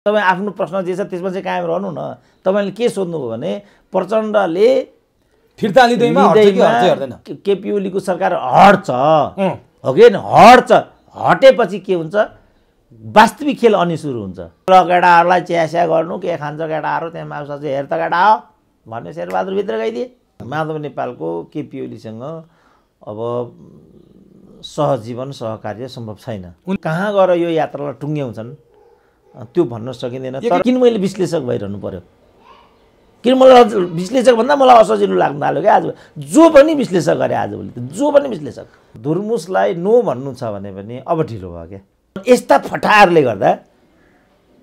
तपाईँ आफ्नो प्रश्न जे छ त्यसमा चाहिँ कायम रहनु न। तपाईँले के सोध्नुभयो भने प्रचण्डले फिर्ता लिँदैमा केपी ओलीको सरकार हट्छ हो कि हट्छ, हटेपछि के हुन्छ वास्तविक खेल अनि सुरु हुन्छ। ल केटाहरूलाई च्यास्या गर्नु के खान्छ केटाहरू त्यहाँ माउसाचे हेर त केटा हो भन्ने शेरबहादुर भित्र गइदिए। माधव नेपालको केपी ओलीसँग अब सहजीवन सहकार्य सम्भव छैन। कहाँ गएर यो यात्रालाई टुङ्ग्याउँछन् त्यो भन्न सकिँदैन। तर किन मैले विश्लेषक भइरहनु पर्यो, किन मलाई विश्लेषक भन्दा मलाई असजिलो लाग्न थाल्यो क्या आज। जो पनि विश्लेषक गरे आजभोलि, जो पनि विश्लेषक। धुर्मुसलाई नो भन्नु छ भने पनि अब ढिलो भयो क्या। यस्ता फटाहरूले गर्दा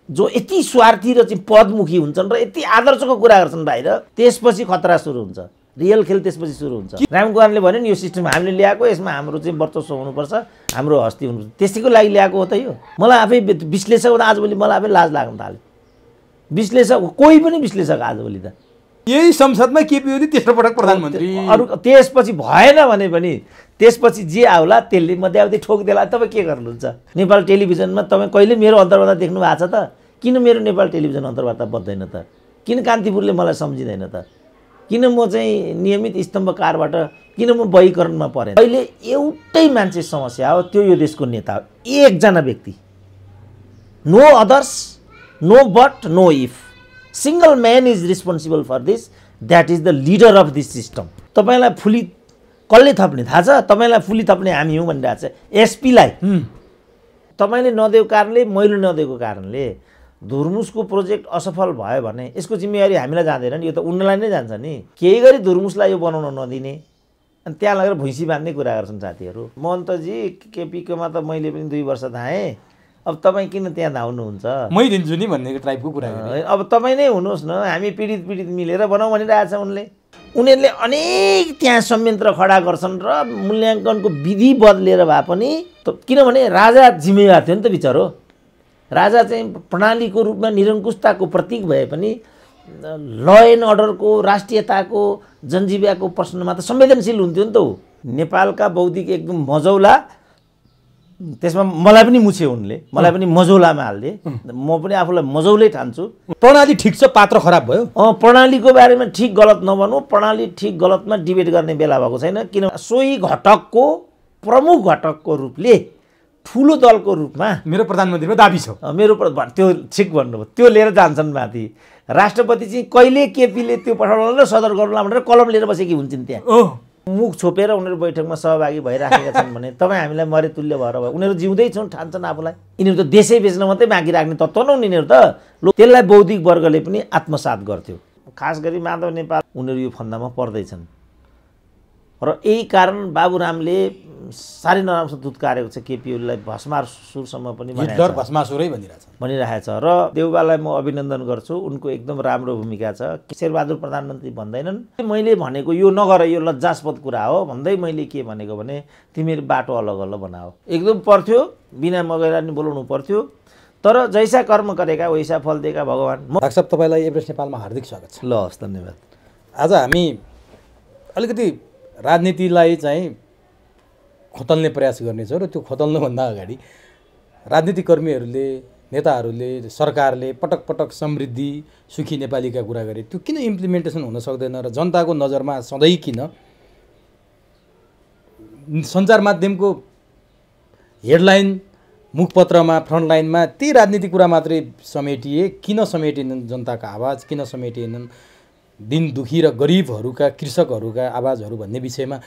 जो यति स्वार्थी र चाहिँ पदमुखी हुन्छन् र यति आदर्शको कुरा गर्छन् बाहिर, त्यसपछि खतरा सुरु हुन्छ, रियल खेल त्यसपछि सुरु हुन्छ। रामकुमारले भन्यो नि यो सिस्टम हामीले ल्याएको, यसमा हाम्रो चाहिँ वर्चस्व हुनुपर्छ, हाम्रो हस्ती हुनुपर्छ, त्यसैको लागि ल्याएको हो त यो। मलाई आफै विश्लेषक हुँदा आजभोलि मलाई आफै लाज लाग्न थाल्यो। विश्लेषक कोही पनि विश्लेषक आजभोलि त यही संसदमा केपी ओली तेस्रो पटक प्रधानमन्त्री, अरू त्यसपछि भएन भने पनि त्यसपछि जे आउला त्यसले मध्यावधि ठोकिदेला। तपाईँ के गर्नुहुन्छ? नेपाल टेलिभिजनमा तपाईँ कहिले मेरो अन्तर्वार्ता देख्नु भएको छ त? किन मेरो नेपाल टेलिभिजन अन्तर्वार्ता बज्दैन त? किन कान्तिपुरले मलाई सम्झिँदैन त? किन म चाहिँ नियमित स्तम्भकारबाट किन म बहिकरणमा परेँ? अहिले एउटै मान्छे समस्या हो, त्यो यो देशको नेता हो, एकजना व्यक्ति। No others, no but, no if. Single man is responsible for this, that is the leader of this system. तपाईँलाई फुली कसले थप्ने थाहा छ? तपाईँलाई फुली थप्ने हामी हौँ भनिरहेको छ एसपीलाई। तपाईँले नदिएको कारणले, मैले नदिएको कारणले धुर्मुसको प्रोजेक्ट असफल भयो भने यसको जिम्मेवारी हामीलाई जाँदैन नि, यो त उनीलाई नै जान्छ नि। केही गरी धुर्मुसलाई यो बनाउन नदिने अनि त्यहाँ लगेर भैँसी बाँध्ने कुरा गर्छन् साथीहरू। महन्तजी केपीकोमा त मैले पनि 2 वर्ष धाएँ, अब तपाईँ किन त्यहाँ धाउनुहुन्छ? मै दिन्छु नि भन्ने टाइपको कुरा गरे। अब तपाईँ नै हुनुहोस् न, हामी पीडित मिलेर बनाऊ भनिरहेछ उनले। उनीहरूले अनेक त्यहाँ संयन्त्र खडा गर्छन् र मूल्याङ्कनको विधि बदलेर भए पनि, किनभने राजा जिम्मेवार थियो नि त बिचरो। राजा चाहिँ प्रणालीको रूपमा निरङ्कुशताको प्रतीक भए पनि ल एन्ड अर्डरको, राष्ट्रियताको, जनजीविकाको प्रश्नमा त संवेदनशील हुन्थ्यो नि त। नेपालका बौद्धिक एकदम मजौला, त्यसमा मलाई पनि मुछे उनले, मलाई पनि मजौलामा हाल्दे। म पनि आफूलाई मजौलै ठान्छु। प्रणाली ठिक छ, पात्र खराब भयो। प्रणालीको बारेमा ठिक गलत नभनौँ, प्रणाली ठिक गलतमा डिबेट गर्ने बेला भएको छैन। किन सोही घटकको प्रमुख घटकको रूपले ठुलो दलको रूपमा मेरो प्रधानमन्त्रीमा दाबी छ, मेरो त्यो ठिक भन्नुभयो, त्यो लिएर जान्छन् माथि। राष्ट्रपति चाहिँ कहिले केपीले त्यो पठाउनलाई सदर गर्नुला भनेर कलम लिएर बसेकी हुन्छन् त्यहाँ। मुख छोपेर उनीहरू बैठकमा सहभागी भइराखेका छन् भने तपाईँ हामीलाई मरे तुल्य भएर भयो। उनीहरू जिउँदै छन्, ठान्छन् आफूलाई। यिनीहरू त देशै बेच्न मात्रै बाँकी राख्ने तत्त्व न यिनीहरू त। त्यसलाई बौद्धिक वर्गले पनि आत्मसात गर्थ्यो। खास गरी माधव नेपाल उनीहरू यो फन्दामा पर्दैछन् र यही कारण बाबुरामले साह्रै नराम्रो दुत्कारेको छ केपी ओलीलाई। भस्मासुरसम्म पनि भस्मासुरै भनिरहेको छ। र देउबालाई म अभिनन्दन गर्छु, उनको एकदम राम्रो भूमिका छ। शेरबहादुर प्रधानमन्त्री भन्दैनन् मैले भनेको यो नगर, यो लज्जास्पद कुरा हो भन्दै मैले के भनेको भने तिमीहरू बाटो अलग अलग बनाओ। एकदम पर्थ्यो, बिना मगैरानी बोलाउनु पर्थ्यो। तर जैसा कर्म गरेका वैसा फल दिएका भगवान्। डाक्टर साहब तपाईँलाई एभरेस्ट नेपालमा हार्दिक स्वागत छ। ल हस्, धन्यवाद। आज हामी अलिकति राजनीतिलाई चाहिँ खोतल्ने प्रयास गर्नेछौँ र त्यो खोतल्नुभन्दा अगाडि राजनीतिक कर्मीहरूले, नेताहरूले, सरकारले पटक पटक समृद्धि सुखी नेपालीका कुरा गरे, त्यो किन इम्प्लिमेन्टेसन हुन सक्दैन र जनताको नजरमा सधैँ किन सञ्चार माध्यमको हेडलाइन, मुखपत्रमा, फ्रन्टलाइनमा त्यही राजनीतिक कुरा मात्रै समेटिए? किन समेटिएनन् जनताका आवाज? किन समेटिएनन् दिन दुखी र गरिबहरूका, कृषकहरूका आवाजहरू भन्ने विषयमा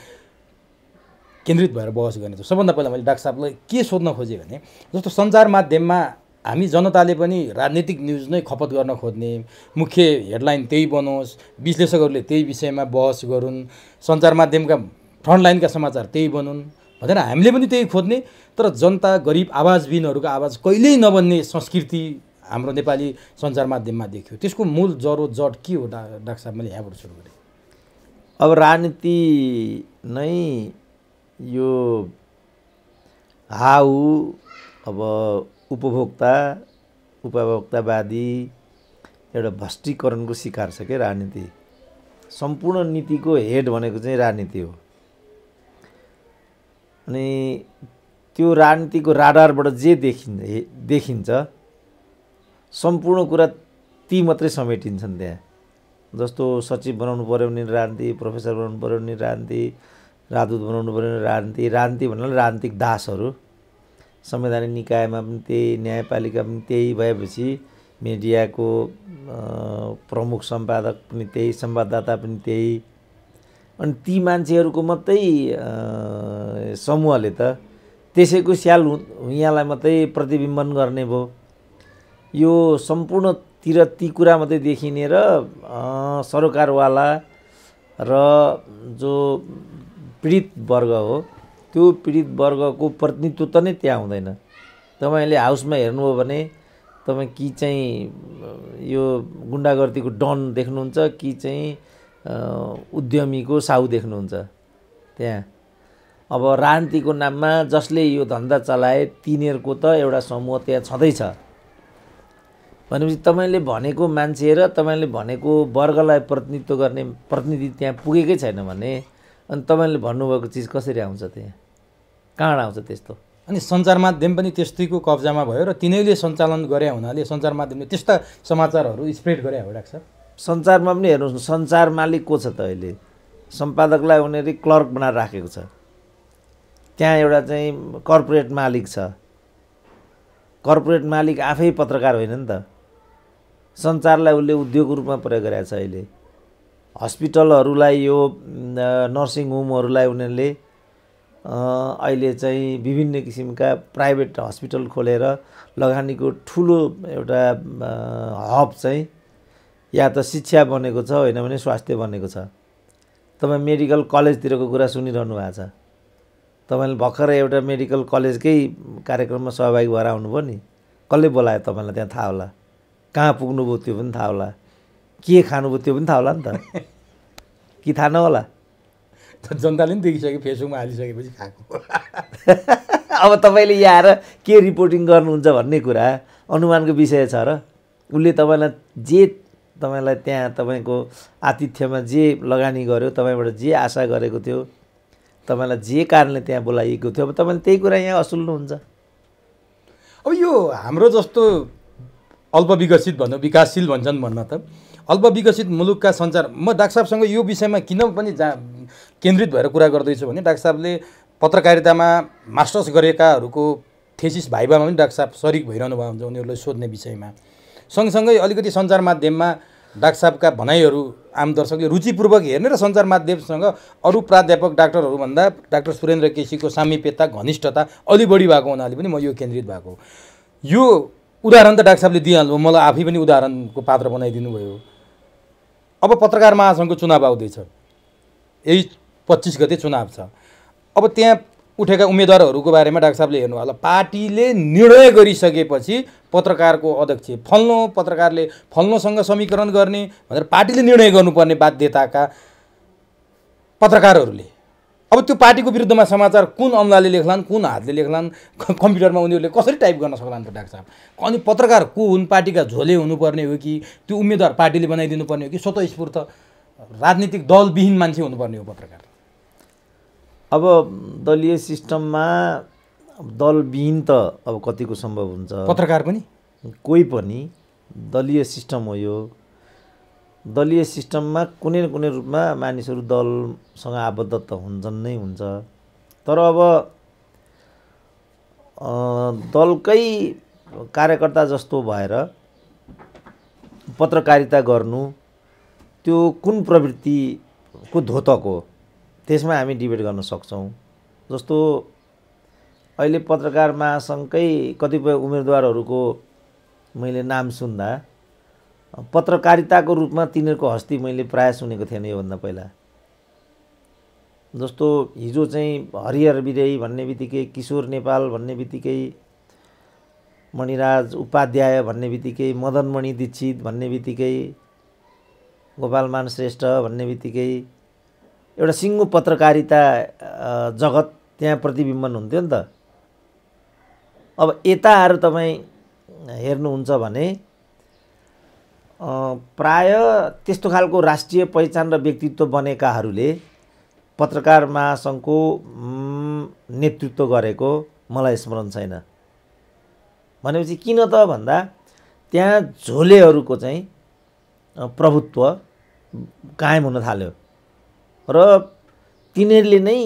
केन्द्रित भएर बहस गर्ने छ। सबभन्दा पहिला मैले डाक्टर साहबलाई के सोध्न खोजेँ भने जस्तो सञ्चार माध्यममा हामी जनताले पनि राजनीतिक न्युज नै खपत गर्न खोज्ने, मुख्य हेडलाइन त्यही बनोस्, विश्लेषकहरूले त्यही विषयमा बहस गरून्, सञ्चार माध्यमका फ्रन्टलाइनका समाचार त्यही बनुन् भनेर हामीले पनि त्यही खोज्ने। तर जनता, गरिब, आवाजविहीनहरूको आवाज कहिल्यै नबन्ने संस्कृति हाम्रो नेपाली सञ्चार माध्यममा देखियो। त्यसको मूल जरो जड के हो डाक्टर साहब? मैले यहाँबाट सुरु गरेँ। अब राजनीति नै यो हाउ, अब उपभोक्तावादी एउटा भ्रष्टीकरणको शिकार छ क्या राजनीति। सम्पूर्ण नीतिको हेड भनेको चाहिँ राजनीति हो। अनि त्यो राजनीतिको राडारबाट जे देखिन्छ सम्पूर्ण कुरा ती मात्रै समेटिन्छन् त्यहाँ। जस्तो सचिव बनाउनु पऱ्यो भने राजनीति, प्रोफेसर बनाउनु पऱ्यो भने राजनीति, राजदूत बनाउनु पऱ्यो भने राजनीति, राजनीति भन्नाले राजनीतिक दासहरू। संवैधानिक निकायमा पनि त्यही, न्यायपालिका पनि त्यही भएपछि मिडियाको प्रमुख सम्पादक पनि त्यही, संवाददाता पनि त्यही। अनि ती मान्छेहरूको मात्रै समूहले त त्यसैको स्याल यहाँलाई मात्रै प्रतिबिम्बन गर्ने भयो। यो सम्पूर्णतिर ती कुरा मात्रै देखिने र सरोकारवाला र जो पीडित वर्ग हो त्यो पीडित वर्गको प्रतिनिधित्व त नै त्यहाँ हुँदैन। तपाईँले हाउसमा हेर्नुभयो भने तपाईँ कि चाहिँ यो गुन्डागर्दीको डन देख्नुहुन्छ कि चाहिँ उद्यमीको साहु देख्नुहुन्छ त्यहाँ। अब राजनीतिको नाममा जसले यो धन्दा चलाए तिनीहरूको त एउटा समूह त्यहाँ छँदैछ भनेपछि तपाईँले भनेको मान्छे र तपाईँले भनेको वर्गलाई प्रतिनिधित्व गर्ने प्रतिनिधि त्यहाँ पुगेकै छैन भने अनि तपाईँले भन्नुभएको चिज कसरी आउँछ त्यहाँ, कहाँ आउँछ त्यस्तो? अनि सञ्चार माध्यम पनि त्यस्तैको कब्जामा भयो र तिनीहरूले सञ्चालन गरे हुनाले सञ्चार माध्यमले त्यस्ता समाचारहरू स्प्रेड गरे हो डाक्टर साहब। सञ्चारमा पनि हेर्नुहोस् न, सञ्चार मालिक को छ त? अहिले सम्पादकलाई उनीहरूले क्लर्क बनाएर राखेको छ। त्यहाँ एउटा चाहिँ कर्पोरेट मालिक छ। कर्पोरेट मालिक आफै पत्रकार होइन नि त। सञ्चारलाई उसले उद्योगको रूपमा प्रयोग गरेको छ। अहिले हस्पिटलहरूलाई, यो नर्सिङ होमहरूलाई उनीहरूले अहिले चाहिँ विभिन्न किसिमका प्राइभेट हस्पिटल खोलेर लगानीको ठुलो एउटा हब चाहिँ या त शिक्षा बनेको छ, होइन भने स्वास्थ्य बनेको छ। तपाईँ मेडिकल कलेजतिरको कुरा सुनिरहनु भएको छ। तपाईँले भर्खरै एउटा मेडिकल कलेजकै कार्यक्रममा सहभागी भएर आउनुभयो नि, कसले बोलायो तपाईँलाई त्यहाँ थाहा होला। कहाँ पुग्नुभयो त्यो पनि थाहा होला। के खानुभयो त्यो पनि थाहा होला नि त, कि थाहा नहोला? जनताले पनि देखिसक्यो, फेसबुकमा हालिसकेपछि खाएको। अब तपाईँले यहाँ आएर के रिपोर्टिङ गर्नुहुन्छ भन्ने कुरा अनुमानको विषय छ र। उसले तपाईँलाई त्यहाँ तपाईँको आतिथ्यमा जे लगानी गर्यो, तपाईँबाट जे आशा गरेको थियो, तपाईँलाई जे कारणले त्यहाँ बोलाइएको थियो, अब तपाईँले त्यही कुरा यहाँ असुल्नुहुन्छ। अब यो हाम्रो जस्तो अल्पविकसित भनौँ, विकासशील भन्छन् भन्न त, अल्पविकसित मुलुकका सञ्चार, म डाक्टर साहबसँग यो विषयमा किन पनि केन्द्रित भएर कुरा गर्दैछु भने डाक्टर साहबले पत्रकारितामा मास्टर्स गरेकाहरूको थेसिस भाइभामा पनि डाक्टर साहब सरिक भइरहनु भएको हुन्छ उनीहरूलाई सोध्ने विषयमा। सँगसँगै अलिकति सञ्चार माध्यममा डाक्टर साहबका भनाइहरू आम दर्शकले रुचिपूर्वक हेर्ने र सञ्चार माध्यमसँग अरू प्राध्यापक डाक्टरहरूभन्दा डाक्टर सुरेन्द्र केसीको सामिप्यता, घनिष्ठता अलि बढी भएको हुनाले पनि म यो केन्द्रित भएको। यो उदाहरण त डाक्टर साहबले दिइहाल्नु, मलाई आफै पनि उदाहरणको पात्र बनाइदिनु भयो। अब पत्रकार महासङ्घको चुनाव आउँदैछ, यही 25 गते चुनाव छ। अब त्यहाँ उठेका उम्मेदवारहरूको बारेमा डाक्टर साहबले हेर्नु होला, पार्टीले निर्णय गरिसकेपछि पत्रकारको अध्यक्ष फल्नो पत्रकारले फल्नोसँग समीकरण गर्ने भनेर पार्टीले निर्णय गर्नुपर्ने बाध्यताका पत्रकारहरूले अब त्यो पार्टीको विरुद्धमा समाचार कुन अमलाले लेख्लान्, कुन हातले लेख्लान्, कम्प्युटरमा उनीहरूले कसरी टाइप गर्न सक्लान् त डाक्टर साहब? अनि पत्रकार को हुन्? पार्टीका झोले हुनुपर्ने हो कि त्यो उम्मेदवार पार्टीले बनाइदिनु पर्ने हो कि स्वतःस्फूर्त राजनीतिक दलविहीन मान्छे हुनुपर्ने हो पत्रकार? अब दलीय सिस्टममा दलविहीन त अब कतिको सम्भव हुन्छ? पत्रकार पनि कोही पनि दलीय सिस्टम हो यो। दलीय सिस्टममा कुनै न कुनै रूपमा मानिसहरू दलसँग आबद्ध त हुन्छन् नै हुन्छ। तर अब दलकै कार्यकर्ता जस्तो भएर पत्रकारिता गर्नु त्यो कुन प्रवृत्तिको द्योतक हो, त्यसमा हामी डिबेट गर्न सक्छौँ। जस्तो अहिले पत्रकार महासङ्घकै कतिपय उम्मेदवारहरूको मैले नाम सुन्दा पत्रकारिताको रूपमा तिनीहरूको हस्ती मैले प्रायः सुनेको थिएन योभन्दा पहिला। जस्तो हिजो चाहिँ हरिहर विजयी भन्ने बित्तिकै, किशोर नेपाल भन्ने बित्तिकै, मणिराज उपाध्याय भन्ने बित्तिकै, मदनमणि दीक्षित भन्ने बित्तिकै, गोपालमान श्रेष्ठ भन्ने बित्तिकै एउटा सिङ्गो पत्रकारिता जगत त्यहाँ प्रतिबिम्बन हुन्थ्यो नि त। अब यता आएर तपाईँ हेर्नुहुन्छ भने प्राय त्यस्तो खालको राष्ट्रिय पहिचान र व्यक्तित्व बनेकाहरूले पत्रकार महासङ्घको नेतृत्व गरेको मलाई स्मरण छैन। भनेपछि किन त भन्दा त्यहाँ झोलेहरूको चाहिँ प्रभुत्व कायम हुन थाल्यो र तिनीहरूले नै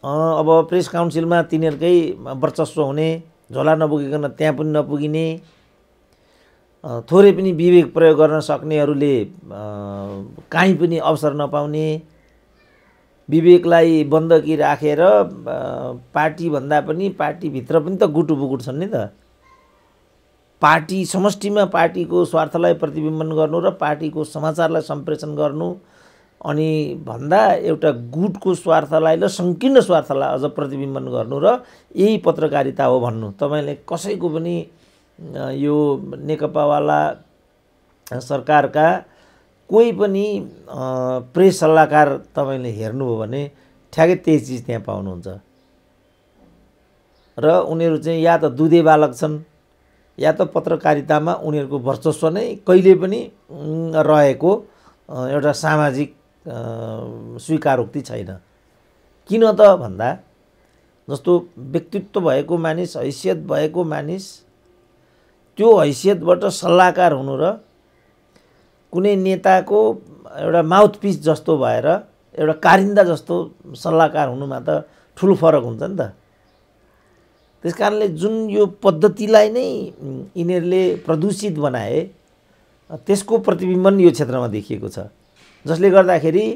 अब प्रेस काउन्सिलमा तिनीहरूकै वर्चस्व हुने, झोला नपुगिकन त्यहाँ पनि नपुगिने, थोरै पनि विवेक प्रयोग गर्न सक्नेहरूले काहीँ पनि अवसर नपाउने, विवेकलाई बन्दकी राखेर पार्टीभन्दा पनि पार्टीभित्र पनि त गुटुबुकुट छन् नि त। पार्टी समष्टिमा पार्टीको स्वार्थलाई प्रतिबिम्बन गर्नु र पार्टीको समाचारलाई सम्प्रेषण गर्नु अनि भन्दा एउटा गुटको स्वार्थलाई र सङ्कीर्ण स्वार्थलाई अझ प्रतिबिम्बन गर्नु र यही पत्रकारिता हो भन्नु। तपाईँले कसैको पनि यो नेकपावाला सरकारका कोही पनि प्रेस सल्लाहकार तपाईँले हेर्नुभयो भने ठ्याक्कै त्यही चिज त्यहाँ पाउनुहुन्छ। र उनीहरू चाहिँ या त दुधे बालक छन् या त पत्रकारितामा उनीहरूको वर्चस्व नै कहिले पनि रहेको एउटा सामाजिक स्वीकारोक्ति छैन। किन त भन्दा जस्तो व्यक्तित्व भएको मानिस, हैसियत भएको मानिस त्यो हैसियतबाट सल्लाहकार हुनु र कुनै नेताको एउटा माउथपिस जस्तो भएर एउटा कारिन्दा जस्तो सल्लाहकार हुनुमा त ठुलो फरक हुन्छ नि त। त्यस कारणले जुन यो पद्धतिलाई नै यिनीहरूले प्रदूषित बनाए त्यसको प्रतिबिम्बन यो क्षेत्रमा देखिएको छ, जसले गर्दाखेरि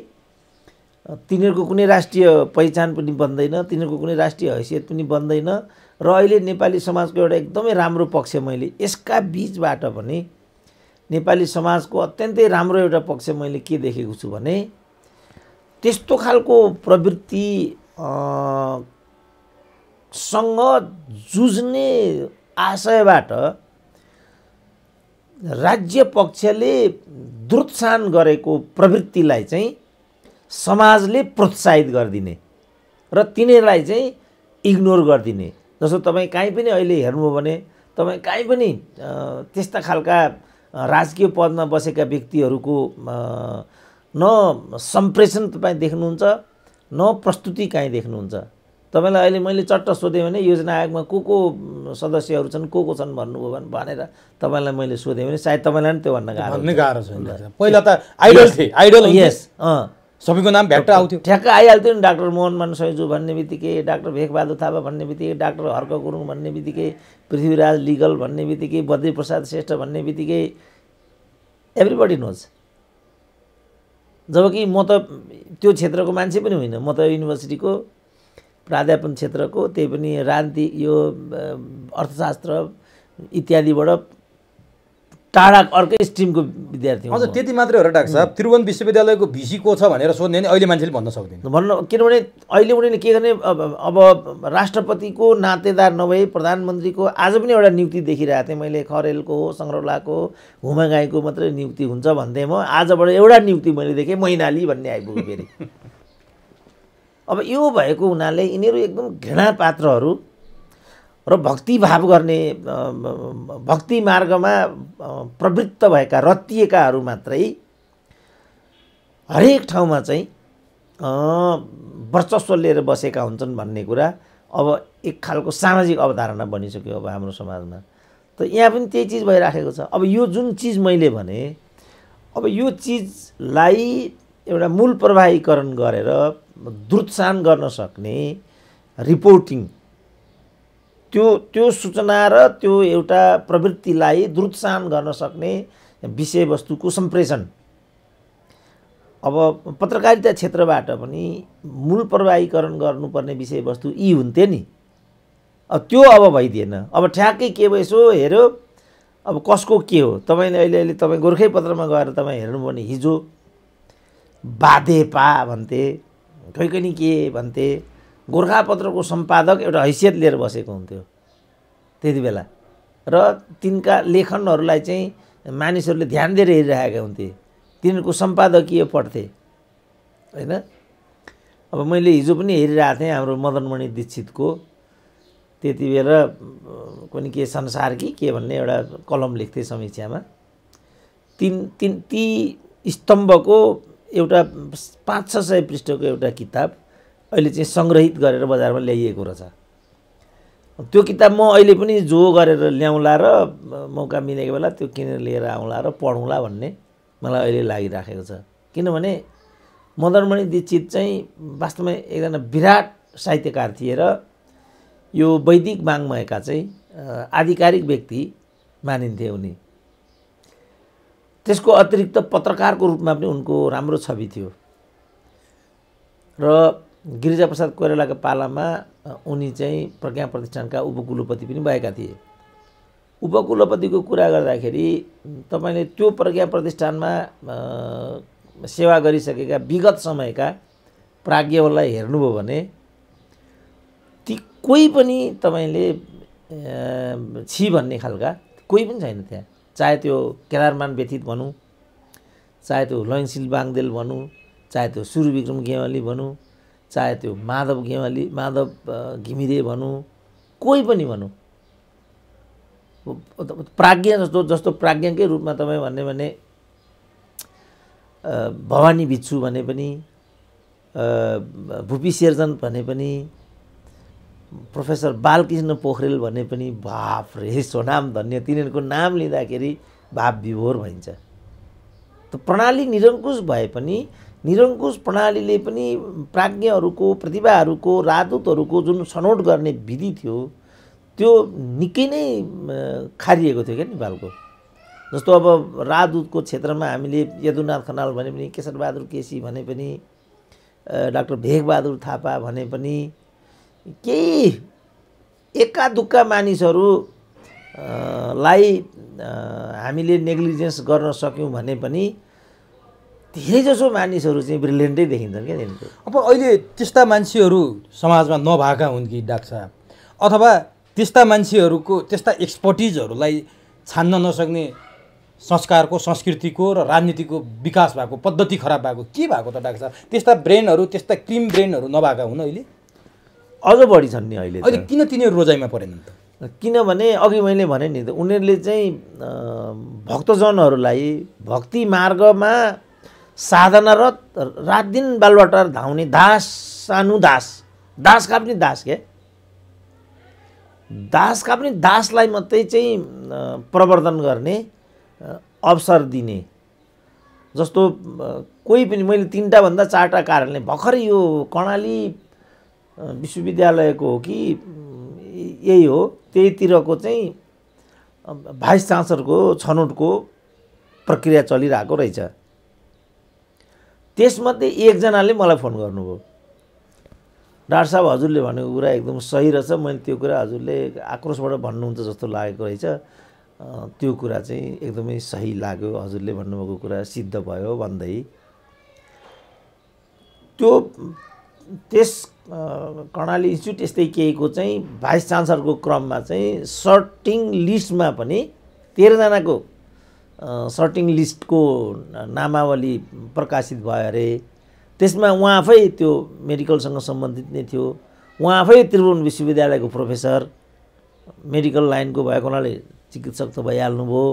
तिनीहरूको कुनै राष्ट्रिय पहिचान पनि बन्दैन, तिनीहरूको कुनै राष्ट्रिय हैसियत पनि बन्दैन। र अहिले नेपाली समाजको एउटा एकदमै राम्रो पक्ष मैले यसका बीचबाट पनि नेपाली समाजको अत्यन्तै राम्रो एउटा पक्ष मैले के देखेको छु भने त्यस्तो खालको प्रवृत्ति सँग जुझ्ने आशयबाट राज्य पक्षले दुर्त्सान गरेको प्रवृत्तिलाई चाहिँ समाजले प्रोत्साहित गरिदिने र तिनीहरूलाई चाहिँ इग्नोर गरिदिने। जस्तो तपाईँ काहीँ पनि अहिले हेर्नुभयो भने तपाईँ काहीँ पनि त्यस्ता खालका राजकीय पदमा बसेका व्यक्तिहरूको न सम्प्रेषण तपाईँ देख्नुहुन्छ न प्रस्तुति काहीँ देख्नुहुन्छ। तपाईँलाई अहिले मैले चट्ट सोधेँ भने योजना आयोगमा को सदस्यहरू छन्, को छन् भन्नुभयो भनेर तपाईँलाई मैले सोधेँ भने सायद तपाईँलाई पनि त्यो भन्न गाह्रो छैन। पहिला त आइडल थिए, आइडल यस सबैको नाम भ्याक्ट आउँथ्यो, ठ्याक्क आइहाल्थ्यो नि। डाक्टर मोहनमान सैजु भन्ने बित्तिकै, डाक्टर भेकबहादुर थापा भन्ने बित्तिकै, डाक्टर हर्क गुरुङ भन्ने बित्तिकै, पृथ्वीराज लिगल भन्ने बित्तिकै, बद्रीप्रसाद श्रेष्ठ भन्ने बित्तिकै एभ्रिबडी नोज। जबकि म त त्यो क्षेत्रको मान्छे पनि होइन, म त युनिभर्सिटीको प्राध्यापन क्षेत्रको, त्यही पनि राजनीति यो अर्थशास्त्र इत्यादिबाट टाढा अर्कै स्ट्रिमको विद्यार्थी हजुर। त्यति मात्रै हो र डाक्टर साहब, त्रिभुवन विश्वविद्यालयको भिसी को छ भनेर सोध्ने नि अहिले मान्छेले भन्न सक्दैन। किनभने अहिले उनीहरूले के गर्ने, अब राष्ट्रपतिको नातेदार नभए प्रधानमन्त्रीको आज पनि एउटा नियुक्ति देखिरहेको थिएँ मैले, खरेलको, सङ्ग्रौलाको, हुमागाईको मात्रै नियुक्ति हुन्छ भन्थेँ म। आजबाट एउटा नियुक्ति मैले देखेँ, मैनाली भन्ने आइपुग्यो फेरि। अब यो भएको हुनाले यिनीहरू एकदम घृणा पात्रहरू र भक्तिभाव गर्ने, भक्ति मार्गमा प्रवृत्त भएका रत्तिएकाहरू मात्रै हरेक ठाउँमा चाहिँ वर्चस्व लिएर बसेका हुन्छन् भन्ने कुरा अब एक खालको सामाजिक अवधारणा बनिसक्यो अब हाम्रो समाजमा। त यहाँ पनि त्यही चिज भइराखेको छ। अब यो जुन चिज मैले भने, अब यो चिजलाई एउटा मूल प्रवाहीकरण गरेर दुर्त्सान गर्न सक्ने रिपोर्टिङ, त्यो सूचना र त्यो एउटा प्रवृत्तिलाई दुर्त्सान गर्न सक्ने विषयवस्तुको सम्प्रेषण अब पत्रकारिता क्षेत्रबाट पनि मूल प्रवाहीकरण गर्नुपर्ने विषयवस्तु यी हुन्थे नि। अब त्यो अब भइदिएन। अब ठ्याक्कै के भयो यसो हेऱ्यो, अब कसको के हो। तपाईँले अहिले तपाईँ गोर्खैपत्रमा गएर तपाईँ हेर्नुभयो भने हिजो बाधेपा भन्थे, खैकनी के भन्थे, गोर्खापत्रको सम्पादक एउटा हैसियत लिएर बसेको हुन्थ्यो त्यति बेला र तिनका लेखनहरूलाई चाहिँ मानिसहरूले ध्यान दिएर हेरिरहेका हुन्थे, तिनीहरूको सम्पादकीय पढ्थे होइन। अब मैले हिजो पनि हेरिरहेको थिएँ हाम्रो मदनमणि दीक्षितको, त्यति बेला कुनै के संसार कि के भन्ने एउटा कलम लेख्थे समीक्षामा। ती स्तम्भको एउटा 500-600 पृष्ठको एउटा किताब अहिले चाहिँ सङ्ग्रहित गरेर बजारमा ल्याइएको रहेछ। त्यो किताब म अहिले पनि जो गरेर ल्याउँला र मौका मिलेको बेला त्यो किनेर लिएर आउँला र पढौँला भन्ने मलाई अहिले लागिराखेको छ। किनभने मदनमणि दीक्षित चाहिँ वास्तवमा एकजना विराट साहित्यकार थिए र यो वैदिक वाङ्मयका चाहिँ आधिकारिक व्यक्ति मानिन्थे उनी। त्यसको अतिरिक्त पत्रकारको रूपमा पनि उनको राम्रो छवि थियो र गिरिजाप्रसाद कोइरालाको पालामा उनी चाहिँ प्रज्ञा प्रतिष्ठानका उपकुलपति पनि भएका थिए। उपकुलपतिको कुरा गर्दाखेरि तपाईँले त्यो प्रज्ञा प्रतिष्ठानमा सेवा गरिसकेका विगत समयका प्राज्ञहरूलाई हेर्नुभयो भने ती कोही पनि तपाईँले छि भन्ने खालका कोही पनि छैन त्यहाँ। चाहे त्यो केदारमान व्यथित भनौँ, चाहे त्यो लयनशील बाङदेल भनौँ, चाहे त्यो सूर्यविक्रम गेवाली भनौँ, चाहे त्यो माधव घिमिरे भनौँ, कोही पनि भनौँ, प्राज्ञ जस्तो प्राज्ञकै रूपमा तपाईँ भन्ने भने भवानी भिक्षु भने पनि, भुपी शेरचन भने पनि, प्रोफेसर बालकृष्ण पोखरेल भने पनि, बाप रे सोनाम धन्य, तिनीहरूको नाम लिँदाखेरि भाव विभोर भइन्छ। त प्रणाली निरङ्कुश भए पनि निरङ्कुश प्रणालीले पनि प्राज्ञहरूको प्रतिभाहरूको राजदूतहरूको जुन छनौट गर्ने विधि थियो त्यो निकै नै खारिएको थियो क्या नेपालको। जस्तो अब राजदूतको क्षेत्रमा हामीले यदुनाथ खनाल भने पनि, केशरबहादुर केसी भने पनि, डाक्टर भेगबहादुर थापा भने पनि, केही एका दुक्का मानिसहरूलाई हामीले नेग्लिजेन्स गर्न सक्यौँ भने पनि धेरैजसो मानिसहरू चाहिँ ब्रिलियन्टै देखिन्छन् क्या तिनीहरू। अब अहिले त्यस्ता मान्छेहरू समाजमा नभएका हुन् कि डाक्टर साहब, अथवा त्यस्ता मान्छेहरूको त्यस्ता एक्सपर्टिजहरूलाई छान्न नसक्ने संस्कारको, संस्कृतिको र राजनीतिको विकास भएको पद्धति खराब भएको के भएको त डाक्टर साहब? त्यस्ता ब्रेनहरू, त्यस्ता क्रिम ब्रेनहरू नभएका हुन् अहिले? अझ बढी छन् नि अहिले। किन तिनीहरू रोजाइमा परेनन् त? किनभने अघि मैले भने नि त, उनीहरूले चाहिँ भक्तजनहरूलाई भक्ति मार्गमा साधनारत रात दिन बालबाटार धाउने दासका पनि दास के दासका पनि दासलाई मात्रै चाहिँ प्रवर्धन गर्ने अवसर दिने। जस्तो कोही पनि, मैले 3टा भन्दा 4टा कारणले भर्खरै यो कर्णाली विश्वविद्यालयको हो कि यही हो, त्यहीतिरको चाहिँ भाइस चान्सलरको छनौटको प्रक्रिया चलिरहेको रहेछ। त्यसमध्ये एकजनाले मलाई फोन गर्नुभयो, डाक्टर साहब हजुरले भनेको कुरा एकदम सही रहेछ, मैले त्यो कुरा हजुरले आक्रोशबाट भन्नुहुन्छ जस्तो लागेको रहेछ, त्यो कुरा चाहिँ एकदमै सही लाग्यो, हजुरले भन्नुभएको कुरा सिद्ध भयो भन्दै त्यस कर्णाली इन्स्टिट्युट यस्तै केहीको चाहिँ भाइस चान्सलरको क्रममा चाहिँ सर्टिङ लिस्टमा पनि 13 जनाको सर्टिङ लिस्टको नामावली प्रकाशित भयो अरे। त्यसमा उहाँ आफै त्यो मेडिकलसँग सम्बन्धित नै थियो, उहाँ आफै त्रिभुवन विश्वविद्यालयको प्रोफेसर, मेडिकल लाइनको भएको हुनाले चिकित्सक त भइहाल्नुभयो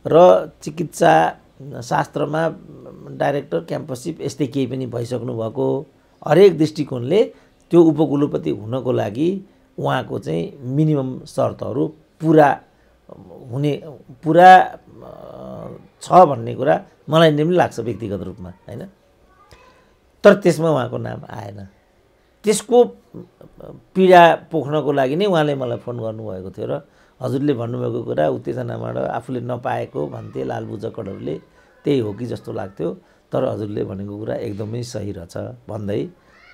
र चिकित्सा शास्त्रमा डाइरेक्टर क्याम्पससिप यस्तै केही पनि भइसक्नु भएको। हरेक दृष्टिकोणले त्यो उपकुलपति हुनको लागि उहाँको चाहिँ मिनिमम शर्तहरू पुरा छ भन्ने कुरा मलाई नै पनि लाग्छ व्यक्तिगत रूपमा, हैन। तर त्यसमा उहाँको नाम आएन। त्यसको पीडा पोख्नको लागि नै उहाँले मलाई फोन गर्नुभएको थियो र हजुरले भन्नुभएको कुरा उत्तेजनाबाट आफूले नपाएको भन्थे लालबुजकडहरूले, त्यही हो कि जस्तो लाग्थ्यो, तर हजुरले भनेको कुरा एकदमै सही रहेछ भन्दै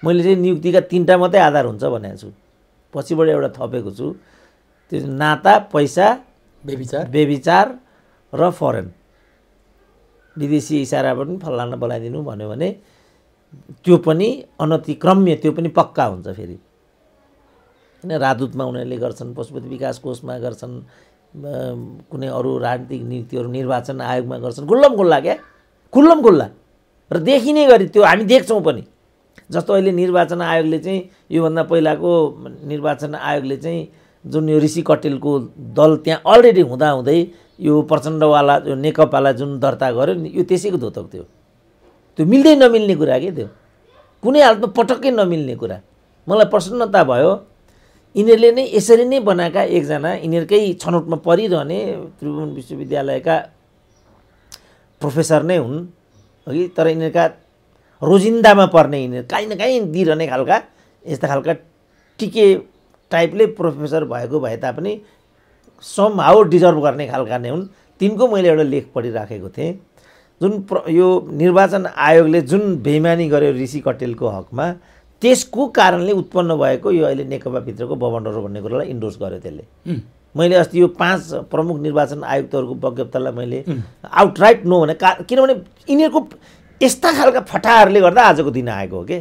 मैले चाहिँ नियुक्तिका 3टा मात्रै आधार हुन्छ भनेको छु, पछिबाट एउटा थपेको छु। त्यो नाता, पैसा, बेविचार र फरेन विदेशी इसाराबाट पनि फलाना बोलाइदिनु भन्यो भने त्यो पनि अनतिक्रम्य, त्यो पनि पक्का हुन्छ। फेरि हैन, राजदूतमा उनीहरूले गर्छन्, पशुपति विकास कोषमा गर्छन्, कुनै अरू राजनीतिक नियुक्तिहरू निर्वाचन आयोगमा गर्छन्, खुल्लम खुल्ला क्या, खुल्लम खुल्ला र देखिने गरी त्यो हामी देख्छौँ पनि। जस्तो अहिले निर्वाचन आयोगले चाहिँ योभन्दा पहिलाको निर्वाचन आयोगले चाहिँ जुन यो ऋषि कटेलको दल त्यहाँ अलरेडी हुँदाहुँदै यो प्रचण्डवाला जो नेकपालाई जुन दर्ता गर्यो नि, यो त्यसैको धोतक थियो। त्यो मिल्दै नमिल्ने कुरा के त्यो, कुनै हालतमा पटक्कै नमिल्ने कुरा। मलाई प्रसन्नता भयो यिनीहरूले नै यसरी नै बनाएका एकजना यिनीहरूकै छनौटमा परिरहने त्रिभुवन विश्वविद्यालयका प्रोफेसर नै हुन् अघि, तर यिनीहरूका रोजिन्दामा पर्ने यिनीहरू काहीँ न काहीँ दिइरहने खालका यस्ता खालका टिके टाइपले प्रोफेसर भएको भए तापनि सम हाउ डिजर्भ गर्ने खालका नै हुन्। तिनको मैले एउटा लेख पढिराखेको थिएँ, जुन यो निर्वाचन आयोगले जुन बेइमानी गर्यो ऋषि कटेलको हकमा, त्यसको कारणले उत्पन्न भएको यो अहिले नेकपाभित्रको बबन्डर भन्ने कुरालाई इन्डोर्स गर्यो त्यसले। मैले अस्ति यो 5 प्रमुख निर्वाचन आयुक्तहरूको वक्तव्यलाई मैले आउटराइट नो भने किनभने यिनीहरूको यस्ता खालका फटाहरूले गर्दा आजको दिन आएको हो के।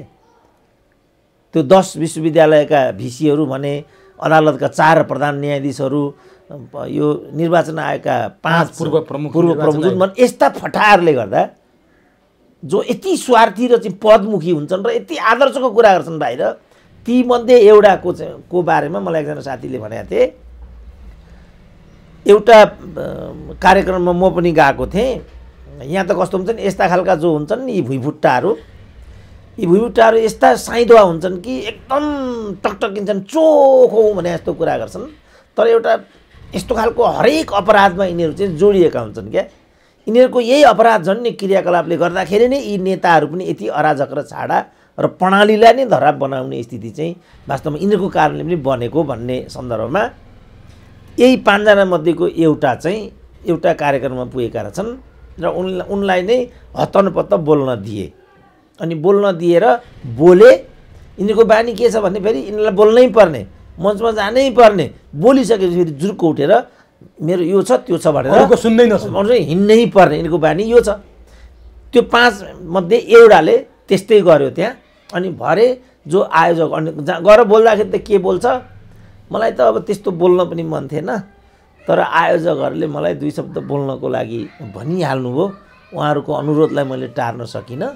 त्यो 10 विश्वविद्यालयका भिसीहरू भने, अदालतका 4 प्रधान न्यायाधीशहरू, यो निर्वाचन आयोगका 5 पूर्व प्रमुख जुन यस्ता फटाहरूले गर्दा जो यति स्वार्थी र चाहिँ पदमुखी हुन्छन् र यति आदर्शको कुरा गर्छन् बाहिर, तीमध्ये एउटाको बारेमा मलाई एकजना साथीले भनेको थिए। एउटा कार्यक्रममा म पनि गएको थिएँ। यहाँ त कस्तो हुन्छ नि, यस्ता खालका जो हुन्छन् नि यी भुइँभुट्टाहरू यस्ता साइदुवा हुन्छन् कि एकदम टकटकिन्छन्, चोखो भने जस्तो कुरा गर्छन्। तर एउटा यस्तो खालको हरेक अपराधमा यिनीहरू चाहिँ जोडिएका हुन्छन् क्या। यिनीहरूको यही अपराध जन्य क्रियाकलापले गर्दाखेरि नै यी नेताहरू पनि यति अराजक र छाडा र प्रणालीलाई नै धराप बनाउने स्थिति चाहिँ वास्तवमा यिनीहरूको कारणले पनि बनेको भन्ने सन्दर्भमा यही 5 जना मध्येको एउटा चाहिँ एउटा कार्यक्रममा पुगेका रहेछन् र उनलाई नै हत्तनपत्त बोल्न दिए। अनि बोल्न दिएर बोले। यिनीहरूको बानी के छ भन्ने, फेरि यिनीहरूलाई बोल्नै पर्ने, मञ्चमा जानै पर्ने, बोलिसकेपछि फेरि जुर्को उठेर मेरो यो छ त्यो छ भनेर हिँड्नै पर्ने, यिनीहरूको बानी यो छ। त्यो 5 मध्ये एउटाले त्यस्तै गर्यो त्यहाँ। अनि भरे जो आयोजक अनि गएर बोल्दाखेरि त के बोल्छ, मलाई त अब त्यस्तो बोल्न पनि मन थिएन, तर आयोजकहरूले मलाई 2 शब्द बोल्नको लागि भनिहाल्नुभयो। उहाँहरूको अनुरोधलाई मैले टार्न सकिनँ।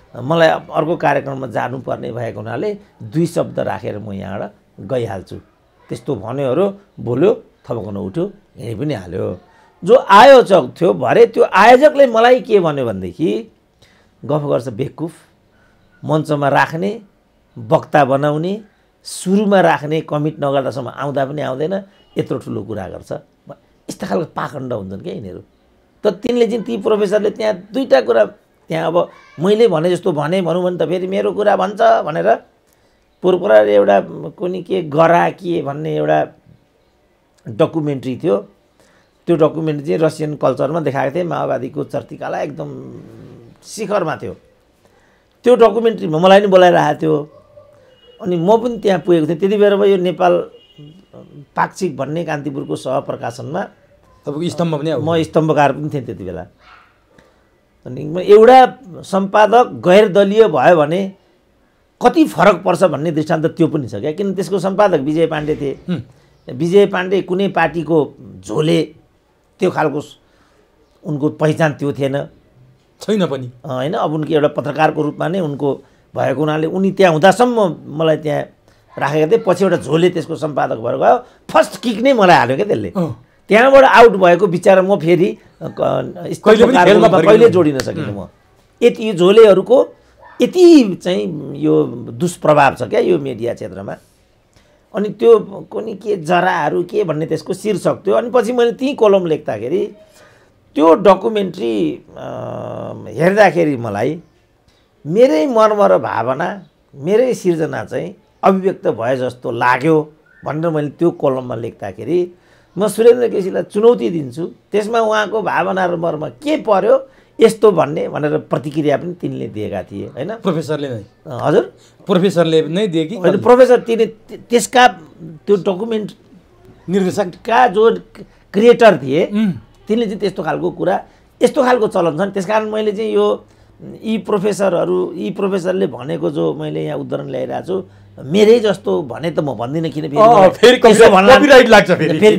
मलाई अर्को कार्यक्रममा जानुपर्ने भएको हुनाले 2 शब्द राखेर म यहाँबाट गइहाल्छु। त्यस्तो भन्योहरू बोल्यो, थपकाउन उठ्यो, हिँडी पनि हाल्यो। जो आयोजक थियो भरे त्यो आयोजकले मलाई के भन्यो भनेदेखि, गफ गर्छ बेवकुफ, मञ्चमा राख्ने, वक्ता बनाउने, सुरुमा राख्ने, कमिट नगर्दासम्म आउँदा पनि आउँदैन, यत्रो ठुलो कुरा गर्छ। यस्ता खालको पाखण्ड हुन्छन् क्या यिनीहरू। त तिनले चाहिँ ती प्रोफेसरले त्यहाँ 2टा कुरा त्यहाँ अब मैले भने जस्तो भनौँ भने त फेरि मेरो कुरा भन्छ भनेर पुरपुरा एउटा कुनै के गरा के भन्ने एउटा डकुमेन्ट्री थियो। त्यो डकुमेन्ट्री चाहिँ रसियन कल्चरमा देखाएको थिए, माओवादीको चर्तिकालाई एकदम शिखरमा थियो। त्यो डकुमेन्ट्रीमा मलाई नि बोलाइरहेको थियो। अनि म पनि त्यहाँ पुगेको थिएँ। त्यति बेला यो नेपाल पाक्षिक भन्ने कान्तिपुरको सहप्रकाशनमा तपाईँको स्तम्भ पनि म स्तम्भकार पनि थिएँ त्यति बेला। अनि एउटा सम्पादक गैर दलीय भयो भने कति फरक पर्छ भन्ने दृष्टान्त त्यो पनि छ क्या। किन त्यसको सम्पादक विजय पाण्डे थिए। विजय पाण्डे कुनै पार्टीको झोले त्यो खालको उनको पहिचान त्यो थिएन, छैन पनि होइन। अब उनको एउटा पत्रकारको रूपमा नै उनको भएको हुनाले उनी त्यहाँ हुँदासम्म मलाई त्यहाँ राखेको थिएँ। पछि एउटा झोले त्यसको सम्पादक भएर गयो। फर्स्ट किक नै मलाई हाल्यो क्या त्यसले। त्यहाँबाट आउट भएको बिचरा म फेरि कहिले जोडिन सकिनँ म। यति यो झोलेहरूको यति चाहिँ यो दुष्प्रभाव छ क्या यो मिडिया क्षेत्रमा। अनि त्यो कुनै के जराहरू के भन्ने त्यसको शीर्षक थियो। अनि पछि मैले त्यहीँ कलम लेख्दाखेरि त्यो डकुमेन्ट्री हेर्दाखेरि मलाई मेरै मर्म र भावना, मेरै सिर्जना चाहिँ अभिव्यक्त भए जस्तो लाग्यो भनेर मैले त्यो कलममा लेख्दाखेरि म सुरेन्द्र केसीलाई चुनौती दिन्छु। त्यसमा उहाँको भावना र मर्म के पर्यो यस्तो भनेर प्रतिक्रिया पनि तिनले दिएका थिए, होइन। प्रोफेसरले नै? हजुर, प्रोफेसरले नै दिए कि प्रोफेसर तिनी त्यसका त्यो डकुमेन्ट निर्देशकका जो क्रिएटर थिए तिनले चाहिँ त्यस्तो खालको कुरा, यस्तो खालको चलन छन्। त्यसकारण मैले चाहिँ यो यी प्रोफेसरले भनेको जो मैले यहाँ उदाहरण ल्याइरहेको छु, मेरै जस्तो भने त म भन्दिनँ, किन फेरि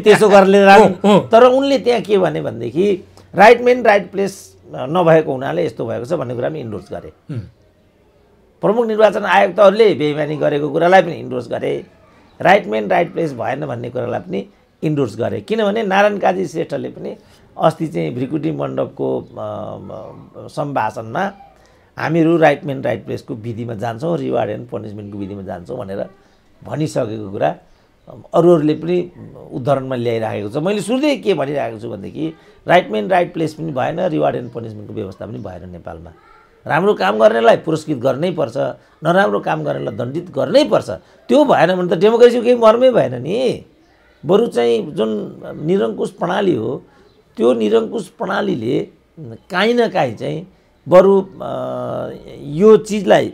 त्यसो गरेर। तर उनले त्यहाँ के भने भनेदेखि राइट मेन राइट प्लेस नभएको हुनाले यस्तो भएको छ भन्ने कुरा पनि इन्डोर्स गरे। प्रमुख निर्वाचन आयुक्तहरूले बेइमानी गरेको कुरालाई पनि इन्डोर्स गरे। राइट मेन राइट प्लेस भएन भन्ने कुरालाई पनि इन्डोर्स गरे। किनभने नारायण काजी श्रेष्ठले पनि अस्ति चाहिँ भ्रिकुटी मण्डपको सम्भाषणमा हामीहरू राइट मेन राइट प्लेसको विधिमा जान्छौँ, रिवार्ड एन्ड पनिसमेन्टको विधिमा जान्छौँ भनेर भनिसकेको कुरा अरूहरूले पनि उदाहरणमा ल्याइराखेको छ। मैले सुरुदेखि के भनिरहेको छु भनेदेखि राइट म्यान राइट प्लेस पनि भएन, रिवार्ड एन्ड पनिसमेन्टको व्यवस्था पनि भएन नेपालमा। राम्रो काम गर्नेलाई पुरस्कृत गर्नै पर्छ, नराम्रो काम गर्नेलाई दण्डित गर्नै पर्छ। त्यो भएन भने त डेमोक्रेसीको केही मर्मै भएन नि। बरु चाहिँ जुन निरङ्कुश प्रणाली हो त्यो निरङ्कुश प्रणालीले काहीँ न काहीँ चाहिँ बरु यो चिजलाई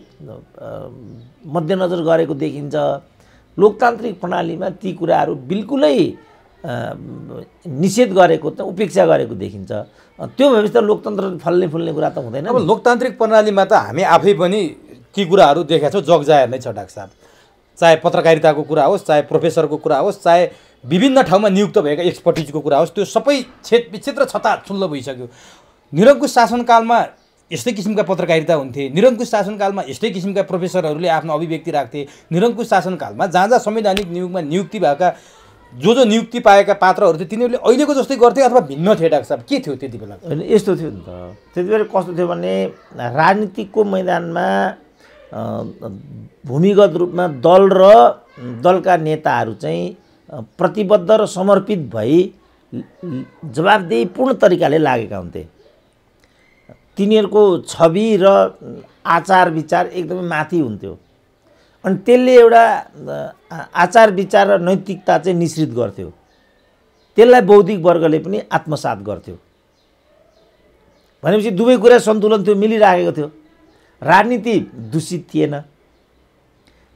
मध्यनजर गरेको देखिन्छ। लोकतान्त्रिक प्रणालीमा ती कुराहरू बिल्कुलै निषेध गरेको त उपेक्षा गरेको देखिन्छ। त्यो भएपछि त लोकतन्त्र फल्ने फुल्ने कुरा त हुँदैन। अब लोकतान्त्रिक प्रणालीमा त हामी आफै पनि ती कुराहरू देखेका छौँ, जगजाहेर नै छ डाक्टर साहब। चाहे पत्रकारिताको कुरा होस्, चाहे प्रोफेसरको कुरा होस्, चाहे विभिन्न ठाउँमा नियुक्त भएका एक्सपर्टिजको कुरा होस्, त्यो सबै क्षेत्र छताछुल्लो भइसक्यो। निरङ्कुश शासनकालमा यस्तै किसिमका पत्रकारिता हुन्थे, निरङ्कुश शासनकालमा यस्तै किसिमका प्रोफेसरहरूले आफ्नो अभिव्यक्ति राख्थे। निरङ्कुश शासनकालमा जहाँ जहाँ संवैधानिक नियोगमा नियुक्ति भएका जो नियुक्ति पाएका पात्रहरू थिए तिनीहरूले अहिलेको जस्तै गर्थे अथवा भिन्न थिए डाक्टर साहब? के थियो त्यति बेला? होइन, यस्तो थियो नि त। त्यति बेला कस्तो थियो भने राजनीतिको मैदानमा भूमिगत रूपमा दल र दलका नेताहरू चाहिँ प्रतिबद्ध र समर्पित भई जवाबदेहीपूर्ण तरिकाले लागेका हुन्थे। तिनीहरूको छवि र आचार विचार एकदमै माथि हुन्थ्यो। अनि त्यसले एउटा आचार विचार र नैतिकता चाहिँ निश्चित गर्थ्यो। त्यसलाई बौद्धिक वर्गले पनि आत्मसात गर्थ्यो। भनेपछि दुवै कुरा सन्तुलन थियो, मिलिराखेको थियो। राजनीति दूषित थिएन।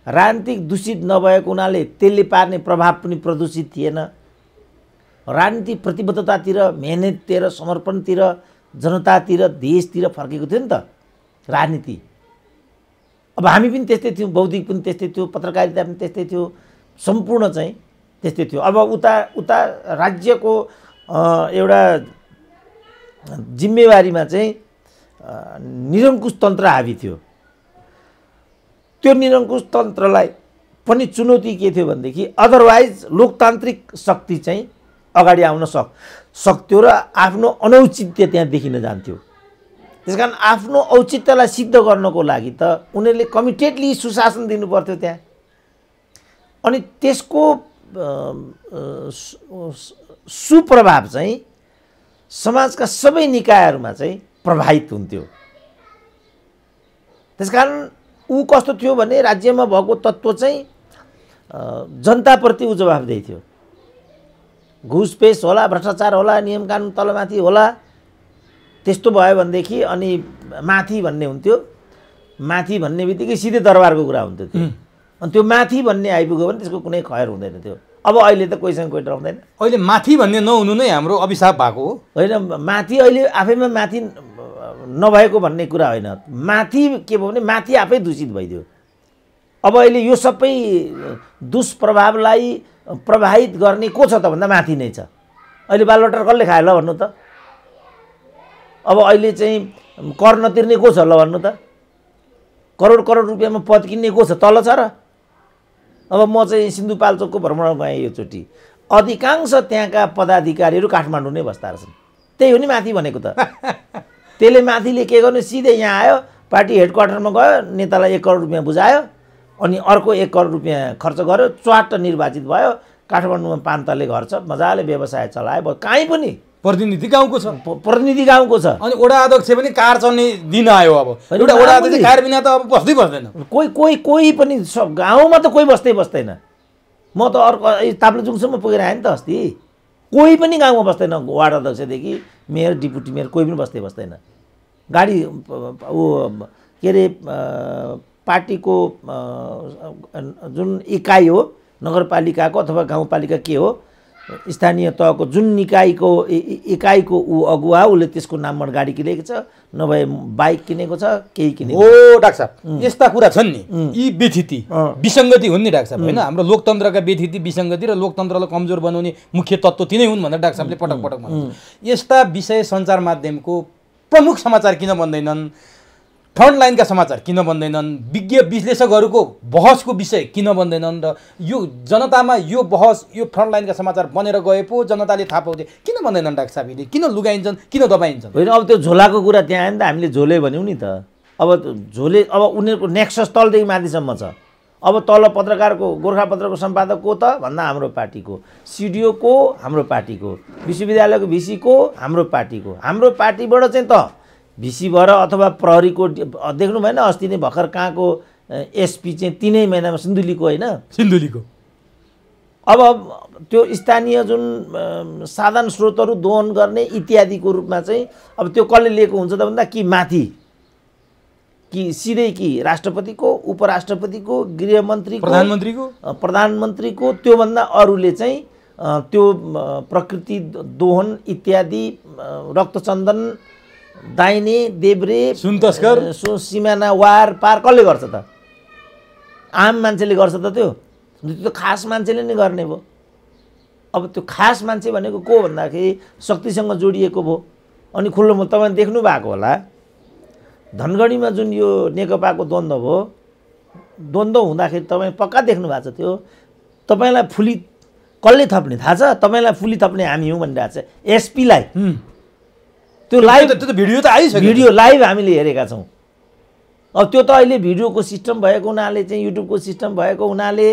राजनीतिक दूषित नभएको हुनाले त्यसले पार्ने प्रभाव पनि प्रदूषित थिएन। राजनीति प्रतिबद्धतातिर, मेहनततिर, समर्पणतिर, जनतातिर, देशतिर फर्केको थियो नि त राजनीति। अब हामी पनि त्यस्तै थियौँ, बौद्धिक पनि त्यस्तै थियो, पत्रकारिता पनि त्यस्तै थियो, सम्पूर्ण चाहिँ त्यस्तै थियो। अब उता राज्यको एउटा जिम्मेवारीमा चाहिँ निरङ्कुश तन्त्र हावी थियो। त्यो निरङ्कुश तन्त्रलाई पनि चुनौती के थियो भनेदेखि अदरवाइज लोकतान्त्रिक शक्ति चाहिँ अगाडि आउन सक्थ्यो र आफ्नो अनौचित्य त्यहाँ देखिन जान्थ्यो। त्यसकारण आफ्नो औचित्यलाई सिद्ध गर्नको लागि त उनीहरूले कमिटेडली सुशासन दिनुपर्थ्यो त्यहाँ। अनि त्यसको सुप्रभाव चाहिँ समाजका सबै निकायहरूमा चाहिँ प्रभावित हुन्थ्यो। त्यसकारण ऊ कस्तो थियो भने राज्यमा भएको तत्त्व चाहिँ जनताप्रति ऊ जवाफदेही थियो। घुसपेस होला, भ्रष्टाचार होला, नियम कानुन तलमाथि होला, त्यस्तो भयो भनेदेखि अनि माथि भन्ने हुन्थ्यो। माथि भन्ने बित्तिकै सिधै दरबारको कुरा हुन्थ्यो त्यो। अनि त्यो माथि भन्ने आइपुग्यो भने त्यसको कुनै खैर हुँदैन थियो। अब अहिले त कोहीसँग कोही डराउँदैन। अहिले माथि भन्ने नहुनु नै हाम्रो अभिशाप भएको हो। होइन, माथि अहिले आफैमा माथि नभएको भन्ने कुरा होइन। माथि के भयो भने माथि आफै दूषित भइदियो। अब अहिले यो सबै दुष्प्रभावलाई प्रभावित गर्ने को छ त भन्दा माथि नै छ। अहिले बालबटार कसले खायो ल भन्नु त? अब अहिले चाहिँ कर नतिर्ने को छ ल भन्नु त? करोड करोड रुपियाँमा पद किन्ने को छ? तल छ र? अब म चाहिँ सिन्धुपाल्चोकको भ्रमण गएँ योचोटि। अधिकांश त्यहाँका पदाधिकारीहरू काठमाडौँ नै बस्दा रहेछन्। त्यही हो नि माथि भनेको त। त्यसले माथिले के गर्नु, सिधै यहाँ आयो, पार्टी हेडक्वार्टरमा गयो, नेतालाई 1 करोड रुपियाँ बुझायो, अनि अर्को 1 करोड रुपियाँ खर्च गर्यो, च्वाट्ट निर्वाचित भयो। काठमाडौँमा 5 तले घर छ, मजाले व्यवसाय चलायो। कहीँ पनि प्रतिनिधि गाउँको छ, प्रतिनिधि गाउँको छ। अनि वडा अध्यक्ष पनि कार चल्ने दिन आयो। अब एउटा वडा अध्यक्ष कार बिना त अब बस्दै बस्दैन। कोही पनि गाउँमा त कोही बस्दैन। म त अर्को ताप्लेजुङसम्म पुगेर आएँ नि त अस्ति। कोही पनि गाउँमा बस्दैन। वार्ड अध्यक्षदेखि मेयर, डिप्युटी मेयर कोही पनि बस्दैन। गाडी ऊ के अरे पार्टीको जुन इकाइ हो, नगरपालिकाको अथवा गाउँपालिका के हो, स्थानीय तहको जुन निकायको इकाइको ऊ अगुवा, उसले त्यसको नाममा गाडी किनेको छ, नभए बाइक किनेको छ, केही किनेको। हो डाक्टर साहब, यस्ता कुरा छन् नि, यी व्यथिति विसङ्गति हुन् नि डाक्टर साहब। होइन, हाम्रो लोकतन्त्रका व्यथिति विसङ्गति र लोकतन्त्रलाई कमजोर बनाउने मुख्य तत्त्व तिनै हुन् भनेर डाक्टर साहबले पटक पटक भन्नुहुन्छ। यस्ता विषय सञ्चार माध्यमको प्रमुख समाचार किन बन्दैनन्? फ्रन्टलाइनका समाचार किन बन्दैनन्? विज्ञ विश्लेषकहरूको बहसको विषय किन बन्दैनन्? र यो जनतामा यो बहस, यो फ्रन्टलाइनका समाचार बनेर गए पो जनताले थाहा पाउँथे, किन बन्दैनन् डाक्टर साहब? यिनी किन लुगाइन्छन्, किन दबाइन्छन्? होइन, अब त्यो झोलाको कुरा त्यहाँ आयो नि त। हामीले झोले भन्यौँ नि त। अब झोले, अब उनीहरूको नेक्सस तलदेखि माथिसम्म छ। अब तल पत्रकारको गोर्खापत्रको सम्पादक को त भन्दा हाम्रो पार्टीको, सिडिओ को हाम्रो पार्टीको, विश्वविद्यालयको भिसी को हाम्रो पार्टीको। हाम्रो पार्टीबाट चाहिँ त भिसी भएर अथवा प्रहरीको देख्नु भएन अस्ति नै भर्खर कहाँको एसपी चाहिँ 3 महिनामा सिन्धुलीको होइन, सिन्धुलीको। अब त्यो स्थानीय जुन साधन स्रोतहरू दोहन गर्ने इत्यादिको रूपमा चाहिँ अब त्यो कसले लिएको हुन्छ त भन्दा कि माथि कि सिधै कि राष्ट्रपतिको, उपराष्ट्रपतिको, गृहमन्त्रीको, प्रधानमन्त्रीको त्योभन्दा अरूले चाहिँ त्यो प्रकृति दोहन इत्यादि रक्तचन्दन दाहिने देब्रे सुनतस्कर सिमाना वार पार कसले गर्छ त? आम मान्छेले गर्छ त त्यो त खास मान्छेले नै गर्ने भयो। अब त्यो खास मान्छे भनेको को भन्दाखेरि शक्तिसँग जोडिएको भयो। अनि खुल्लो म तपाईँ देख्नु भएको होला धनगढीमा जुन यो नेकपाको द्वन्द्व भयो, द्वन्द्व हुँदाखेरि तपाईँ पक्का देख्नु भएको छ त्यो तपाईँलाई फुली कसले थप्ने थाहा छ? तपाईँलाई फुली थप्ने हामी हौँ भनिरहेको छ एसपीलाई। त्यो लाइभ भिडियो त आइसक्यो, भिडियो लाइभ हामीले हेरेका छौँ। अब त्यो त अहिले भिडियोको सिस्टम भएको हुनाले चाहिँ युट्युबको सिस्टम भएको हुनाले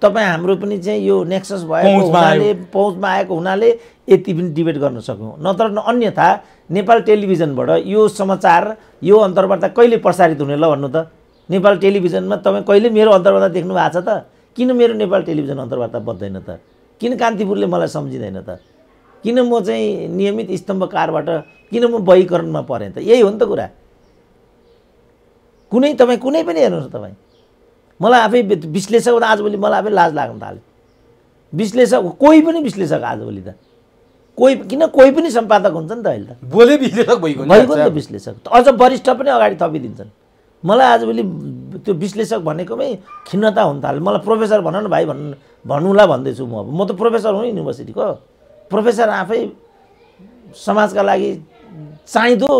तपाईँ हाम्रो पनि चाहिँ यो नेक्सस भएको हुनाले पहुँचमा आएको हुनाले यति पनि डिबेट गर्न सक्यौँ। नत्र अन्यथा नेपाल टेलिभिजनबाट यो समाचार यो अन्तर्वार्ता कहिले प्रसारित हुने ल भन्नु त? नेपाल टेलिभिजनमा तपाईँ कहिले मेरो अन्तर्वार्ता देख्नु भएको छ त? किन मेरो नेपाल टेलिभिजन अन्तर्वार्ता बज्दैन त? किन कान्तिपुरले मलाई सम्झिँदैन त? किन म चाहिँ नियमित स्तम्भकारबाट किन म बहिकरणमा परेँ त? यही हो नि त कुरा। तपाईँ कुनै पनि हेर्नुहोस् तपाईँ, मलाई आफै विश्लेषक आजभोलि मलाई आफै लाज लाग्न थाल्यो। विश्लेषक कोही पनि विश्लेषक आजभोलि त कोही पनि सम्पादक हुन्छ नि त अहिले त बोले विश्लेषक भइगयो नि त विश्लेषक अझ वरिष्ठ पनि अगाडि थपिदिन्छन्। मलाई आजभोलि त्यो विश्लेषक भनेकोमै खिन्नता हुन थाल्यो। मलाई प्रोफेसर भन न भाइ भन्नुला भन्दैछु म त प्रोफेसर हुँ युनिभर्सिटीको प्रोफेसर, आफै समाजका लागि चाहिँदो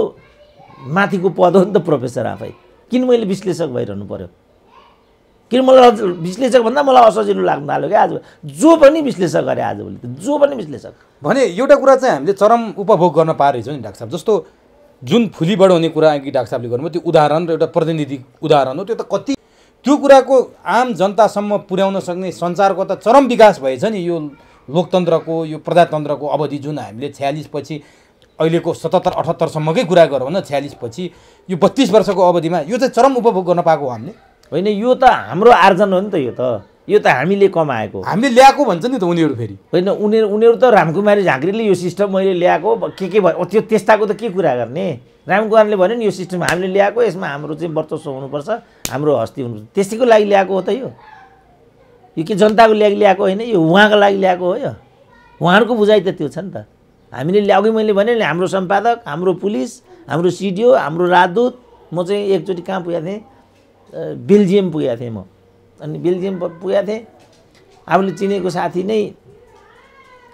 माथिको पद हो नि त प्रोफेसर आफै। किन मैले विश्लेषक भइरहनु पर्यो? किन मलाई विश्लेषक भन्दा मलाई असजिलो लाग्न थाल्यो क्या आज। जो पनि विश्लेषक गरे आजभोलि त जो पनि विश्लेषक भने एउटा कुरा चाहिँ हामीले चरम उपभोग गर्न पारेछौँ नि डाक्टर साहब। जस्तो जुन फुली बढाउने कुरा अघि डाक्टर साहबले गर्नुभयो त्यो उदाहरण र एउटा प्रतिनिधि उदाहरण हो। त्यो त कति त्यो कुराको आम जनतासम्म पुर्याउन सक्ने सञ्चारको त चरम विकास भएछ नि यो लोकतन्त्रको, यो प्रजातन्त्रको अवधि जुन हामीले 46 पछि अहिलेको 77-78 सम्मकै कुरा गरौँ न, 46 पछि यो 32 वर्षको अवधिमा यो चाहिँ चरम उपभोग गर्न पाएको हो हामीले। होइन यो त हाम्रो आर्जन हो नि त, यो त हामीले कमाएको, हामीले ल्याएको भन्छ नि त उनीहरू। फेरि होइन उनीहरू त रामकुमारी झाँक्रीले यो सिस्टम मैले ल्याएको के भयो त्यो त्यस्ताको त के कुरा गर्ने? रामकुमारले भन्यो नि यो सिस्टम हामीले ल्याएको, यसमा हाम्रो चाहिँ वर्चस्व हुनुपर्छ, हाम्रो हस्ती हुनुपर्छ, त्यसैको लागि ल्याएको हो त यो के जनताको लागि ल्याएको होइन, यो उहाँको लागि ल्याएको हो। यो उहाँहरूको बुझाइ त त्यो छ नि त। हामीले अघि मैले भने नि हाम्रो सम्पादक, हाम्रो पुलिस, हाम्रो सिडिओ, हाम्रो राजदूत। म चाहिँ एकचोटि कहाँ पुगेको थिएँ, बेल्जियम पुगेको थिएँ म। अनि बेल्जियम पुगेको थिएँ, आफूले चिनेको साथी नै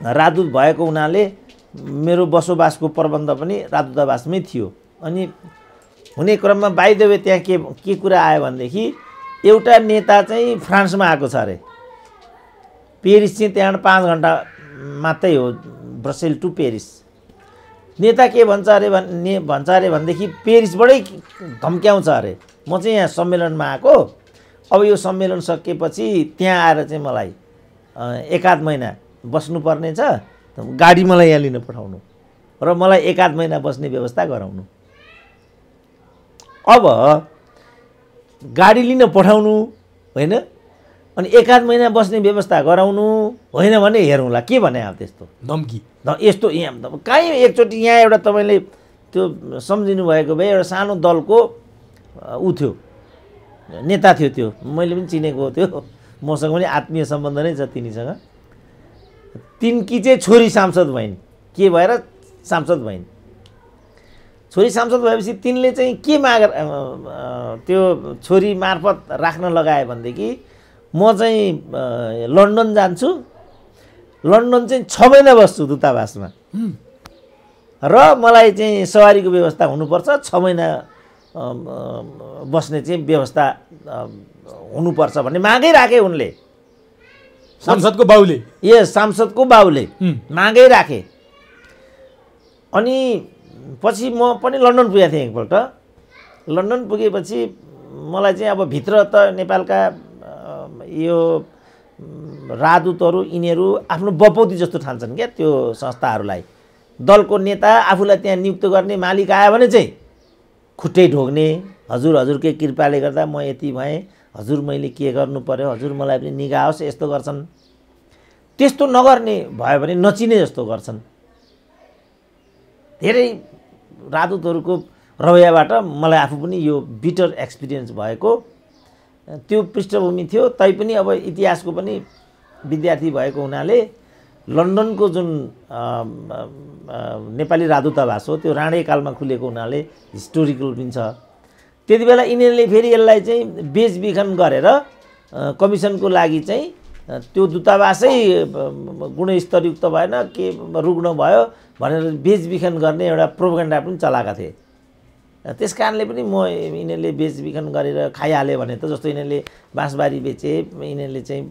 राजदूत भएको हुनाले मेरो बसोबासको प्रबन्ध पनि राजदूतावासमै थियो। अनि हुने क्रममा बाइ द वे त्यहाँ के कुरा आयो भनेदेखि एउटा नेता चाहिँ फ्रान्समा आएको छ अरे। पेरिस चाहिँ त्यहाँबाट 5 घन्टा मात्रै हो, ब्रसेल टु पेरिस। नेता के भन्छ अरे भनेदेखि पेरिसबाटै धम्क्याउँछ अरे म चाहिँ यहाँ सम्मेलनमा आएको, अब यो सम्मेलन सकेपछि त्यहाँ आएर चाहिँ मलाई 1-8 महिना बस्नुपर्ने छ, गाडी मलाई यहाँ लिन पठाउनु र मलाई 1-8 महिना बस्ने व्यवस्था गराउनु। अब गाडी लिन पठाउनु होइन, अनि 1-8 महिना बस्ने व्यवस्था गराउनु होइन भने हेरौँला के भने अब त्यस्तो धम्की यस्तो यहाँ कहीँ एकचोटि यहाँ एउटा तपाईँले त्यो सम्झिनु भएको भए एउटा सानो दलको ऊ थियो, नेता थियो, त्यो मैले पनि चिनेको थियो, मसँग पनि आत्मीय सम्बन्ध नै छ तिनीसँग। तिनकी चाहिँ छोरी सांसद भइन्, के भएर सांसद भइन्? छोरी सांसद भएपछि तिनले चाहिँ के माग त्यो छोरी मार्फत राख्न लगाए भनेदेखि म चाहिँ लन्डन जान्छु, लन्डन चाहिँ 6 महिना बस्छु दूतावासमा र मलाई चाहिँ सवारीको व्यवस्था हुनुपर्छ, 6 महिना बस्ने चाहिँ व्यवस्था हुनुपर्छ भन्ने मागै राखे उनले। सांसदको बाउले, सांसदको बाउले मागै राखे। अनि पछि म पनि लन्डन पुगेको थिएँ एकपल्ट। लन्डन पुगेपछि मलाई चाहिँ अब भित्र त नेपालका यो राजदूतहरू यिनीहरू आफ्नो बपौती जस्तो ठान्छन् क्या त्यो संस्थाहरूलाई। दलको नेता आफूलाई त्यहाँ नियुक्त गर्ने मालिक आयो भने चाहिँ खुट्टै ढोग्ने, हजुरकै कृपाले गर्दा म यति भएँ, हजुर मैले के गर्नु पर्यो, हजुर मलाई पनि निगाह होस्, यस्तो गर्छन्। त्यस्तो नगर्ने भयो भने नचिने जस्तो गर्छन्। धेरै राजदूतहरूको रवैयाबाट मलाई आफू पनि यो बिटर एक्सपिरियन्स भएको त्यो पृष्ठभूमि थियो। तैपनि अब इतिहासको पनि विद्यार्थी भएको हुनाले लन्डनको जुन नेपाली राजदूतावास हो त्यो राणेकालमा खुलेको हुनाले हिस्टोरिकल पनि छ। त्यति बेला यिनीहरूले फेरि यसलाई चाहिँ बेचबिखन गरेर कमिसनको लागि चाहिँ त्यो दूतावासै गुणस्तरयुक्त भएन, के रुग्ण भयो भनेर बेचबिखन गर्ने एउटा प्रोपेगेन्डा पनि चलाएका थिए। त्यस कारणले पनि म यिनीहरूले बेचबिखन गरेर खाइहाल्यो भने त, जस्तो यिनीहरूले बाँसबारी बेचे, यिनीहरूले चाहिँ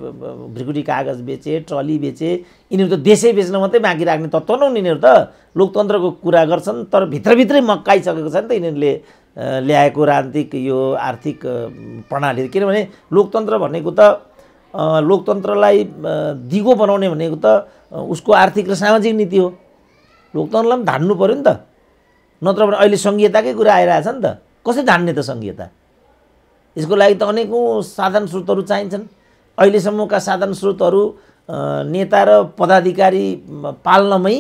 भ्रिकुटी कागज बेचे, ट्रली बेचे, यिनीहरू त देशै बेच्न मात्रै बाँकी राख्ने तत्त्व न यिनीहरू त लोकतन्त्रको कुरा गर्छन्। तर भित्रभित्रै मक्काइसकेको छ नि त यिनीहरूले ल्याएको राजनीतिक यो आर्थिक प्रणाली। किनभने लोकतन्त्र भनेको त लोकतन्त्रलाई दिगो बनाउने भनेको त उसको आर्थिक र सामाजिक नीति हो। लोकतन्त्रलाई पनि धान्नु पऱ्यो नि त, नत्र भने अहिले सङ्घीयताकै कुरा आइरहेछ नि त। कसरी धान्ने त सङ्घीयता? यसको लागि त अनेकौँ साधन स्रोतहरू चाहिन्छन्। अहिलेसम्मका साधन स्रोतहरू नेता र पदाधिकारी पाल्नमै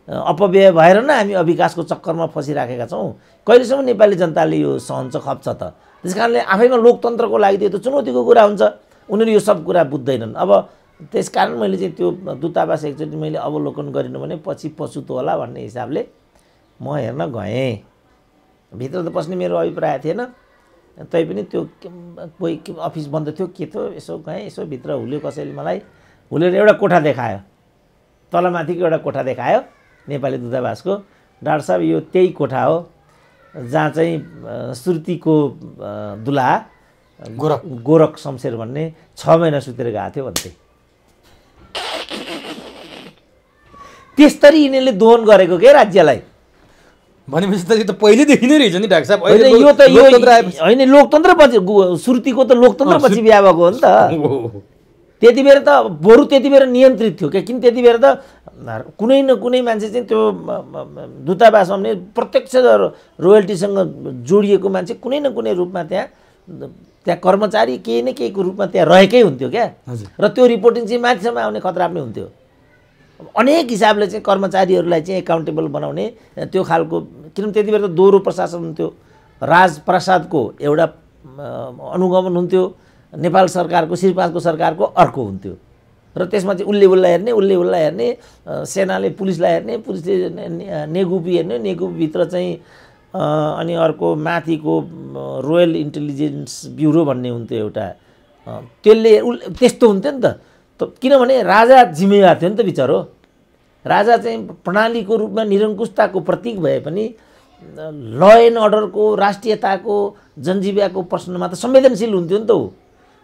अपव्यय भएर नै हामी अविकासको चक्करमा फसिराखेका छौँ। कहिलेसम्म नेपाली जनताले यो सहन्छ खप्छ त? त्यस कारणले आफैमा लोकतन्त्रको लागि त्यो त चुनौतीको कुरा हुन्छ। उनीहरू यो सब कुरा बुझ्दैनन्। अब त्यस कारण मैले चाहिँ त्यो दूतावास एकचोटि मैले अवलोकन गरिनँ भने पछि पछुतो होला भन्ने हिसाबले म हेर्न गएँ। भित्र त पस्ने मेरो अभिप्राय थिएन, तैपनि त्यो कोही अफिस बन्द थियो के थियो, यसो गएँ, यसो भित्र हुल्यो कसैले मलाई हुलेर एउटा कोठा देखायो, तलमाथिको एउटा कोठा देखायो नेपाली दूतावासको। डाक्टर साहब यो त्यही कोठा हो जहाँ चाहिँ श्रुतिको दुला गोरख शमशेर भन्ने 6 महिना सुतेर गएको थियो भन्थे। त्यसरी यिनीहरूले दोहन गरेको के राज्यलाई। भनेपछि त यो त पहिलेदेखि नै रहेछ नि डाक्टर साहब। यो त होइन, लोकतन्त्र पछि श्रुतिको त लोकतन्त्र पछि बिहा भएको हो नि त। त्यति बेर त बरु त्यति बेर नियन्त्रित थियो क्या। किन त्यति बेर त कुनै न कुनै मान्छे चाहिँ त्यो दूतावासमा भने प्रत्यक्ष रोयल्टीसँग जोडिएको मान्छे कुनै न कुनै रूपमा त्यहाँ कर्मचारी केही न केहीको रूपमा त्यहाँ रहेकै हुन्थ्यो क्या। र त्यो रिपोर्टिङ चाहिँ माथिसम्म आउने खतरा पनि हुन्थ्यो। अनेक हिसाबले चाहिँ कर्मचारीहरूलाई चाहिँ एकाउन्टेबल बनाउने त्यो खालको, किनभने त्यति बेर त दोहोरो प्रशासन हुन्थ्यो। राजप्रसादको एउटा अनुगमन हुन्थ्यो, नेपाल सरकारको श्री5को सरकारको अर्को हुन्थ्यो। र त्यसमा चाहिँ उसले हेर्ने, सेनाले पुलिसलाई हेर्ने, पुलिसले नेगुपी हेर्ने, नेगुपीभित्र चाहिँ अनि अर्को माथिको रोयल इन्टेलिजेन्स ब्युरो भन्ने हुन्थ्यो एउटा, त्यसले त्यस्तो हुन्थ्यो नि त। किनभने राजा जिम्मेवार थियो नि त बिचरो। राजा चाहिँ प्रणालीको रूपमा निरङ्कुशताको प्रतीक भए पनि ल एन्ड अर्डरको, राष्ट्रियताको, जनजीविकाको प्रश्नमा त संवेदनशील हुन्थ्यो नि त ऊ।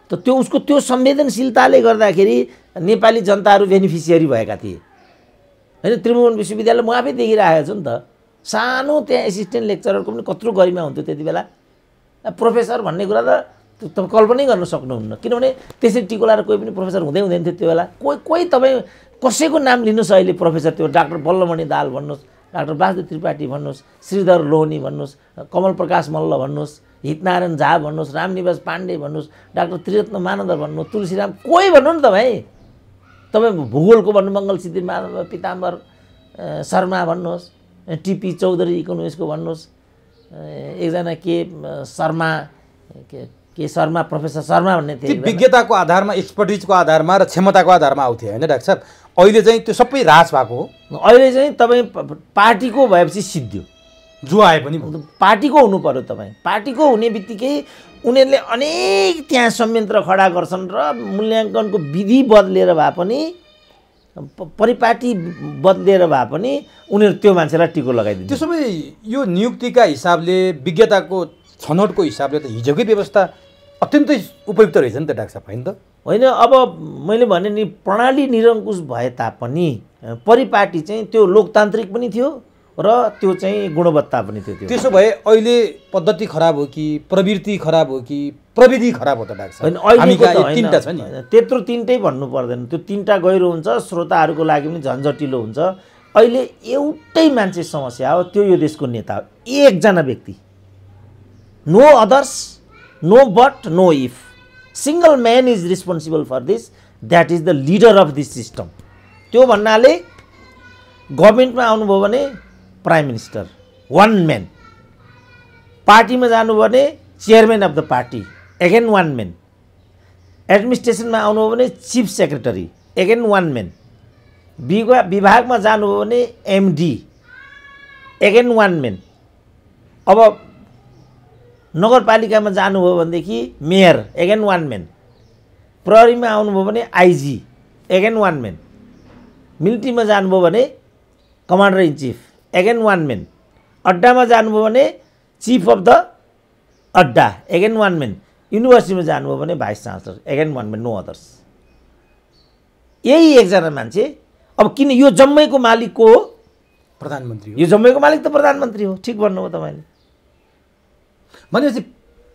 त त्यो उसको त्यो संवेदनशीलताले गर्दाखेरि नेपाली जनताहरू बेनिफिसियरी भएका थिए होइन। त्रिभुवन विश्वविद्यालय म आफै देखिरहेको छु नि त। सानो त्यहाँ एसिस्टेन्ट लेक्चररको पनि कत्रो गरिमा हुन्थ्यो त्यति बेला। प्रोफेसर भन्ने कुरा त तपाईँ कल्पनै गर्न सक्नुहुन्न। किनभने त्यसरी टिको लाएर कोही पनि प्रोफेसर हुँदैन थियो त्यो बेला। कोही तपाईँ कसैको नाम लिनुहोस् अहिले प्रोफेसर, त्यो डाक्टर बल्लमणि दाहाल भन्नुहोस्, डाक्टर वासुदेव त्रिपाठी भन्नुहोस्, श्रीधर लोहनी भन्नुहोस्, कमल प्रकाश मल्ल भन्नुहोस्, हितनारायण झा भन्नुहोस्, रामनिवास पाण्डे भन्नुहोस्, डाक्टर त्रिरत्न मानन्दर भन्नुहोस्, तुलसीराम कोही भन्नु नि तपाईँ। तपाईँ भूगोलको भन्नु मङ्गलसिद्धि माधव पिताम्बर शर्मा भन्नुहोस्, टिपी चौधरी इकोनोमिक्सको भन्नुहोस्, एकजना के शर्मा के शर्मा, प्रोफेसर शर्मा भन्ने थिए। विज्ञताको आधारमा, एक्सपर्टिजको आधारमा र क्षमताको आधारमा आउँथ्यो होइन डाक्टर साहब। अहिले चाहिँ त्यो सबै ह्रास भएको हो। अहिले चाहिँ तपाईँ पार्टीको भएपछि सिद्धियो, जो आए पनि पार्टीको हुनु पर्यो। तपाईँ पार्टीको हुने बित्तिकै उनीहरूले अनेक त्यहाँ संयन्त्र खडा गर्छन् र मूल्याङ्कनको विधि बदलेर भए पनि, परिपाटी बदलेर भए पनि उनीहरू त्यो मान्छेलाई टिको लगाइदिन्छ। त्यो सबै यो नियुक्तिका हिसाबले, विज्ञताको छनौटको हिसाबले त हिजोकै व्यवस्था अत्यन्तै उपयुक्त रहेछ नि त डाक्टर साहब, होइन त? होइन, अब मैले भने नि प्रणाली निरङ्कुश भए तापनि परिपाटी चाहिँ त्यो लोकतान्त्रिक पनि थियो, र त्यो चाहिँ गुणवत्ता पनि थियो त्यो। त्यसो भए अहिले पद्धति खराब हो कि प्रवृत्ति खराब हो कि प्रविधि खराब हो त डाक्टर साहब? अहिलेको त होइन, तीनटा छ नि। त्यत्रो तीनटै भन्नु पर्दैन, त्यो तीनटा गहिरो हुन्छ, श्रोताहरूको लागि पनि झन्झटिलो हुन्छ। अहिले एउटै मान्छे समस्या हो, त्यो यो देशको नेता हो, एकजना व्यक्ति, no others, no but, no if, single man is responsible for this, that is the leader of this system. त्यो भन्नाले गभर्मेन्टमा आउनुभयो भने प्राइम मिनिस्टर, वान म्यान, पार्टीमा जानुभयो भने chairman of the party, again one man, एडमिनिस्ट्रेसनमा आउनुभयो भने chief secretary, again one man, विभागमा जानुभयो भने एमडी, एगेन वान म्यान। अब नगरपालिकामा जानुभयो भनेदेखि मेयर, एगेन वान म्यान, प्रहरीमा आउनुभयो भने आइजी, एगेन वान म्यान, मिलिट्रीमा जानुभयो भने commander in chief, again one man, अड्डामा जानुभयो भने चिफ अफ द अड्डा, एगेन वान म्यान, युनिभर्सिटीमा जानुभयो भने vice chancellor, again one man, no others. यही एकजना मान्छे। अब किन यो जम्मैको मालिक को हो? प्रधानमन्त्री हो। यो जम्मैको मालिक त प्रधानमन्त्री हो। ठिक भन्नुभयो तपाईँले। भनेपछि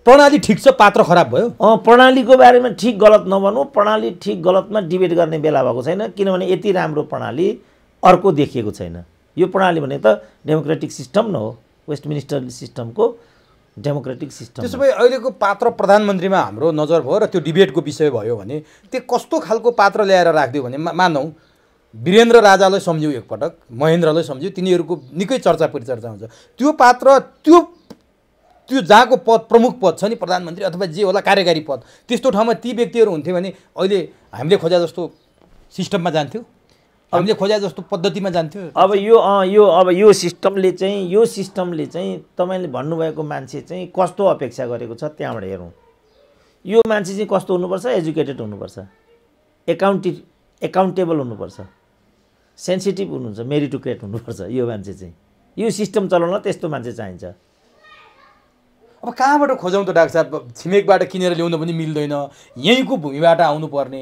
प्रणाली ठिक छ, पात्र खराब भयो। प्रणालीको बारेमा ठिक गलत नभनौँ, प्रणाली ठिक गलतमा डिबेट गर्ने बेला भएको छैन, किनभने यति राम्रो प्रणाली अर्को देखिएको छैन। यो प्रणाली भने त डेमोक्रेटिक सिस्टम न हो, वेस्टमिनिस्टर सिस्टमको डेमोक्रेटिक सिस्टम। त्यसो भए अहिलेको पात्र प्रधानमन्त्रीमा हाम्रो नजर भयो र त्यो डिबेटको विषय भयो भने त्यो कस्तो खालको पात्र ल्याएर राखिदियो भने मानौँ वीरेन्द्र राजालाई सम्झ्यौँ एकपटक, महेन्द्रलाई सम्झ्यौँ, तिनीहरूको निकै चर्चा परिचर्चा हुन्छ। त्यो पात्र त्यो जहाँको पद प्रमुख पद छ नि, प्रधानमन्त्री अथवा जे होला कार्यकारी पद, त्यस्तो ठाउँमा ती व्यक्तिहरू हुन्थे भने अहिले हामीले खोजा जस्तो सिस्टममा जान्थ्यो, हामीले खोजा जस्तो पद्धतिमा जान्थ्यो। अब यो सिस्टमले चाहिँ तपाईँले भन्नुभएको मान्छे चाहिँ कस्तो अपेक्षा गरेको छ त्यहाँबाट हेरौँ। यो मान्छे चाहिँ कस्तो हुनुपर्छ? एजुकेटेड हुनुपर्छ, एकाउन्टेबल हुनुपर्छ, सेन्सिटिभ हुनुहुन्छ, मेरिटोक्रेट हुनुपर्छ। यो मान्छे चाहिँ यो सिस्टम चलाउन त्यस्तो मान्छे चाहिन्छ। अब कहाँबाट खोजौँ त डाक्टर साहब? छिमेकबाट किनेर ल्याउन पनि मिल्दैन, यहीँको भूमिबाट आउनुपर्ने।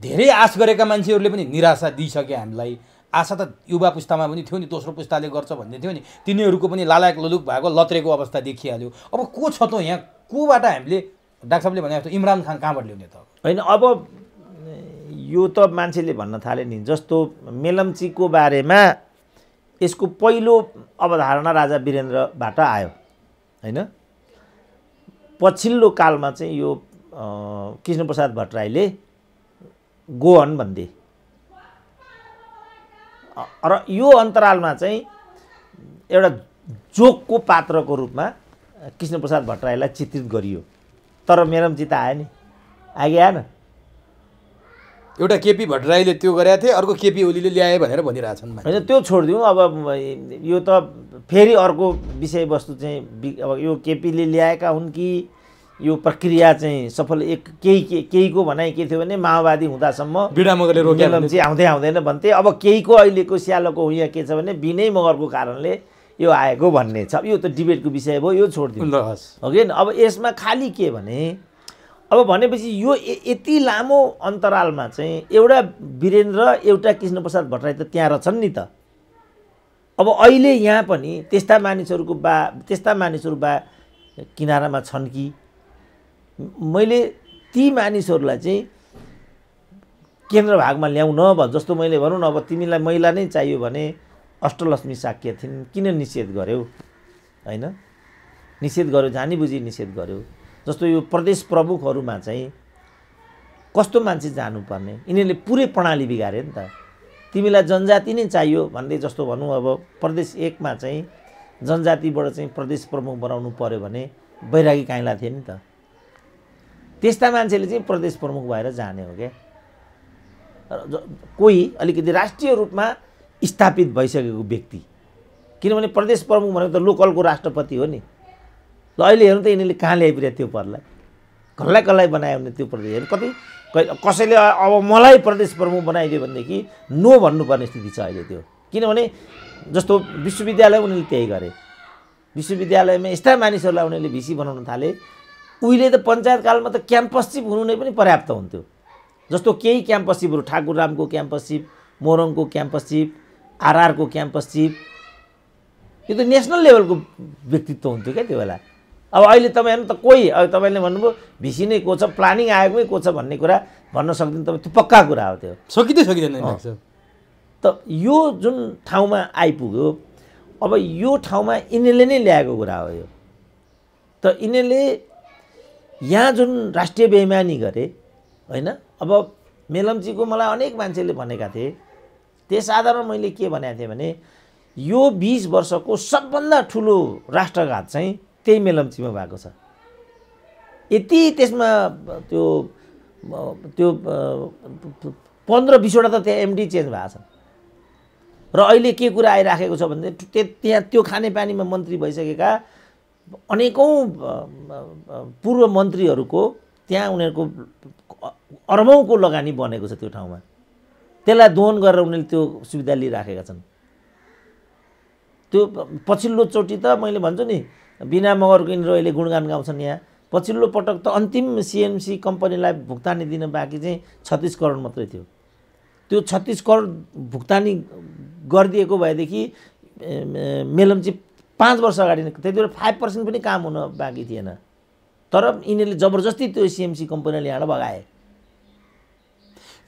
धेरै आश गरेका मान्छेहरूले पनि निराशा दिइसके हामीलाई। आशा त युवा पुस्तामा पनि थियो नि, दोस्रो पुस्ताले गर्छ भन्ने थियो नि, तिनीहरूको पनि लालाक लुलुक भएको लत्रेको अवस्था देखिहाल्यो। अब को छ त यहाँ? कोबाट हामीले डाक्टर साहबले भने जस्तो इमरान खान कहाँबाट ल्याउने त? होइन, अब यो त मान्छेले भन्न थाले नि, जस्तो मेलम्चीको बारेमा यसको पहिलो अवधारणा राजा वीरेन्द्रबाट आयो होइन। पछिल्लो कालमा चाहिँ यो कृष्णप्रसाद भट्टराईले गोअन भन्थे र यो अन्तरालमा चाहिँ एउटा जोकको पात्रको रूपमा कृष्णप्रसाद भट्टराईलाई चित्रित गरियो। तर मेलम्ची त आयो नि, आगे आएन। एउटा केपी भट्टराईले त्यो गरेका थिए, अर्को केपी ओलीले ल्याए भनेर भनिरहेछन्। होइन, त्यो छोडिदिउँ। अब यो त फेरि अर्को विषयवस्तु चाहिँ अब यो केपीले ल्याएका हुन् कि यो प्रक्रिया चाहिँ सफल केहीको भनाइ के थियो भने माओवादी हुँदासम्म बिना मगरले रोक्यो मेलम्ची आउँदैन भन्थे। अब केहीको अहिलेको स्यालोको यहाँ के छ भने बिनै मगरको कारणले यो आएको भन्ने छ। यो त डिबेटको विषय भयो, यो छोडिदिउँ हो कि। अब यसमा खालि के भने, अब भनेपछि यो यति लामो अन्तरालमा चाहिँ एउटा वीरेन्द्र एउटा कृष्णप्रसाद भट्टराई त त्यहाँ रहेछन् नि त। अब अहिले यहाँ पनि त्यस्ता मानिसहरू किनारामा छन् कि? मैले ती मानिसहरूलाई चाहिँ केन्द्र भागमा ल्याउन जस्तो मैले भनौँ न, अब तिमीलाई महिला नै चाहियो भने अष्टलक्ष्मी शाक्य थिइन्, किन निषेध गर्यौ? होइन, निषेध गर्यो, जानीबुझी निषेध गर्यो। जस्तो यो प्रदेश प्रमुखहरूमा चाहिँ कस्तो मान्छे जानुपर्ने, यिनीहरूले पुरै प्रणाली बिगारे नि त। तिमीलाई जनजाति नै चाहियो भन्दै जस्तो भनौँ, अब प्रदेश 1 मा चाहिँ जनजातिबाट चाहिँ प्रदेश प्रमुख बनाउनु पर्यो भने बैरागी काइँला थिए नि त। त्यस्ता मान्छेले चाहिँ प्रदेश प्रमुख भएर जाने हो क्या। कोही अलिकति राष्ट्रिय रूपमा स्थापित भइसकेको व्यक्ति, किनभने प्रदेश प्रमुख भनेको त लोकलको राष्ट्रपति हो नि। ल अहिले हेर्नु त यिनीहरूले कहाँ ल्याइपुर्यो त्यो पदलाई, कसलाई बनायो भने त्यो प्रदेश कति कसैले अब मलाई प्रदेश प्रमुख बनाइदियो भनेदेखि नो भन्नुपर्ने स्थिति छ अहिले त्यो। किनभने जस्तो विश्वविद्यालय उनीहरूले त्यही गरे, विश्वविद्यालयमा यस्ता मानिसहरूलाई उनीहरूले भिसी बनाउन थाले। उहिले त पञ्चायत कालमा त क्याम्पस चिफ हुनु नै पनि पर्याप्त हुन्थ्यो। जस्तो केही क्याम्पस चिफहरू, ठाकुर रामको क्याम्पस चिफ, मोरङको क्याम्पस चिफ, आरआरको क्याम्पस चिफ, यो त नेसनल लेभलको व्यक्तित्व हुन्थ्यो क्या त्यो बेला। अब अहिले तपाईँ हेर्नु त कोही अब तपाईँले भन्नुभयो भिसी नै को छ, प्लानिङ आयोगमै को छ भन्ने कुरा भन्न सक्दैन तपाईँ, त्यो पक्का कुरा हो त्यो। सकिँदैन लाग्छ। त यो जुन ठाउँमा आइपुग्यो अब यो ठाउँमा यिनीहरूले नै ल्याएको कुरा हो यो। त यिनीहरूले यहाँ जुन राष्ट्रिय बेइमानी गरे होइन, अब मेलम्चीको मलाई अनेक मान्छेले भनेका थिए, त्यस आधारमा मैले के भनेको थिएँ भने यो 20 वर्षको सबभन्दा ठुलो राष्ट्रघात चाहिँ त्यही मेलम्चीमा भएको छ। यति त्यसमा त्यो 15-20वटा त त्यहाँ एमडी चेन्ज भएको छ र अहिले के कुरा आइराखेको छ भने त्यहाँ त्यो खानेपानीमा मन्त्री भइसकेका अनेकौँ पूर्व मन्त्रीहरूको त्यहाँ उनीहरूको अरबौँको लगानी बनेको छ त्यो ठाउँमा। त्यसलाई दोहन गरेर उनीहरूले त्यो सुविधा लिइराखेका छन्। त्यो पछिल्लो चोटि त मैले भन्छु नि बिना मगरको यिनीहरू अहिले गुणगान गाउँछन्। यहाँ पछिल्लो पटक त अन्तिम सिएमसी कम्पनीलाई भुक्तानी दिन बाँकी चाहिँ 36 करोड मात्रै थियो। त्यो 36 करोड भुक्तानी गरिदिएको भएदेखि मेलम्ची 5 वर्ष अगाडि त्यति बेला 5% पनि काम हुन बाँकी थिएन। तर यिनीहरूले जबरजस्ती त्यो सिएमसी कम्पनीले ल्याएर भगाए।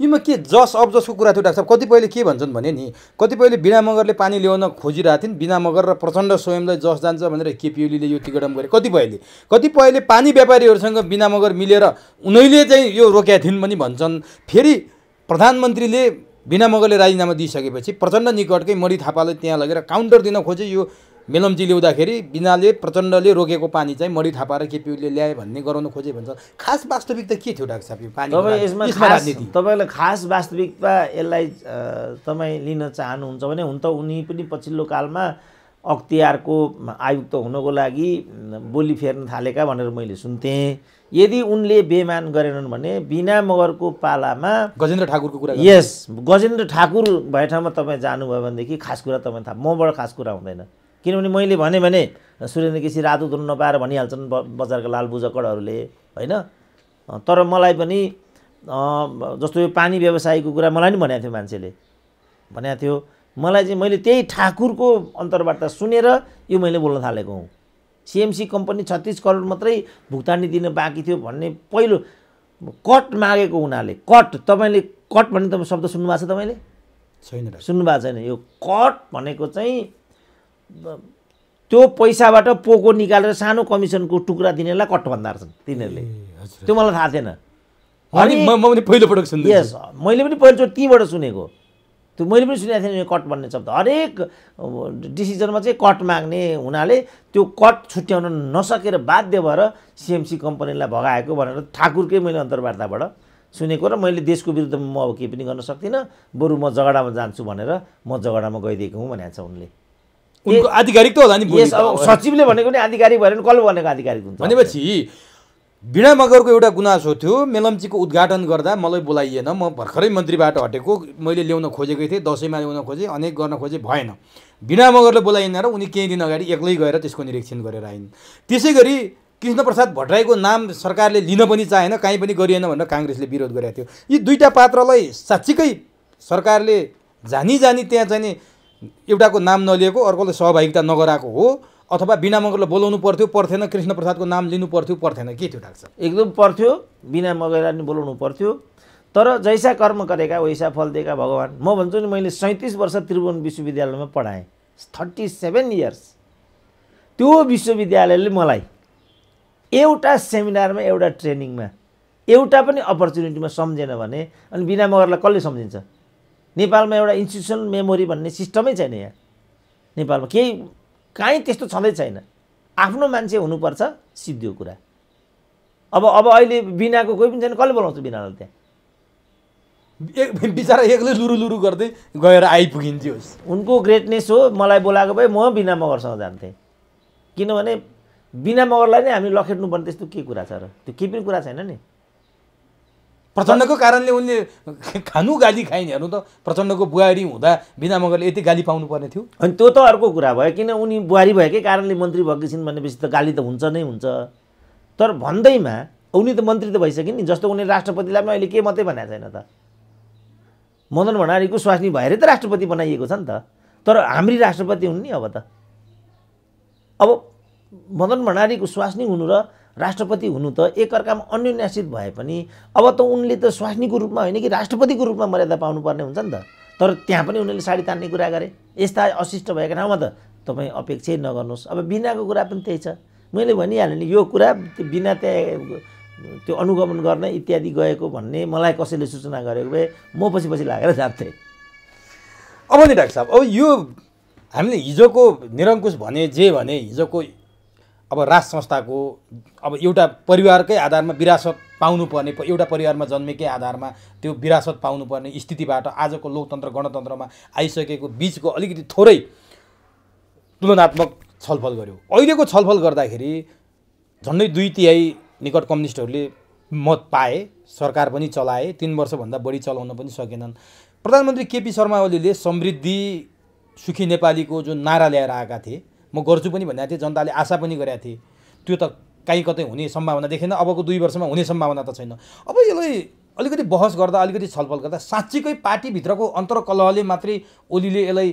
यीमा के जस अब जसको कुरा थियो डाक्टर साहब, कतिपयले के भन्छन् भने नि कतिपयले बिना मगरले पानी ल्याउन खोजिरहेको थिइन्, बिना मगर र प्रचण्ड स्वयंलाई जस जान्छ भनेर केपिओलीले यो टिकटम गरे। कतिपयले पानी व्यापारीहरूसँग बिना मगर मिलेर उनीहरूले चाहिँ यो रोकेका थिइन् पनि भन्छन्। फेरि प्रधानमन्त्रीले बिना मगरले राजीनामा दिइसकेपछि प्रचण्ड निकटकै मणि थापाले त्यहाँ लगेर काउन्टर दिन खोजे। यो मेलम्ची ल्याउँदाखेरि बिनाले प्रचण्डले रोकेको पानी चाहिँ मणि थापा र केपिओलीले ल्याए भन्ने गराउन खोजे भन्छ। खास वास्तविकता के थियो डाक्टर साहब यो पानी? तपाईँलाई खास वास्तविकता यसलाई तपाईँ लिन चाहनुहुन्छ भने हुन त उनी पनि पछिल्लो कालमा अख्तियारको आयुक्त हुनको लागि बोली फेर्न थालेका भनेर मैले सुन्थेँ। यदि उनले बेमान गरेनन् भने बिना मगरको पालामा गजेन्द्र ठाकुरको कुरा, यस गजेन्द्र ठाकुर भए ठाउँमा तपाईँ जानुभयो भनेदेखि खास कुरा तपाईँ थाहा मबाट खास कुरा हुँदैन। किनभने मैले भने सुरेन्द्र केसी रातो धुन नपाएर भनिहाल्छन् बजारका लाल बुझकडहरूले होइन। तर मलाई पनि जस्तो यो पानी व्यवसायको कुरा मलाई नि भनेको थियो, मान्छेले भनेको थियो मलाई चाहिँ। मैले त्यही ठाकुरको अन्तर्वार्ता सुनेर यो मैले बोल्न थालेको हुँ। सिएमसी कम्पनी 36 करोड मात्रै भुक्तानी दिन बाँकी थियो भन्ने पहिलो कट मागेको हुनाले, कट तपाईँले कट भन्ने तपाईँ शब्द सुन्नुभएको छ? तपाईँले छैन, सुन्नुभएको छैन? यो कट भनेको चाहिँ त्यो पैसाबाट पोको निकालेर सानो कमिसनको टुक्रा दिनेलाई कट भन्दा रहेछन् तिनीहरूले। त्यो मलाई थाहा थिएन। मैले पहिलोपटक सुने। यस, मैले पनि पहिलोचोटि तीबाट सुनेको। त्यो मैले पनि सुनेको थिएँ यो कट भन्ने शब्द। हरेक डिसिजनमा चाहिँ कट माग्ने हुनाले त्यो कट छुट्याउन नसकेर बाध्य भएर सिएमसी कम्पनीलाई भगाएको भनेर ठाकुरकै मैले अन्तर्वार्ताबाट सुनेको। र मैले देशको विरुद्धमा म अब केही पनि गर्न सक्दिनँ, बरु म जगडामा जान्छु भनेर म जगडामा गइदिएको हुँ भनेको छ उनले। उनको आधिकारिक त होला नि। सचिवले भनेको नि आधिकारिक भएर कसले भनेको आधिकारिक हुन्छ? भनेपछि बिना मगरको एउटा गुनासो थियो, मेलम्चीको उद्घाटन गर्दा मलाई बोलाइएन, म भर्खरै मन्त्रीबाट हटेको, मैले ल्याउन खोजेकै थिएँ, दसैँमा ल्याउन खोजेँ, अनेक गर्न खोजेँ, भएन। बिना मगरले बोलाइएन र उनी केही दिन अगाडि एक्लै गएर त्यसको निरीक्षण गरेर आइन्। त्यसै गरी कृष्णप्रसाद भट्टराईको नाम सरकारले लिन पनि चाहेन, काहीँ पनि गरिएन भनेर काङ्ग्रेसले विरोध गरेको थियो। यी दुईटा पात्रलाई साँच्चीकै सरकारले जानी त्यहाँ चाहिँ एउटाको नाम नलिएको, अर्कोले सहभागिता नगराएको हो, अथवा बिना मगरले बोलाउनु पर्थ्यो पर्थेन, कृष्णप्रसादको नाम लिनु पर्थ्यो पर्थेन, के थियो डाक्टर साहब? एकदम पर्थ्यो, बिना मगरलाई नि बोलाउनु पर्थ्यो। तर जैसा कर्म गरेका वैसा फल दिएका भगवान्। म भन्छु नि मैले 37 वर्ष त्रिभुवन विश्वविद्यालयमा पढाएँ, 37 इयर्स। त्यो विश्वविद्यालयले मलाई एउटा सेमिनारमा, एउटा ट्रेनिङमा, एउटा पनि अपर्च्युनिटीमा सम्झेन भने अनि बिना मगरलाई कसले सम्झिन्छ? नेपालमा एउटा इन्स्टिट्युसनल मेमोरी भन्ने सिस्टमै छैन यहाँ नेपालमा, केही काहीँ त्यस्तो छँदै छैन। आफ्नो मान्छे हुनुपर्छ, सिद्धो कुरा। अब अहिले बिनाको कोही पनि छैन, कसले बोलाउँछ बिनालाई त्यहाँ? बिचरा एक्लै लुरु गर्दै गएर आइपुगिन्थ्यो। उनको ग्रेटनेस हो। मलाई बोलाएको भए म बिना मगरसँग जान्थेँ, किनभने बिना मगरलाई नै हामी लखेट्नु पर्ने त्यस्तो के कुरा छ र? त्यो केही पनि कुरा छैन नि। प्रचण्डको कारणले उनले खानु गाली खाइन्। हेर्नु त, प्रचण्डको बुहारी हुँदा बिना मगरले यति गाली पाउनु पर्ने थियो? अनि त्यो त अर्को कुरा भयो, किन उनी बुहारी भएकै कारणले मन्त्री भएकी छिन् भनेपछि त गाली त हुन्छ नै हुन्छ। तर भन्दैमा उनी त मन्त्री त भइसकिन् नि। जस्तो उनी राष्ट्रपतिलाई पनि अहिले के मात्रै भनेको छैन त? मदन भण्डारीको स्वास्नी भएरै त राष्ट्रपति बनाइएको छ नि त। तर हाम्री राष्ट्रपति हुन् नि अब त। अब मदन भण्डारीको स्वास्नी हुनु र राष्ट्रपति हुनु त एकअर्कामा अन्योन्याश्रित भए पनि अब त उनले त स्वास्नीको रूपमा होइन कि राष्ट्रपतिको रूपमा मर्यादा पाउनुपर्ने हुन्छ नि त। तर त्यहाँ पनि उनीहरूले साडी तान्ने कुरा गरे। यस्ता अशिष्ट भएका ठाउँमा त तपाईँ अपेक्षै नगर्नुहोस्। अब बिनाको कुरा पनि त्यही छ। मैले भनिहालेँ नि यो कुरा बिना त्यहाँ त्यो अनुगमन गर्न इत्यादि गएको भन्ने मलाई कसैले सूचना गरेको भए म पछि पछि लागेर जान्थेँ। अब नि डाक्टर साहब, अब यो हामीले हिजोको निरङ्कुश भने जे भने हिजोको अब राज संस्थाको अब एउटा परिवारकै आधारमा विरासत पाउनुपर्ने, एउटा परिवारमा जन्मेकै आधारमा त्यो विरासत पाउनुपर्ने स्थितिबाट आजको लोकतन्त्र गणतन्त्रमा आइसकेको बिचको अलिकति थोरै तुलनात्मक छलफल गऱ्यो। अहिलेको छलफल गर्दाखेरि झन्डै 2/3 निकट कम्युनिस्टहरूले मत पाए, सरकार पनि चलाए, 3 वर्षभन्दा बढी चलाउन पनि सकेनन्। प्रधानमन्त्री केपी शर्मा ओलीले समृद्धि सुखी नेपालीको जो नारा ल्याएर आएका थिए, म गर्छु पनि भनेको थिएँ, जनताले आशा पनि गरेका थिए, त्यो त कहीँ कतै हुने सम्भावना देखेन। अबको 2 वर्षमा हुने सम्भावना त छैन। अब यसलाई अलिकति बहस गर्दा, अलिकति छलफल गर्दा साँच्चीकै पार्टीभित्रको अन्तर्कलहले मात्रै ओलीले यसलाई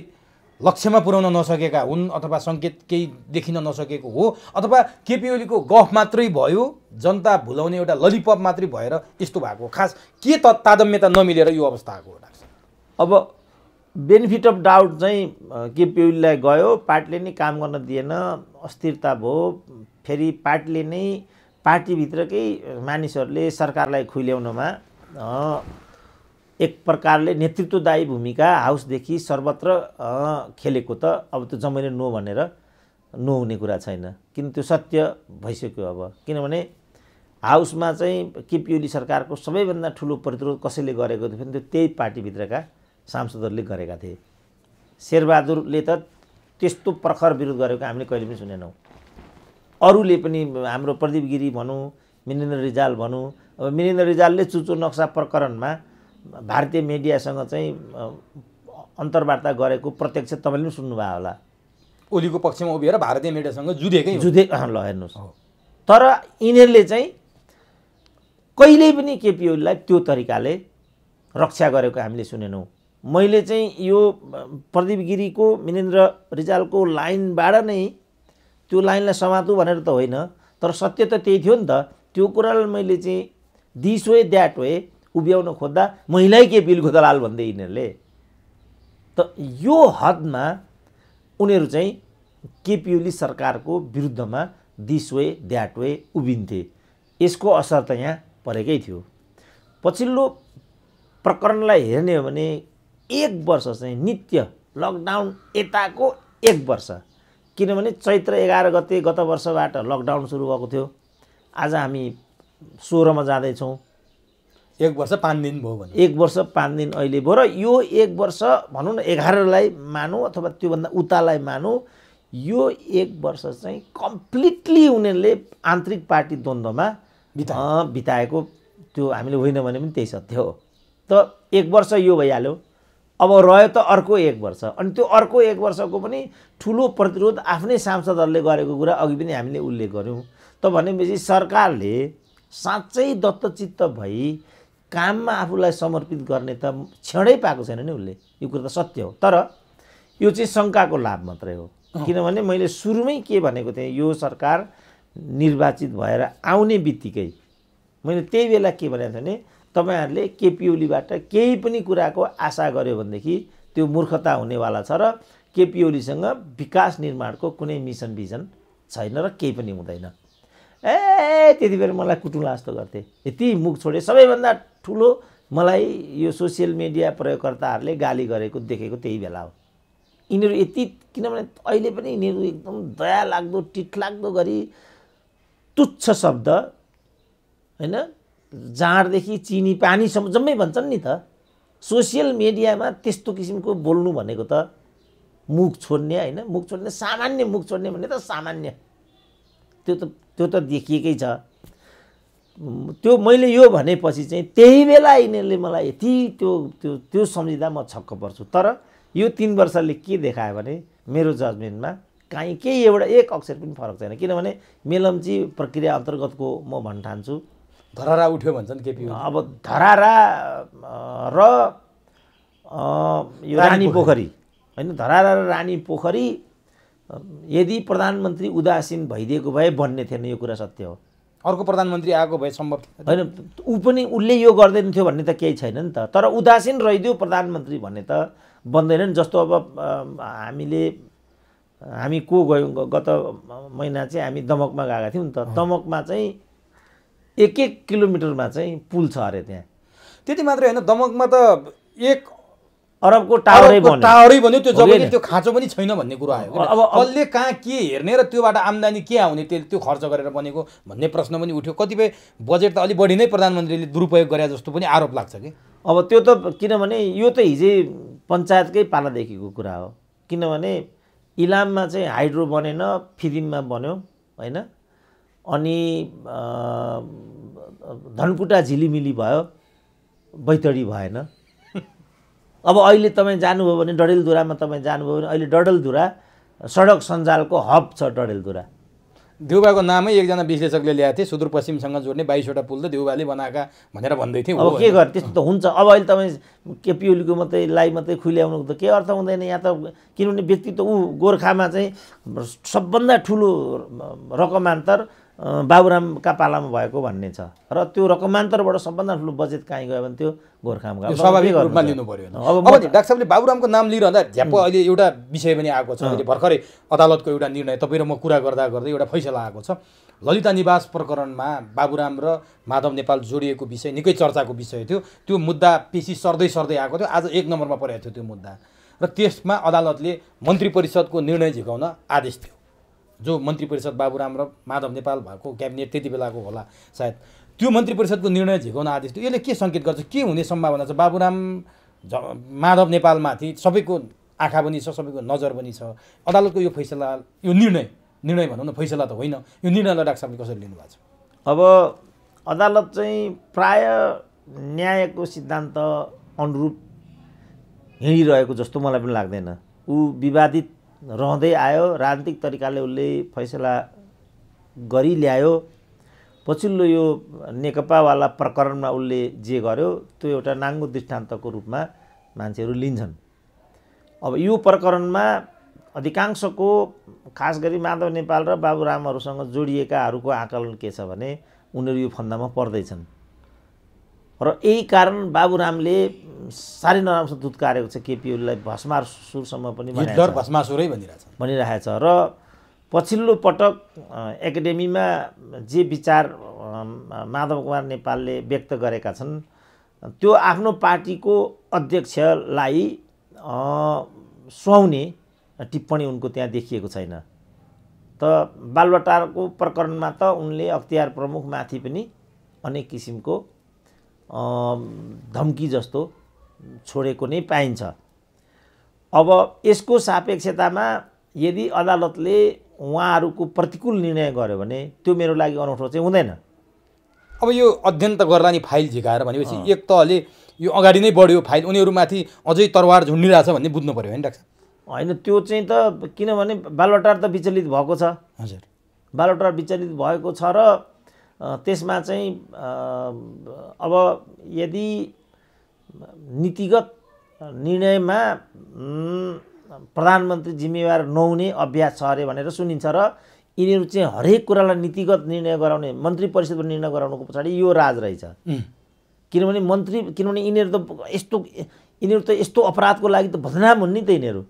लक्ष्यमा पुर्याउन नसकेका हुन्, अथवा सङ्केत केही देखिन नसकेको हो, अथवा केपी ओलीको गफ मात्रै भयो, जनता भुलाउने एउटा ललिपप मात्रै भएर यस्तो भएको। खास के त तादम्यता नमिलेर यो अवस्था आएको हो डाक्टर? अब बेनिफिट अफ डाउट चाहिँ केपी ओलीलाई गयो, पार्टीले नै काम गर्न दिएन, अस्थिरता भयो। फेरि पार्टीले नै पार्टीभित्रकै मानिसहरूले सरकारलाई खुल्याउनमा एक प्रकारले नेतृत्वदायी भूमिका हाउसदेखि सर्वत्र खेलेको त अब त्यो जम्मैले नो भनेर नहुने कुरा छैन, किन त्यो सत्य भइसक्यो। अब किनभने हाउसमा चाहिँ केपी ओली सरकारको सबैभन्दा ठुलो प्रतिरोध कसैले गरेको थियो भने त्यो त्यही पार्टीभित्रका सांसदहरूले गरेका थिए। शेरबहादुरले त त्यस्तो प्रखर विरोध गरेको हामीले कहिले पनि सुनेनौँ। अरूले पनि हाम्रो प्रदीप गिरी भनौँ, मिनेन्द्र रिजाल भनौँ, अब मिनेन्द्र रिजालले चुचो नक्सा प्रकरणमा भारतीय मिडियासँग चाहिँ अन्तर्वार्ता गरेको प्रत्यक्ष तपाईँले पनि सुन्नुभयो होला। ओलीको पक्षमा उभिएर भारतीय मिडियासँग जुधे ल हेर्नुहोस्। तर यिनीहरूले चाहिँ कहिल्यै पनि केपी ओलीलाई त्यो तरिकाले रक्षा गरेको हामीले सुनेनौँ। मैले चाहिँ यो प्रदीप गिरीको, मिनेन्द्र रिजालको लाइनबाट नै त्यो लाइनलाई समातु भनेर त होइन, तर सत्य त त्यही थियो नि त। त्यो कुरालाई मैले चाहिँ दिस वे द्याट वे उभ्याउन खोज्दा महिलै केपी ओलीको दलाल भन्दै यिनीहरूले त यो हदमा उनीहरू चाहिँ केपी ओली सरकारको विरुद्धमा दिस वे द्याट वे उभिन्थे। यसको असर त यहाँ परेकै थियो। पछिल्लो प्रकरणलाई हेर्ने हो भने 1 वर्ष चाहिँ नित्य लकडाउन यताको 1 वर्ष, किनभने चैत्र 11 गते गत वर्षबाट लकडाउन सुरु भएको थियो। आज हामी 16 मा जाँदैछौँ। 1 वर्ष 5 दिन भयो भने 1 वर्ष 5 दिन अहिले भयो। र यो 1 वर्ष भनौँ न 11लाई मानौँ अथवा त्योभन्दा उतालाई मानौँ, यो 1 वर्ष चाहिँ कम्प्लिटली उनीहरूले आन्तरिक पार्टी द्वन्द्वमा बिताएको त्यो हामीले होइन भने पनि त्यही सत्य हो। त 1 वर्ष यो भइहाल्यो। अब रह्यो त अर्को 1 वर्ष, अनि त्यो अर्को 1 वर्षको पनि ठुलो प्रतिरोध आफ्नै सांसदहरूले गरेको कुरा अघि पनि हामीले उल्लेख गऱ्यौँ। त भनेपछि सरकारले साँच्चै दत्तचित्त भई काममा आफूलाई समर्पित गर्ने त क्षणै पाएको छैन नि उसले। यो कुरा त सत्य हो। तर यो चाहिँ शङ्काको लाभ मात्रै हो। किनभने मैले सुरुमै के भनेको थिएँ, यो सरकार निर्वाचित भएर आउने बित्तिकै मैले त्यही बेला के भनेको थिएँ भने तपाईँहरूले केपी ओलीबाट केही पनि कुराको आशा गर्यो भनेदेखि त्यो मूर्खता हुनेवाला छ र केपी ओलीसँग विकास निर्माणको कुनै मिसन भिजन छैन र केही पनि हुँदैन। त्यति बेला मलाई कुटुला जस्तो गर्थे। यति मुख छोडे। सबैभन्दा ठुलो मलाई यो सोसियल मिडिया प्रयोगकर्ताहरूले गाली गरेको देखेको त्यही बेला हो। यिनीहरू यति, किनभने अहिले पनि यिनीहरू एकदम दया लाग्दो टिठलाग्दो गरी तुच्छ शब्द होइन, जाँडदेखि चिनी पानीसम्म जम्मै भन्छन् नि त। सोसियल मिडियामा त्यस्तो किसिमको बोल्नु भनेको त मुख छोड्ने होइन, मुख छोड्ने सामान्य, मुख छोड्ने भने त सामान्य, त्यो त देखिएकै छ। त्यो मैले यो भनेपछि चाहिँ त्यही बेला यिनीहरूले मलाई यति त्यो सम्झिँदा म छक्क पर्छु। तर यो 3 वर्षले के देखायो भने मेरो जजमेन्टमा काहीँ केही एउटा 1 अक्षर पनि फरक छैन। किनभने मेलम्ची प्रक्रिया अन्तर्गतको म भन्न ठान्छु। धरारा उठ्यो भन्छन् केपी ओली। अब धरारा र यो रानी पोखरी होइन, धरारा र रानी पोखरी यदि प्रधानमन्त्री उदासीन भइदिएको भए बन्ने थिएन, यो कुरा सत्य हो। अर्को प्रधानमन्त्री आएको भए सम्भव थिएन होइन, ऊ पनि उसले यो गर्दैन थियो भन्ने त केही छैन नि त। तर उदासीन रहिदियो प्रधानमन्त्री भन्ने त बन्दैन नि। जस्तो अब हामी को गयौँ, गत महिना चाहिँ हामी दमकमा गएका थियौँ नि त। दमकमा चाहिँ 1 किलोमिटरमा चाहिँ पुल छ अरे त्यहाँ। त्यति मात्रै होइन, दमकमा त 1 अरबको टावरै बन्यो। त्यो जबकि त्यो खाँचो पनि छैन भन्ने कुरा आयो। अब कसले कहाँ के हेर्ने र त्योबाट आम्दानी के आउने, त्यो खर्च गरेर बनेको भन्ने प्रश्न पनि उठ्यो। कतिपय बजेट त अलि बढी नै प्रधानमन्त्रीले दुरुपयोग गरे जस्तो पनि आरोप लाग्छ कि। अब त्यो त किनभने यो त हिजै पञ्चायतकै पालादेखिको कुरा हो। किनभने इलाममा चाहिँ हाइड्रो बनेन, फिदिममा बन्यो होइन। अनि धनकुटा झिलिमिली भयो, बैतडी भएन। अब अहिले तपाईँ जानुभयो भने डडेलधुरामा तपाईँ जानुभयो भने अहिले डडेलधुरा सडक सञ्जालको हब छ डडेलधुरा। देउबाको नामै एकजना विश्लेषकले ल्याएको थिए, सुदूरपश्चिमसँग जोड्ने 22वटा पुल त देउबाले बनाएका भनेर भन्दै थिए। अब के गर्ने, त्यस्तो त हुन्छ। अब अहिले तपाईँ केपी ओलीको मात्रै खुल्याउनुको त केही अर्थ हुँदैन यहाँ त। किनभने व्यक्ति त गोर्खामा चाहिँ सबभन्दा ठुलो रकमान्तर बाबुरामका पालामा भएको भन्ने छ र त्यो रकमान्तरबाट सबभन्दा ठुलो बजेट कहीँ गयो भने त्यो गोर्खामा गयो। स्वाभाविक रूपमा लिनु पर्यो। अब डाक्टर साहबले बाबुरामको नाम लिइरहँदा झ्याप्प अहिले एउटा विषय पनि आएको छ। अहिले भर्खरै अदालतको एउटा निर्णय, तपाईँ र म कुरा गर्दा एउटा फैसला आएको छ। ललिता निवास प्रकरणमा बाबुराम र माधव नेपाल जोडिएको विषय निकै चर्चाको विषय थियो। त्यो मुद्दा पेशी सर्दै आएको थियो। आज 1 नम्बरमा परेको थियो त्यो मुद्दा र त्यसमा अदालतले मन्त्री परिषदको निर्णय झिकाउन आदेश दियो। जो मन्त्री परिषद बाबुराम र माधव नेपाल भएको क्याबिनेट त्यति बेलाको होला सायद, त्यो मन्त्री परिषदको निर्णय झिकाउन आदेश दियो। यसले के सङ्केत गर्छ, के हुने सम्भावना छ? बाबुराम माधव नेपालमाथि सबैको आँखा पनि छ, सबैको नजर पनि छ। अदालतको यो फैसला, यो निर्णय भनौँ न, फैसला त होइन, यो निर्णयलाई डाक्टर साहबले कसरी लिनुभएको छ? अब अदालत चाहिँ प्राय न्यायको सिद्धान्त अनुरूप हिँडिरहेको जस्तो मलाई पनि लाग्दैन। ऊ विवादित रहँदै आयो, राजनीतिक तरिकाले उसले फैसला गरी ल्यायो। पछिल्लो यो नेकपावाला प्रकरणमा उसले जे गर्यो त्यो एउटा नाङ्गो दृष्टान्तको रूपमा मान्छेहरू लिन्छन्। अब यो प्रकरणमा अधिकांशको, खास गरी माधव नेपाल र बाबुरामहरूसँग जोडिएकाहरूको आकलन के छ भने उनीहरू यो फन्दामा पर्दैछन् र यही कारण बाबुरामले साह्रै नराम्रो दुत्कारेको छ। केपी ओलीलाई भस्मासुरसम्म पनि भस्मासुरै भनिरहेको छ। र पछिल्लो पटक एकाडेमीमा जे विचार माधव कुमार नेपालले व्यक्त गरेका छन् त्यो आफ्नो पार्टीको अध्यक्षलाई सुहाउने टिप्पणी उनको त्यहाँ देखिएको छैन। त बालुवाटारको प्रकरणमा त उनले अख्तियार प्रमुखमाथि पनि अनेक किसिमको धम्की जस्तो छोडेको नै पाइन्छ। अब यसको सापेक्षतामा यदि अदालतले उहाँहरूको प्रतिकूल निर्णय गर्यो भने त्यो मेरो लागि अनौठो चाहिँ हुँदैन। अब यो अध्ययन त गर्ला नि फाइल झिकाएर भनेपछि एक तहले यो अगाडि नै बढ्यो फाइल, उनीहरूमाथि अझै तरवार झुन्डिरहेछ भन्ने बुझ्नु पर्यो होइन डाक्टर? होइन, त्यो चाहिँ त किनभने बालुवाटार त विचलित भएको छ। हजुर, बालुवाटार विचलित भएको छ र त्यसमा चाहिँ अब यदि नीतिगत निर्णयमा प्रधानमन्त्री जिम्मेवार नहुने अभ्यास छ अरे भनेर सुनिन्छ र यिनीहरू चाहिँ हरेक कुरालाई नीतिगत निर्णय गराउने, मन्त्री परिषदमा निर्णय गराउनुको पछाडि यो राज रहेछ। किनभने यिनीहरू त यस्तो अपराधको लागि त बदनाम हुन् नि त यिनीहरू।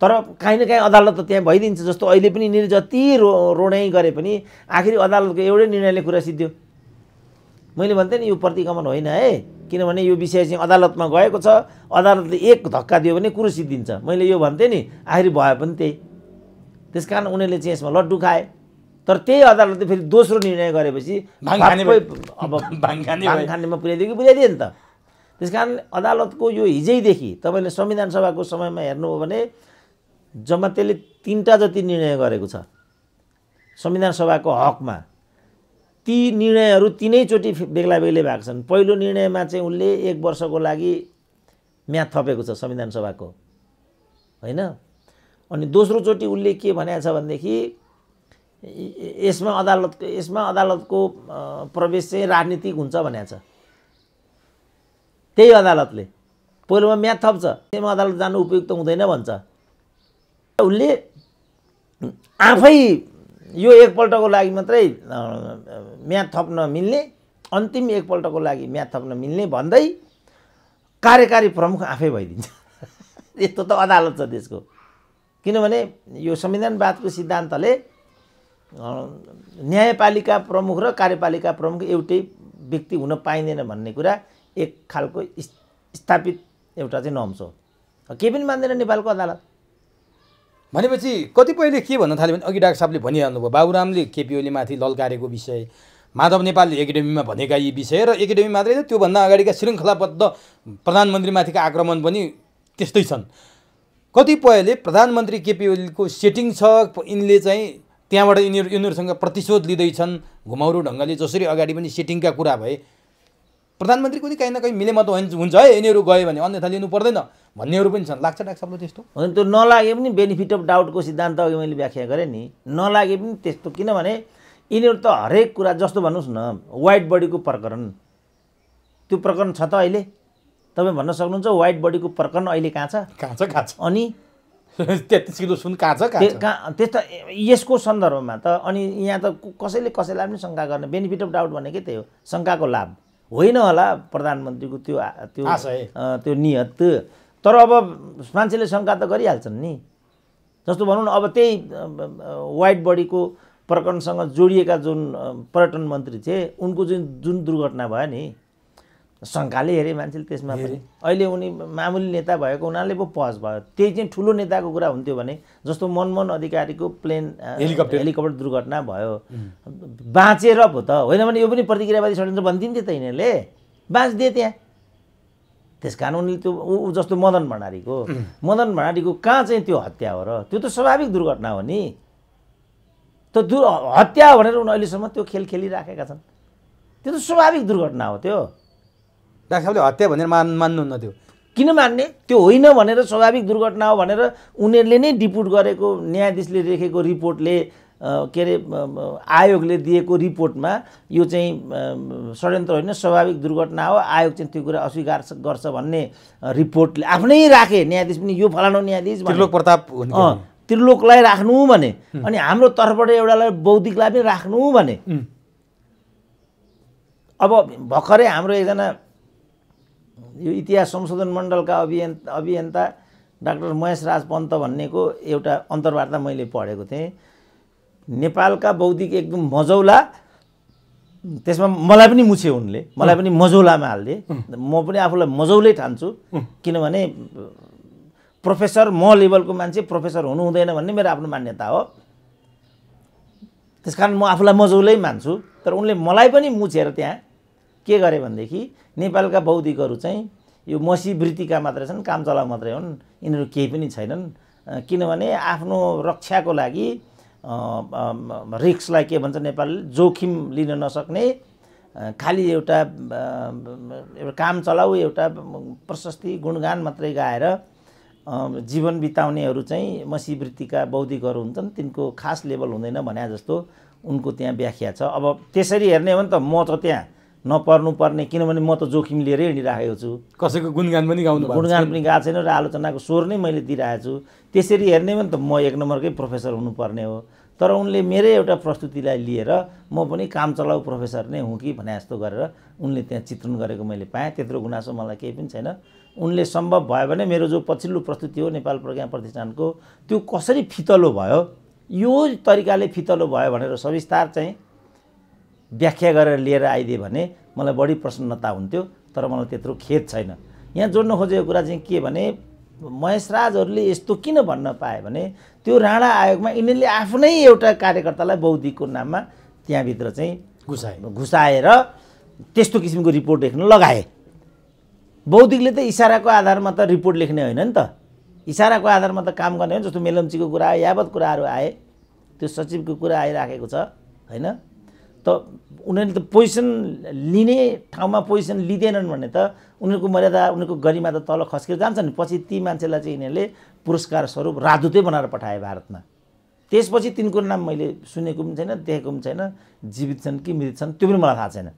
तर काहीँ न काहीँ अदालत त त्यहाँ भइदिन्छ। जस्तो अहिले पनि यिनीहरू जति रोडाइ गरे पनि आखिरी अदालतको एउटै निर्णयले कुरा सिद्धियो। मैले भन्थेँ नि यो प्रतिगमन होइन है, किनभने यो विषय चाहिँ अदालतमा गएको छ, अदालतले एक धक्का दियो भने कुरो सिद्धिन्छ। मैले यो भन्थेँ नि, आखिरी भयो पनि त्यही। त्यस कारण उनीहरूले चाहिँ यसमा लड्डु खाए। तर त्यही अदालतले फेरि दोस्रो निर्णय गरेपछि अब भाङ खानेमा पुर्याइदियो कि पुर्याइदियो नि त। त्यस कारण अदालतको यो हिजैदेखि तपाईँले संविधान सभाको समयमा हेर्नुभयो भने जम्मा त्यसले 3टा जति निर्णय गरेको छ संविधान सभाको हकमा। ती निर्णयहरू 3चोटि बेग्ला बेग्लै भएको छन्। पहिलो निर्णयमा चाहिँ उनले 1 वर्षको लागि म्याद थपेको छ संविधान सभाको होइन। अनि दोस्रोचोटि उसले के भनेको छ भनेदेखि यसमा अदालतको प्रवेश चाहिँ राजनीतिक हुन्छ भनेको छ। त्यही अदालतले पहिलोमा म्याद थप्छ, त्यसमा अदालत जानु उपयुक्त हुँदैन भन्छ। उसले आफै यो एकपल्टको लागि मात्रै म्याद थप्न मिल्ने, अन्तिम एकपल्टको लागि म्याद थप्न मिल्ने भन्दै कार्यकारी प्रमुख आफै भइदिन्छ। यस्तो त अदालत छ देशको। किनभने यो संविधानवादको सिद्धान्तले न्यायपालिका प्रमुख र कार्यपालिका प्रमुख एउटै व्यक्ति हुन पाइँदैन भन्ने कुरा एक खालको स्थापित एउटा चाहिँ नर्म्स हो। केही पनि मान्दैन नेपालको अदालत। भनेपछि कतिपयले के भन्न थाल्यो भने अघि डाक्टर साहबले भनिहाल्नुभयो, बाबुरामले केपी ओली माथि ललकारेको विषय, माधव नेपालले एकाडेमीमा भनेका यी विषय र एकाडेमी मात्रै होइन त्योभन्दा अगाडिका श्रृङ्खलाबद्ध प्रधानमन्त्रीमाथिका आक्रमण पनि त्यस्तै छन्। कतिपयले प्रधानमन्त्री केपी ओलीको सेटिङ छ, यिनले चाहिँ त्यहाँबाट यिनीहरूसँग प्रतिशोध लिँदैछन् घुमाउरो ढङ्गले, जसरी अगाडि पनि सेटिङका कुरा भए प्रधानमन्त्रीको पनि कहीँ न कहीँ मिलेमत हुन्छ है, यिनीहरू गयो भने अन्यथा लिनु पर्दैन भन्नेहरू पनि छन्। लाग्छ डाक्टर साहबले त्यस्तो? होइन, त्यो नलागे पनि बेनिफिट अफ डाउटको सिद्धान्त अघि मैले व्याख्या गरेँ नि, नलागे पनि त्यस्तो। किनभने यिनीहरू त हरेक कुरा, जस्तो भन्नुहोस् न वाइट बडीको प्रकरण, त्यो प्रकरण छ त अहिले? तपाईँ भन्न सक्नुहुन्छ वाइट बडीको प्रकरण अहिले कहाँ छ? कहाँ छ? अनि 33 किलो सुन कहाँ छ? त्यस्तो यसको सन्दर्भमा त अनि यहाँ त कसैले कसैलाई पनि शङ्का गर्ने, बेनिफिट अफ डाउट भनेकै त्यही हो, शङ्काको लाभ होइन होला प्रधानमन्त्रीको त्यो नियत। तर अब मान्छेले शङ्का त गरिहाल्छन् नि। जस्तो भनौँ न, अब त्यही वाइट बडीको प्रकरणसँग जोडिएका जुन पर्यटन मन्त्री थिए, उनको जुन दुर्घटना भयो नि, शङ्काले हेरे मान्छेले त्यसमा पनि। अहिले उनी मामुली नेता भएको हुनाले पो पहल भयो। त्यही चाहिँ ठुलो नेताको कुरा हुन्थ्यो भने, जस्तो मनमोहन अधिकारीको प्लेन हेलिकप्टर दुर्घटना भयो, बाँचेर पो त, होइन भने यो पनि प्रतिक्रियावादी षड्यन्त्र भनिदिन्थ्यो त यिनीहरूले, बाँच्दिए त्यहाँ। त्यस कारण उनले त्यो ऊ जस्तो मदन भण्डारीको कहाँ चाहिँ त्यो हत्या हो र? त्यो त स्वाभाविक दुर्घटना हो नि। त हत्या भनेर उनी अहिलेसम्म त्यो खेल खेलिराखेका छन्। त्यो त स्वाभाविक दुर्घटना हो। त्यो डाक्टर साहबले हत्या भनेर मान्नुहुन्न? त्यो किन मान्ने? त्यो होइन भनेर, स्वाभाविक दुर्घटना हो भनेर उनीहरूले नै डिपुट गरेको, न्यायाधीशले लेखेको रिपोर्टले, के अरे आयोगले दिएको रिपोर्टमा यो चाहिँ षड्यन्त्र होइन स्वाभाविक दुर्घटना हो, आयोग चाहिँ त्यो कुरा अस्वीकार गर्छ भन्ने रिपोर्टले आफ्नै राखे। न्यायाधीश पनि यो फलानु न्यायाधीश त्रिलोक प्रताप त्रिलोकलाई राख्नु भने, अनि हाम्रो तर्फबाट एउटालाई बौद्धिकलाई पनि राख्नु भने। अब भर्खरै हाम्रो एकजना यो इतिहास संशोधन मण्डलका अभियन्ता डाक्टर महेश राज पन्त भन्नेको एउटा अन्तर्वार्ता मैले पढेको थिएँ। नेपालका बौद्धिक एकदम मजौला, त्यसमा मलाई पनि मुछे उनले, मलाई पनि मजौलामा हाल्दिए। म पनि आफूलाई मजौलै ठान्छु, किनभने प्रोफेसर म लेभलको मान्छे प्रोफेसर हुनु हुँदैन भन्ने मेरो आफ्नो मान्यता हो। त्यसकारण म आफूलाई मजौलै मान्छु। तर उनले मलाई पनि मुछेर त्यहाँ के गरे भनेदेखि नेपालका बौद्धिकहरू चाहिँ यो मसी वृत्तिका मात्रै छन्, काम चलाउ मात्रै हुन्, यिनीहरू केही पनि छैनन्। किनभने आफ्नो रक्षाको लागि रिस्कलाई के भन्छ नेपालले, जोखिम लिन नसक्ने, खालि एउटा काम चलाउ, एउटा प्रशस्ति गुणगान मात्रै गाएर जीवन बिताउनेहरू चाहिँ मसी वृत्तिका बौद्धिकहरू हुन्छन्। तिनको खास लेभल हुँदैन भने जस्तो उनको त्यहाँ व्याख्या छ। अब त्यसरी हेर्ने हो भने त म त त्यहाँ नपर्नुपर्ने, किनभने म त जोखिम लिएरै हिँडिराखेको छु। कसैको गुणगान पनि गाउनु गुणगान पनि गएको छैन र आलोचनाको स्वर नै मैले दिइरहेको छु। त्यसरी हेर्ने हो भने त म एक नम्बरकै प्रोफेसर हुनुपर्ने हो। तर उनले मेरै एउटा प्रस्तुतिलाई लिएर म पनि काम चलाउ प्रोफेसर नै हुँ कि भने जस्तो गरेर उनले त्यहाँ चित्रण गरेको मैले पाएँ। त्यत्रो गुनासो मलाई केही पनि छैन। उनले सम्भव भयो भने मेरो जो पछिल्लो प्रस्तुति हो नेपाल प्रज्ञा प्रतिष्ठानको, त्यो कसरी फितलो भयो, यो तरिकाले फितलो भयो भनेर सविस्तार चाहिँ व्याख्या गरेर लिएर आइदिए भने मलाई बढी प्रसन्नता हुन्थ्यो। तर मलाई त्यत्रो खेद छैन। यहाँ जोड्न खोजेको कुरा चाहिँ के भने, महेश राजहरूले यस्तो किन भन्न पाए भने त्यो राणा आयोगमा यिनीहरूले आफ्नै एउटा कार्यकर्तालाई बौद्धिकको नाममा त्यहाँभित्र चाहिँ घुसाएर त्यस्तो किसिमको रिपोर्ट लेख्न लगाए। बौद्धिकले त इसाराको आधारमा त रिपोर्ट लेख्ने होइन नि त, इसाराको आधारमा त काम गर्ने हो। जस्तो मेलम्चीको कुरा आए, यावत कुराहरू आए, त्यो सचिवको कुरा आइराखेको छ होइन। त उनीहरूले त पोजिसन लिने ठाउँमा पोजिसन लिँदैनन् भने त उनीहरूको मर्यादा, उनीहरूको गरिमा त तल खस्केर जान्छ नि। पछि ती मान्छेलाई चाहिँ यिनीहरूले पुरस्कार स्वरूप राजदूतै बनाएर पठाए भारतमा। त्यसपछि तिनको नाम मैले सुनेको पनि छैन, देखेको पनि छैन। जीवित छन् कि मृत छन् त्यो पनि मलाई थाहा छैन।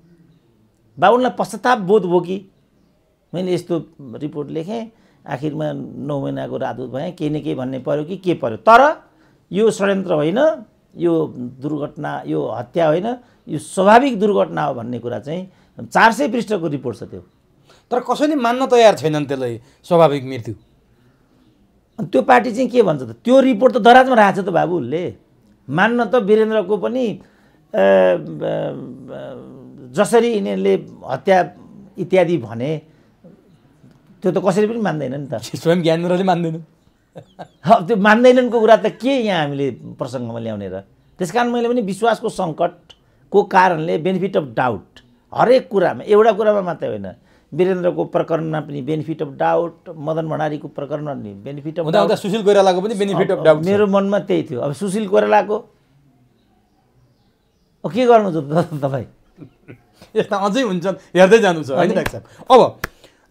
बा उनलाई पश्चाताप बोध भयो कि मैले यस्तो रिपोर्ट लेखेँ, आखिरमा 9 महिनाको राजदूत भएँ, केही न केही भन्ने पऱ्यो कि के पऱ्यो। तर यो षड्यन्त्र होइन, यो दुर्घटना, यो हत्या होइन, यो स्वाभाविक दुर्घटना हो भन्ने कुरा चाहिँ 400 पृष्ठको रिपोर्ट छ त्यो। तर कसैले मान्न तयार छैनन् त्यसलाई स्वाभाविक मृत्यु। अनि त्यो पार्टी चाहिँ के भन्छ त? त्यो रिपोर्ट त दराजमा राखेको छ त बाबु उसले। मान्न त वीरेन्द्रको पनि जसरी यिनीहरूले हत्या इत्यादि भने त्यो त कसरी पनि मान्दैन नि त। स्वयं ज्ञानेन्द्रले मान्दैन। त्यो मान्दैनन्को कुरा त के यहाँ हामीले प्रसङ्गमा ल्याउने र? त्यसकारण मैले पनि विश्वासको सङ्कटको कारणले बेनिफिट अफ डाउट हरेक कुरामा, एउटा कुरामा मात्रै होइन, वीरेन्द्रको प्रकरणमा पनि बेनिफिट अफ डाउट, मदन भण्डारीको प्रकरणमा पनि बेनिफिट अफ डाउट, सुशील कोइरालाको पनि बेनिफिट अफ डाउट। मेरो मनमा त्यही थियो। अब सुशील कोइरालाको के गर्नु छ तपाईँ? यस्ता अझै हुन्छन्, हेर्दै जानु छ होइन डाक्टर साहब।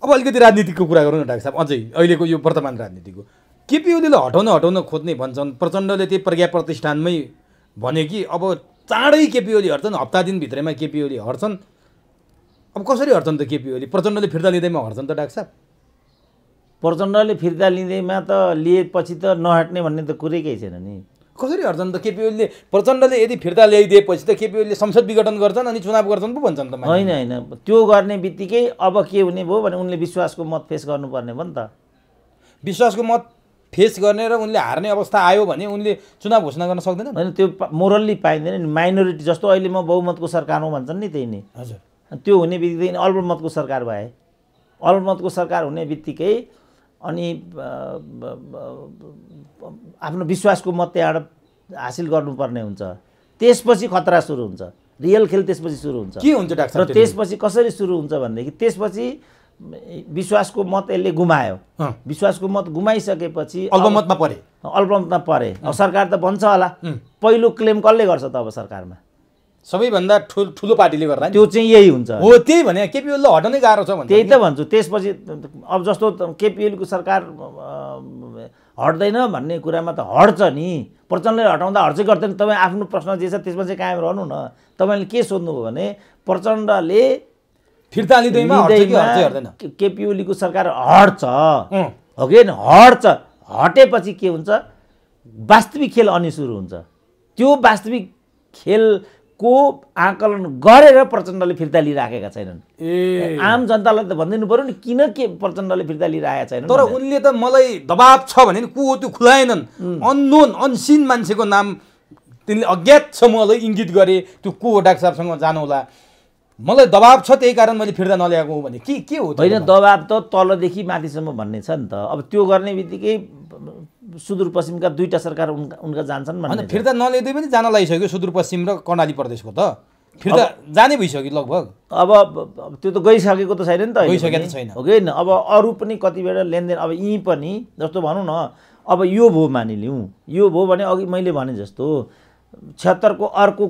अब अलिकति राजनीतिको कुरा गरौँ न डाक्टर साहब। अझै अहिलेको यो वर्तमान राजनीतिको केपी ओलीले हटाउन खोज्ने भन्छन्। प्रचण्डले त्यही प्रज्ञा प्रतिष्ठानमै भने कि अब चाँडै केपी ओली हट्छन्, हप्ता दिनभित्रैमा केपी ओली हट्छन्। अब कसरी हट्छन् त केपी ओली? प्रचण्डले फिर्ता लिँदैमा हट्छन् त डाक्टर साहब? प्रचण्डले फिर्ता लिँदैमा त लिएपछि त नहट्ने भन्ने त कुरै केही छैन नि। कसरी हट्छन् त केपी ओलीले? प्रचण्डले यदि फिर्ता ल्याइदिएपछि त केपी ओलीले संसद विघटन गर्छन् अनि चुनाव गर्छन् पो भन्छन् त। होइन, त्यो गर्ने बित्तिकै अब के हुने भयो भने उनले विश्वासको मत फेस गर्नुपर्ने भयो नि त। विश्वासको मत फेस गर्ने र उनले हार्ने अवस्था आयो भने उनले चुनाव घोषणा गर्न सक्दैन? होइन, त्यो मोरल्ली पाइँदैन नि। माइनोरिटी जस्तो अहिले म बहुमतको सरकार हो भन्छन् नि, त्यही नै। हजुर, त्यो हुने बित्तिकै अल्पमतको सरकार भए, अल्पमतको सरकार हुने बित्तिकै अनि आफ्नो विश्वासको मत त्यहाँबाट हासिल गर्नुपर्ने हुन्छ। त्यसपछि खतरा सुरु हुन्छ, रियल खेल त्यसपछि सुरु हुन्छ। के हुन्छ डाक्टर? र त्यसपछि कसरी सुरु हुन्छ भनेदेखि त्यसपछि विश्वासको मत यसले गुमायो। विश्वासको मत गुमाइसकेपछि अल्पमतमा परे। अब सरकार त बन्छ होला। पहिलो क्लेम कसले गर्छ त अब सरकारमा? सबैभन्दा ठुलो पार्टीले गर्दा त्यो चाहिँ यही हुन्छ। हो, त्यही भने केपी ओलीले हटाउनै गाह्रो छ भन्छ। त्यही त भन्छु। त्यसपछि अब जस्तो केपी ओलीको सरकार हट्दैन भन्ने कुरामा त हट्छ नि। प्रचण्डले हटाउँदा हट्छ गर्दैन। तपाईँ आफ्नो प्रश्न जे छ त्यसमा चाहिँ कायम रहनु न। तपाईँले के सोध्नुभयो भने प्रचण्डले फिर्ता लिँदैमा केपी ओलीको सरकार हट्छ हो कि हट्छ। हटेपछि के हुन्छ? वास्तविक खेल अनि सुरु हुन्छ। त्यो वास्तविक खेलको आकलन गरेर प्रचण्डले फिर्ता लिइराखेका छैनन्। आम जनतालाई त भनिदिनु पऱ्यो नि किन के प्रचण्डले फिर्ता लिइरहेका छैनन्। तर उनले त मलाई दबाब छ भने को हो त्यो खुलाएनन्। अननोन अनसिन मान्छेको नाम तिनले अज्ञात समूहलाई इङ्गित गरे। त्यो को हो डाक्टर साहबसँग जानुहोला, मलाई दबाब छ त्यही कारण मैले फिर्ता नल्याएको हो भने के हो? होइन, दबाब त तलदेखि माथिसम्म भन्ने छ नि त। अब त्यो गर्ने बित्तिकै सुदूरपश्चिमका दुईटा सरकार उनका जान्छन् भन्ने। फिर्ता नल्याइदिए पनि जान लागिसक्यो सुदूरपश्चिम र कर्णाली प्रदेशको त फिर्ता जाने भइसक्यो लगभग। अब त्यो त गइसकेको त छैन नि त। गइसकेको छैन हो कि अब अरू पनि कति बेला लेनदेन। अब यहीँ पनि जस्तो भनौँ न, अब यो भयो मानिलिउँ, यो भयो भने अघि मैले भने जस्तो 76को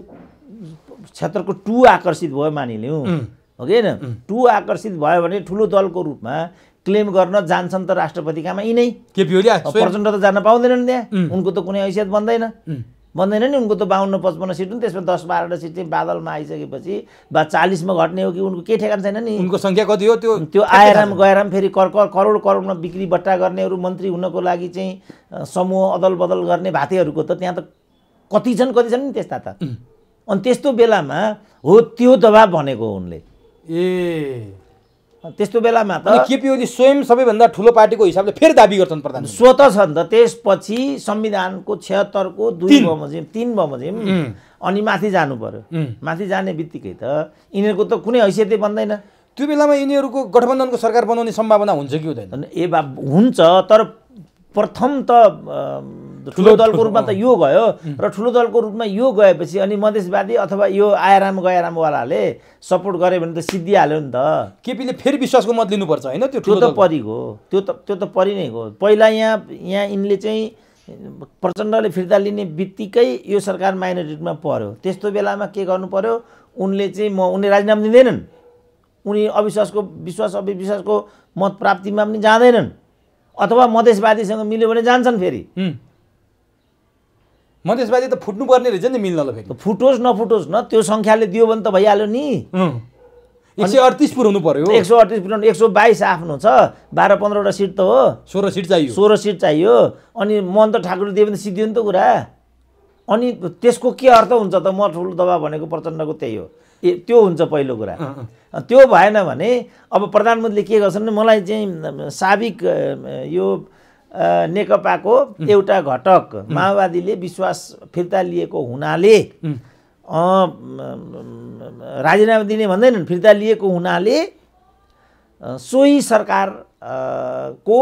2 आकर्षित भयो मानिलिउँ, हो कि होइन? 2 आकर्षित भयो भने ठुलो दलको रूपमा क्लेम गर्न जान्छन् त राष्ट्रपति कहाँमा यिनै केपी ओली। प्रचण्ड त जान पाउँदैनन् त्यहाँ। उनको त कुनै हैसियत बन्दैन नि। उनको त 52-55 सिट हुन्। त्यसमा 10-12 सिट चाहिँ बादलमा आइसकेपछि 40मा घट्ने हो कि उनको केही ठेगान छैन नि। उनको सङ्ख्या कति हो? त्यो आएराम गएराम फेरि करोडमा बिक्री बट्टा गर्नेहरू, मन्त्री हुनको लागि चाहिँ समूह अदल बदल गर्ने भातेहरूको त त्यहाँ त कति छन् नि त्यस्ता त। अनि त्यस्तो बेलामा हो त्यो दबाब भनेको उनले। त्यस्तो बेलामा त केपी ओली स्वयं सबैभन्दा ठुलो पार्टीको हिसाबले फेरि दाबी गर्छन् प्रधान। स्वत छ नि त। त्यसपछि संविधानको 76को 2 बमोजिम 3 बमोजिम अनि माथि जानु पर्यो। माथि जाने बित्तिकै त यिनीहरूको त कुनै हैसियतै बन्दैन। त्यो बेलामा यिनीहरूको गठबन्धनको सरकार बनाउने सम्भावना हुन्छ कि हुँदैन? हुन्छ, तर प्रथम त ठुलो दलको रूपमा त यो गयो र ठुलो दलको रूपमा यो गएपछि अनि मधेसवादी अथवा यो आएराम गएरामवालाले सपोर्ट गरे भने त सिद्धिहाल्यो नि त। केपीले फेरि विश्वासको मत लिनुपर्छ होइन? त्यो त परिगयो, त्यो त परि नै हो। पहिला यहाँ यिनले चाहिँ प्रचण्डले फिर्ता लिने बित्तिकै यो सरकार माइनोरिटीमा पर्यो। त्यस्तो बेलामा के गर्नु पर्यो? उनले राजीनामा दिँदैनन्। उनी विश्वास अविश्वासको मत प्राप्तिमा पनि जाँदैनन्। अथवा मधेसवादीसँग मिल्यो भने जान्छन् फेरि। मधेसवादी त फुट्नुपर्ने रहेछ नि मिल्नलाई। फेरि फुटोस् नफुटोस् न, त्यो सङ्ख्याले दियो भने त भइहाल्यो नि। 138 पुऱ्याउनु पर्यो। 138 पुऱ्याउनु, 122 आफ्नो छ, 12-15वटा सिट त हो। 16 सिट चाहियो। 16 सिट चाहियो। अनि मन त ठाकुरले दियो भने त सिद्धियो नि त कुरा। अनि त्यसको के अर्थ हुन्छ त? म ठुलो दबाब भनेको प्रचण्डको त्यही हो। त्यो हुन्छ पहिलो कुरा। त्यो भएन भने अब प्रधानमन्त्रीले के गर्छन्? मलाई चाहिँ साबिक यो नेकपाको एउटा घटक माओवादीले विश्वास फिर्ता लिएको हुनाले राजीनामा दिने भन्दैनन्, फिर्ता लिएको हुनाले सोही सरकारको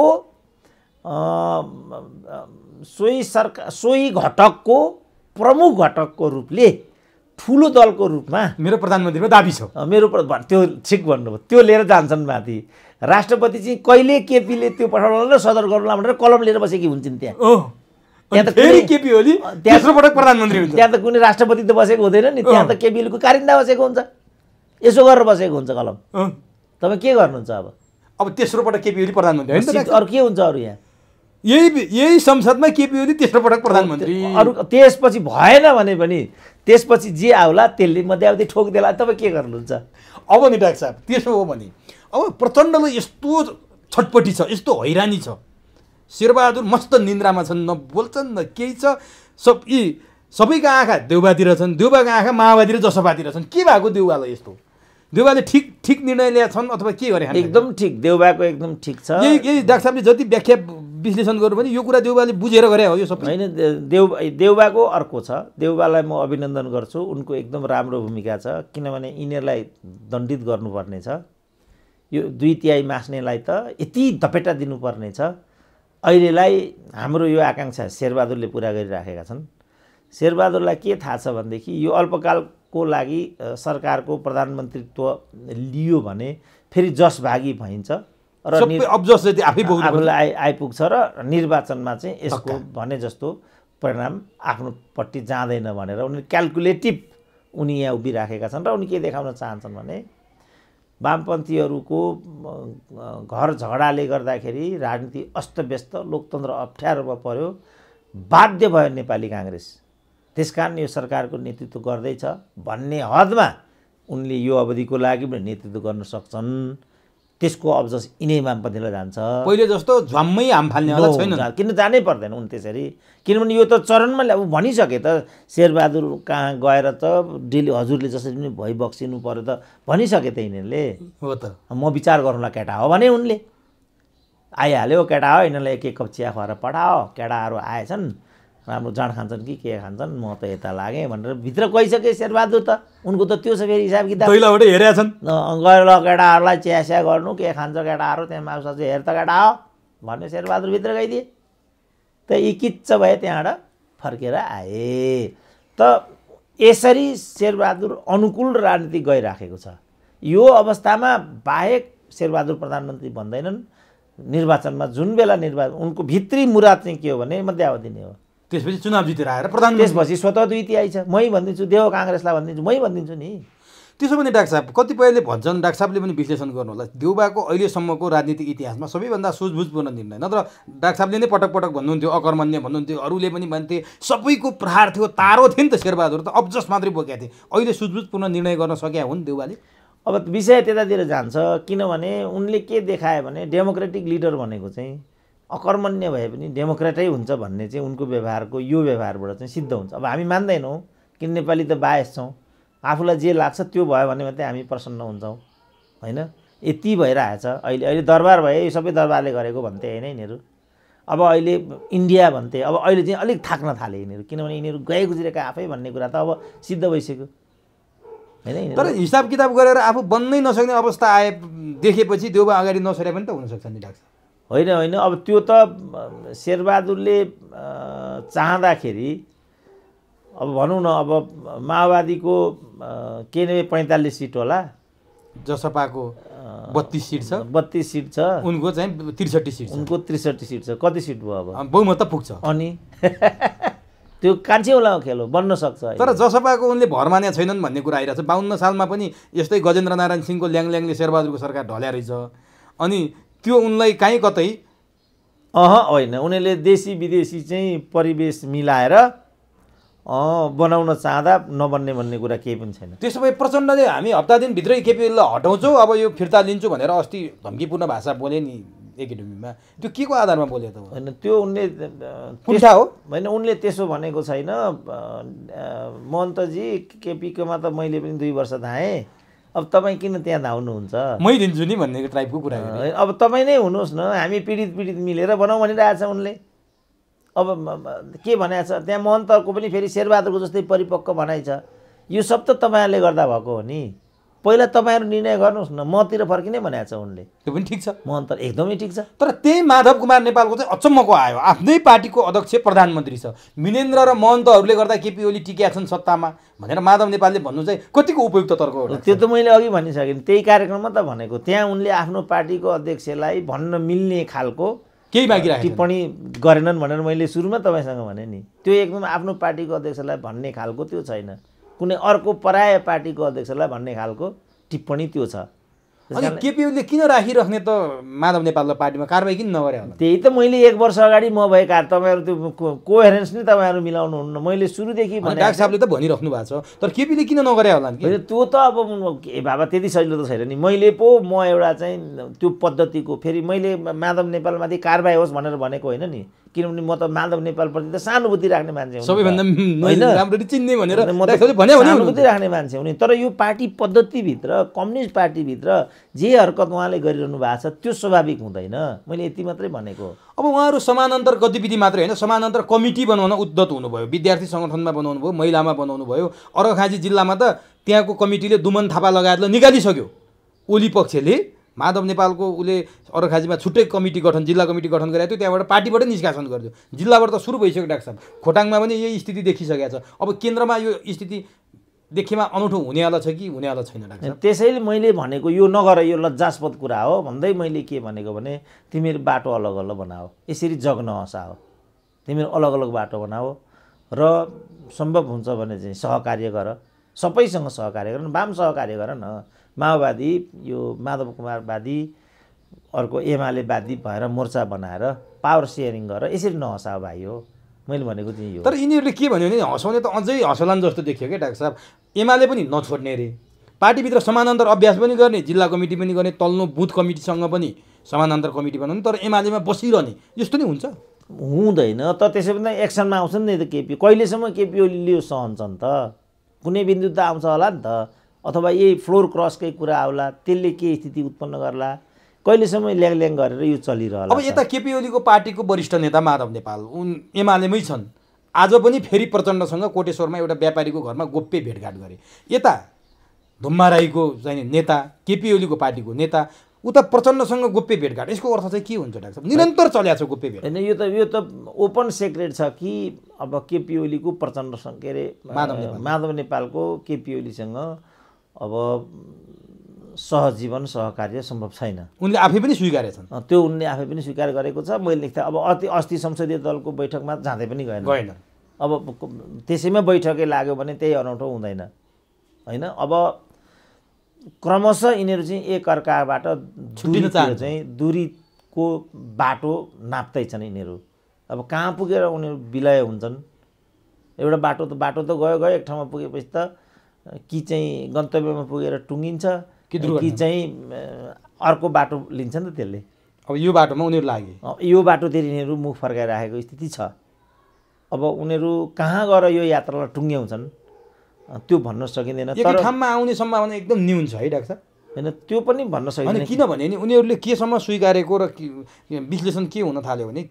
सोही घटकको प्रमुख घटकको रूपले ठुलो दलको रूपमा मेरो प्रधानमन्त्रीको दाबी छ। मेरो त्यो ठिक भन्नुभयो। त्यो लिएर जान्छन् माथि। राष्ट्रपति चाहिँ कहिले केपीले त्यो पठाउनलाई र सदर गर्नुलाई भनेर कलम लिएर बसेकी हुन्छन् त्यहाँ। त्यहाँ त फेरि केपी ओली तेस्रो पटक प्रधानमन्त्री हुन्छ। त्यहाँ त कुनै राष्ट्रपति त बसेको हुँदैन नि, त्यहाँ त केपीको कारिन्दा बसेको हुन्छ, यसो गरेर बसेको हुन्छ कलम। तपाईँ के गर्नुहुन्छ अब? अब तेस्रो पटक केपी ओली प्रधानमन्त्री होइन त? अरू के हुन्छ? अरू यहाँ यही संसदमा केपी ओली तेस्रो पटक प्रधानमन्त्री। अरू त्यसपछि भएन भने पनि त्यसपछि जे आउला त्यसले मध्यावधि ठोकिदेला। तपाईँ के गर्नुहुन्छ अब नि डाक्टर साहब? त्यसो हो भने अब प्रचण्डलाई यस्तो छटपटी छ, यस्तो हैरानी छ, शेरबहादुर मस्त निन्द्रामा छन्, न बोल्छन् न केही छ। सबैका आँखा देउबातिर छन्, देउबाको आँखा माओवादी र जसपातिर छन्। के भएको देउबालाई यस्तो? देउबाले ठिक निर्णय लिएका छन् अथवा के गरे? एकदम ठिक, देउबाको एकदम ठिक छ। यही डाक्टर साहबले जति व्याख्या विश्लेषण गर्नु भने यो कुरा देउबाले बुझेर गरे हो यो सबै होइन। देउबाको अर्को छ। देउबालाई म अभिनन्दन गर्छु, उनको एकदम राम्रो भूमिका छ। किनभने यिनीहरूलाई दण्डित गर्नुपर्ने छ। यो 2/3 मास्नेलाई त यति धपेटा दिनुपर्ने छ। अहिलेलाई हाम्रो यो आकाङ्क्षा शेरबहादुरले पुरा गरिराखेका छन्। शेरबहादुरलाई के थाहा छ भनेदेखि यो अल्पकालको लागि सरकारको प्रधानमन्त्रीत्व लियो भने फेरि जसभागी भइन्छ र आफूलाई आइपुग्छ र निर्वाचनमा चाहिँ यसको भने जस्तो परिणाम आफ्नोपट्टि जाँदैन भनेर उनी क्यालकुलेटिभ उनी यहाँ उभिराखेका छन्। र उनी के देखाउन चाहन्छन् भने वामपन्थीहरूको घर झगडाले गर्दाखेरि राजनीति अस्तव्यस्त, लोकतन्त्र अप्ठ्यारोमा पर्यो, बाध्य भयो नेपाली काङ्ग्रेस, त्यसकारण यो सरकारको नेतृत्व गर्दैछ भन्ने हदमा उनले यो अवधिको लागि पनि नेतृत्व गर्न सक्छन्। त्यसको अब्जस यिनै वामपन्थीलाई जान्छ। पहिले जस्तो झ्वाम्मै हाम फाल्नेवाला छैन, किन जानै पर्दैन उन त्यसरी। किनभने यो त चरणमा भनिसके त शेरबहादुर कहाँ गएर त डेली हजुरले जसरी पनि भइबक्सिनु पर्यो त भनिसके त यिनीहरूले। हो त म विचार गरौँला केटा हो भने उनले आइहाल्यो, केटा हो यिनीहरूलाई एक कप चिया खुवाएर पठाओ, केटाहरू आएछन्, राम्रो जाँड खान्छन् कि के खान्छन्, म त यता लागेँ भनेर भित्र गइसके शेरबहादुर त। उनको त त्यो छ फेरि हिसाब किताब। पहिलाबाट हेरेका छन्, गएर ल केटाहरूलाई चिया गर्नु, के खान्छ केटाहरू, त्यहाँ मासु हेर त केटा हो भन्ने शेरबहादुर भित्र गइदिए त यी किच्च भए, त्यहाँबाट फर्केर आए। त यसरी शेरबहादुर अनुकूल राजनीति गइराखेको छ। यो अवस्थामा बाहेक शेरबहादुर प्रधानमन्त्री भन्दैनन्। निर्वाचनमा जुन बेला उनको भित्री मुराद चाहिँ के हो भने मध्यावधि नै हो। त्यसपछि चुनाव जितेर आएर प्रधानमन्त्री, त्यसपछि स्वतः 2/3 छ। मै भनिदिन्छु, देव काङ्ग्रेसलाई भनिदिन्छु, मै भनिदिन्छु नि। त्यसो भने डाक्टर साहब कतिपयले भन्छन्, डाक्टर साहबले पनि विश्लेषण गर्नु होला, देउबाको अहिलेसम्मको राजनीतिक इतिहासमा सबैभन्दा सुझबुझपूर्ण निर्णय, नत्र डाक्टर साहबले नै पटक पटक भन्नुहुन्थ्यो अकर्मण्य भन्नुहुन्थ्यो, अरूले पनि भन्थे, सबैको प्रहार थियो, तारो थियो नि त शेरबहादुर त, अब्जस मात्रै बोकेका थिए। अहिले सुझबुझपूर्ण निर्णय गर्न सकेका हुन् देउबाले? अब विषय त्यतातिर जान्छ। किनभने उनले के देखाए भने डेमोक्रेटिक लिडर भनेको चाहिँ अकर्मण्य भए पनि डेमोक्रेटै हुन्छ भन्ने चाहिँ उनको व्यवहारको यो व्यवहारबाट चाहिँ सिद्ध हुन्छ। अब हामी मान्दैनौँ, किन नेपाली त बायस छौँ, आफूलाई जे लाग्छ त्यो भयो भने मात्रै हामी प्रसन्न हुन्छौँ होइन। यति भइरहेछ अहिले दरबार भए, यो सबै दरबारले गरेको भन्थे होइन यिनीहरू। अब अहिले इन्डिया भन्थे, अब अहिले चाहिँ अलिक थाक्न थाले यिनीहरू, किनभने यिनीहरू गए गुज्रेका आफै भन्ने कुरा त अब सिद्ध भइसक्यो होइन। तर हिसाब किताब गरेर आफू बन्नै नसक्ने अवस्था आए देखेपछि देउबा अगाडि नसरे पनि त हुनसक्छ नि डाक्टर? होइन, अब त्यो त शेरबहादुरले चाहँदाखेरि अब भनौँ न, अब माओवादीको के नै 45 सिट होला, जसपाको 32 सिट छ, 32 सिट छ, उनको चाहिँ 63 सिट छ, उनको 63 सिट छ। कति सिट भयो अब? बहुमत त पुग्छ। अनि त्यो कान्छे होला खेल हो, बन्न सक्छ। तर जसपाको उनले भर माने छैनन् भन्ने कुरा आइरहेछ। 52 सालमा पनि यस्तै गजेन्द्र नारायण सिंहको ल्याङले शेरबहादुरको सरकार ढल्या रहेछ। अनि त्यो उनलाई काहीँ कतै होइन, उनीहरूले देशी विदेशी चाहिँ परिवेश मिलाएर बनाउन चाहँदा नबन्ने भन्ने कुरा केही पनि छैन। त्यसो भए प्रचण्डले हामी हप्ता दिनभित्रै केपीलाई हटाउँछौँ, अब यो फिर्ता लिन्छु भनेर अस्ति धम्कीपूर्ण भाषा बोले नि एकाडेमीमा, त्यो के को आधारमा बोले त? होइन त्यो उनले कुण्ठा हो होइन, उनले त्यसो भनेको छैन। महन्तजी केपीकोमा त मैले पनि 2 वर्ष धाएँ, अब तपाईँ किन त्यहाँ धाउनुहुन्छ, मै दिन्छु नि भन्ने टाइपको कुरा गरे। अब तपाईँ नै हुनुहोस् न, हामी पीडित मिलेर बनाउँ भनिरहेछ उनले। अब के भनेको छ त्यहाँ, महन्तको पनि फेरि शेरबहादुरको जस्तै परिपक्व भनाइ छ। यो सब त तपाईँहरूले गर्दा भएको हो नि, पहिला तपाईँहरू निर्णय गर्नुहोस् न, मतिर फर्किने भनेको छ उनले। त्यो पनि ठिक छ, महन्त एकदमै ठिक छ। तर त्यही माधव कुमार नेपालको चाहिँ अचम्मको आयो, आफ्नै पार्टीको अध्यक्ष प्रधानमन्त्री छ, मिनेन्द्र र महन्तहरूले गर्दा केपी ओली टिकेका छन् सत्तामा भनेर माधव नेपालले भन्नु चाहिँ कतिको उपयुक्त तर्क हो? त्यो त मैले अघि भनिसकेँ, त्यही कार्यक्रममा त भनेको। त्यहाँ उनले आफ्नो पार्टीको अध्यक्षलाई भन्न मिल्ने खालको केही बाँकी राखेको टिप्पणी गरेनन् भनेर मैले सुरुमा तपाईँसँग भने नि। त्यो एकदम आफ्नो पार्टीको अध्यक्षलाई भन्ने खालको त्यो छैन, कुनै अर्को पराय पार्टीको अध्यक्षलाई भन्ने खालको टिप्पणी त्यो छ। अनि केपी ओलीले किन राखिराख्ने त माधव नेपाललाई पार्टीमा, कारबाही किन नगरे होला? त्यही त मैले 1 वर्ष अगाडि म भएका तपाईँहरू त्यो कोहेरेन्स नै तपाईँहरू मिलाउनु हुन्न। मैले सुरुदेखि भने डाक्टर साहबले त भनिराख्नु भएको छ, तर केपीले किन नगरे होला नि? त्यो त अब बाबा त्यति सजिलो त छैन नि। मैले पो म एउटा चाहिँ त्यो पद्धतिको फेरि मैले माधव नेपालमाथि कारबाही होस् भनेर भनेको होइन नि, किनभने म त माधव नेपालप्रति त सहानुभूति राख्ने मान्छे हुँ, सबैभन्दा राम्ररी चिन्ने भनेर सहानुभूति राख्ने मान्छे हुँ नि। तर यो पार्टी पद्धतिभित्र, कम्युनिस्ट पार्टीभित्र जे हरकत उहाँले गरिरहनु भएको छ त्यो स्वाभाविक हुँदैन, मैले यति मात्रै भनेको। अब उहाँहरू समानान्तर गतिविधि मात्रै होइन, समानान्तर कमिटी बनाउन उद्यत हुनुभयो, विद्यार्थी सङ्गठनमा बनाउनु भयो, महिलामा बनाउनु भयो। अर्घाखाँची जिल्लामा त त्यहाँको कमिटीले दुमन थापा लगायतलाई निकालिसक्यो। ओली पक्षले माधव नेपालको उसले अर्घाखाँचीमा छुट्टै कमिटी गठन, जिल्ला कमिटी गठन गरेको थियो, त्यहाँबाट पार्टीबाटै निष्कासन गरिदियो। जिल्लाबाट त सुरु भइसक्यो डाक्टर साहब, खोटाङमा पनि यही स्थिति देखिसकेको छ। अब केन्द्रमा यो स्थिति देखिमा अनौठो हुनेवाला छ कि हुनेवाला छैन डाक्टर साहब? त्यसैले मैले भनेको यो नगर, यो लज्जास्पद कुरा हो भन्दै मैले के भनेको भने तिमीहरू बाटो अलग अलग बनाओ, यसरी जग नहसाओ, तिमीहरू अलग अलग बाटो बनाओ र सम्भव हुन्छ भने चाहिँ सहकार्य गर, सबैसँग सहकार्य गर, वाम सहकार्य गर न। माओवादी यो माधव कुमारवादी अर्को एमालेवादी भएर मोर्चा बनाएर पावर सेयरिङ गरेर यसरी नहसाओ भाइ हो, मैले भनेको चाहिँ यो। तर यिनीहरूले के भन्यो भने हँसाउने त अझै हँसलान् जस्तो देखियो क्या डाक्टर साहब। एमाले पनि नछोड्ने अरे, पार्टीभित्र समानान्तर अभ्यास पनि गर्ने, जिल्ला कमिटी पनि गर्ने, तल्लो बुथ कमिटीसँग पनि समानान्तर कमिटी बनाउने, तर एमालेमा बसिरहने यस्तो नै हुन्छ? हुँदैन त, त्यसै पनि एक्सनमा आउँछ नि त केपी। कहिलेसम्म केपी ओलीले यो सहन्छन् त? कुनै बिन्दु त आउँछ होला नि त, अथवा यही फ्लोर क्रसकै कुरा आउला, त्यसले के स्थिति उत्पन्न गर्ला, कहिलेसम्म ल्याङ गरेर यो चलिरहला। अब यता केपी ओलीको पार्टीको वरिष्ठ नेता माधव नेपाल एमालेमै छन्, आज पनि फेरि प्रचण्डसँग कोटेश्वरमा एउटा व्यापारीको घरमा गोप्य भेटघाट गरे। यता धुम्मा राईको चाहिँ नेता, केपी ओलीको पार्टीको नेता, उता प्रचण्डसँग गोप्य भेटघाट, यसको अर्थ चाहिँ के हुन्छ डाक्टर साहब? निरन्तर चलेको छ गोप्य भेट। होइन, यो त ओपन सेक्रेट छ कि अब केपी ओलीको प्रचण्डसँग, के अरे माधव नेपालको केपी ओलीसँग अब सहजीवन सहकार्य सम्भव छैन। उनले आफै पनि स्वीकारेछन्, त्यो उनले आफै पनि स्वीकार गरेको छ। मैले लेख्दा अब अस्ति संसदीय दलको बैठकमा जाँदै पनि गएन। अब त्यसैमा बैठकै लाग्यो भने त्यही अनौठो हुँदैन होइन। अब क्रमशः यिनीहरू चाहिँ एकअर्काबाट छुट्टिन चाहिँ दूरीको बाटो नाप्दैछन् यिनीहरू। अब कहाँ पुगेर उनीहरू विलय हुन्छन्, एउटा बाटो त गयो एक ठाउँमा पुगेपछि त कि चाहिँ गन्तव्यमा पुगेर टुङ्गिन्छ कि चाहिँ अर्को बाटो लिन्छ नि त त्यसले। अब यो बाटोमा उनीहरू लागे, यो बाटोतिर यिनीहरू मुख फर्काइराखेको स्थिति छ। अब उनीहरू कहाँ गएर यो यात्रालाई टुङ्ग्याउँछन् त्यो भन्न सकिँदैन। तर ठाउँमा आउने सम्भावना एकदम न्यून छ है डाक्टर साहब? होइन, त्यो पनि भन्न सकिँदैन। किनभने नि उनीहरूले केसम्म स्वीकारेको र विश्लेषण के हुन थाल्यो भने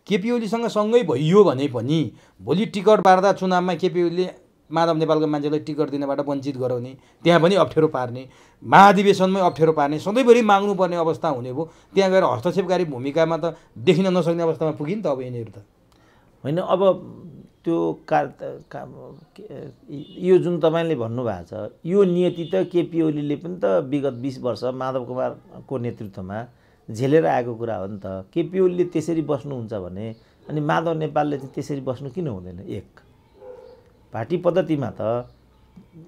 केपी ओलीसँग सँगै भइयो भने पनि भोलि टिकट बाँड्दा चुनावमा केपी ओलीले माधव नेपालको मान्छेलाई टिकट दिनबाट वञ्चित गराउने, त्यहाँ पनि अप्ठ्यारो पार्ने, महाधिवेशनमै अप्ठ्यारो पार्ने, सधैँभरि माग्नुपर्ने अवस्था हुने भयो। त्यहाँ गएर हस्तक्षेपकारी भूमिकामा त देखिन नसक्ने अवस्थामा पुग्यो नि त अब यिनीहरू त। होइन, अब त्यो यो जुन तपाईँले भन्नुभएको छ यो नियति त केपी ओलीले पनि त विगत 20 वर्ष माधव कुमारको नेतृत्वमा झेलेर आएको कुरा हो नि त। केपी ओलीले त्यसरी बस्नुहुन्छ भने अनि माधव नेपालले चाहिँ त्यसरी बस्नु किन हुँदैन? एक पार्टी पद्धतिमा त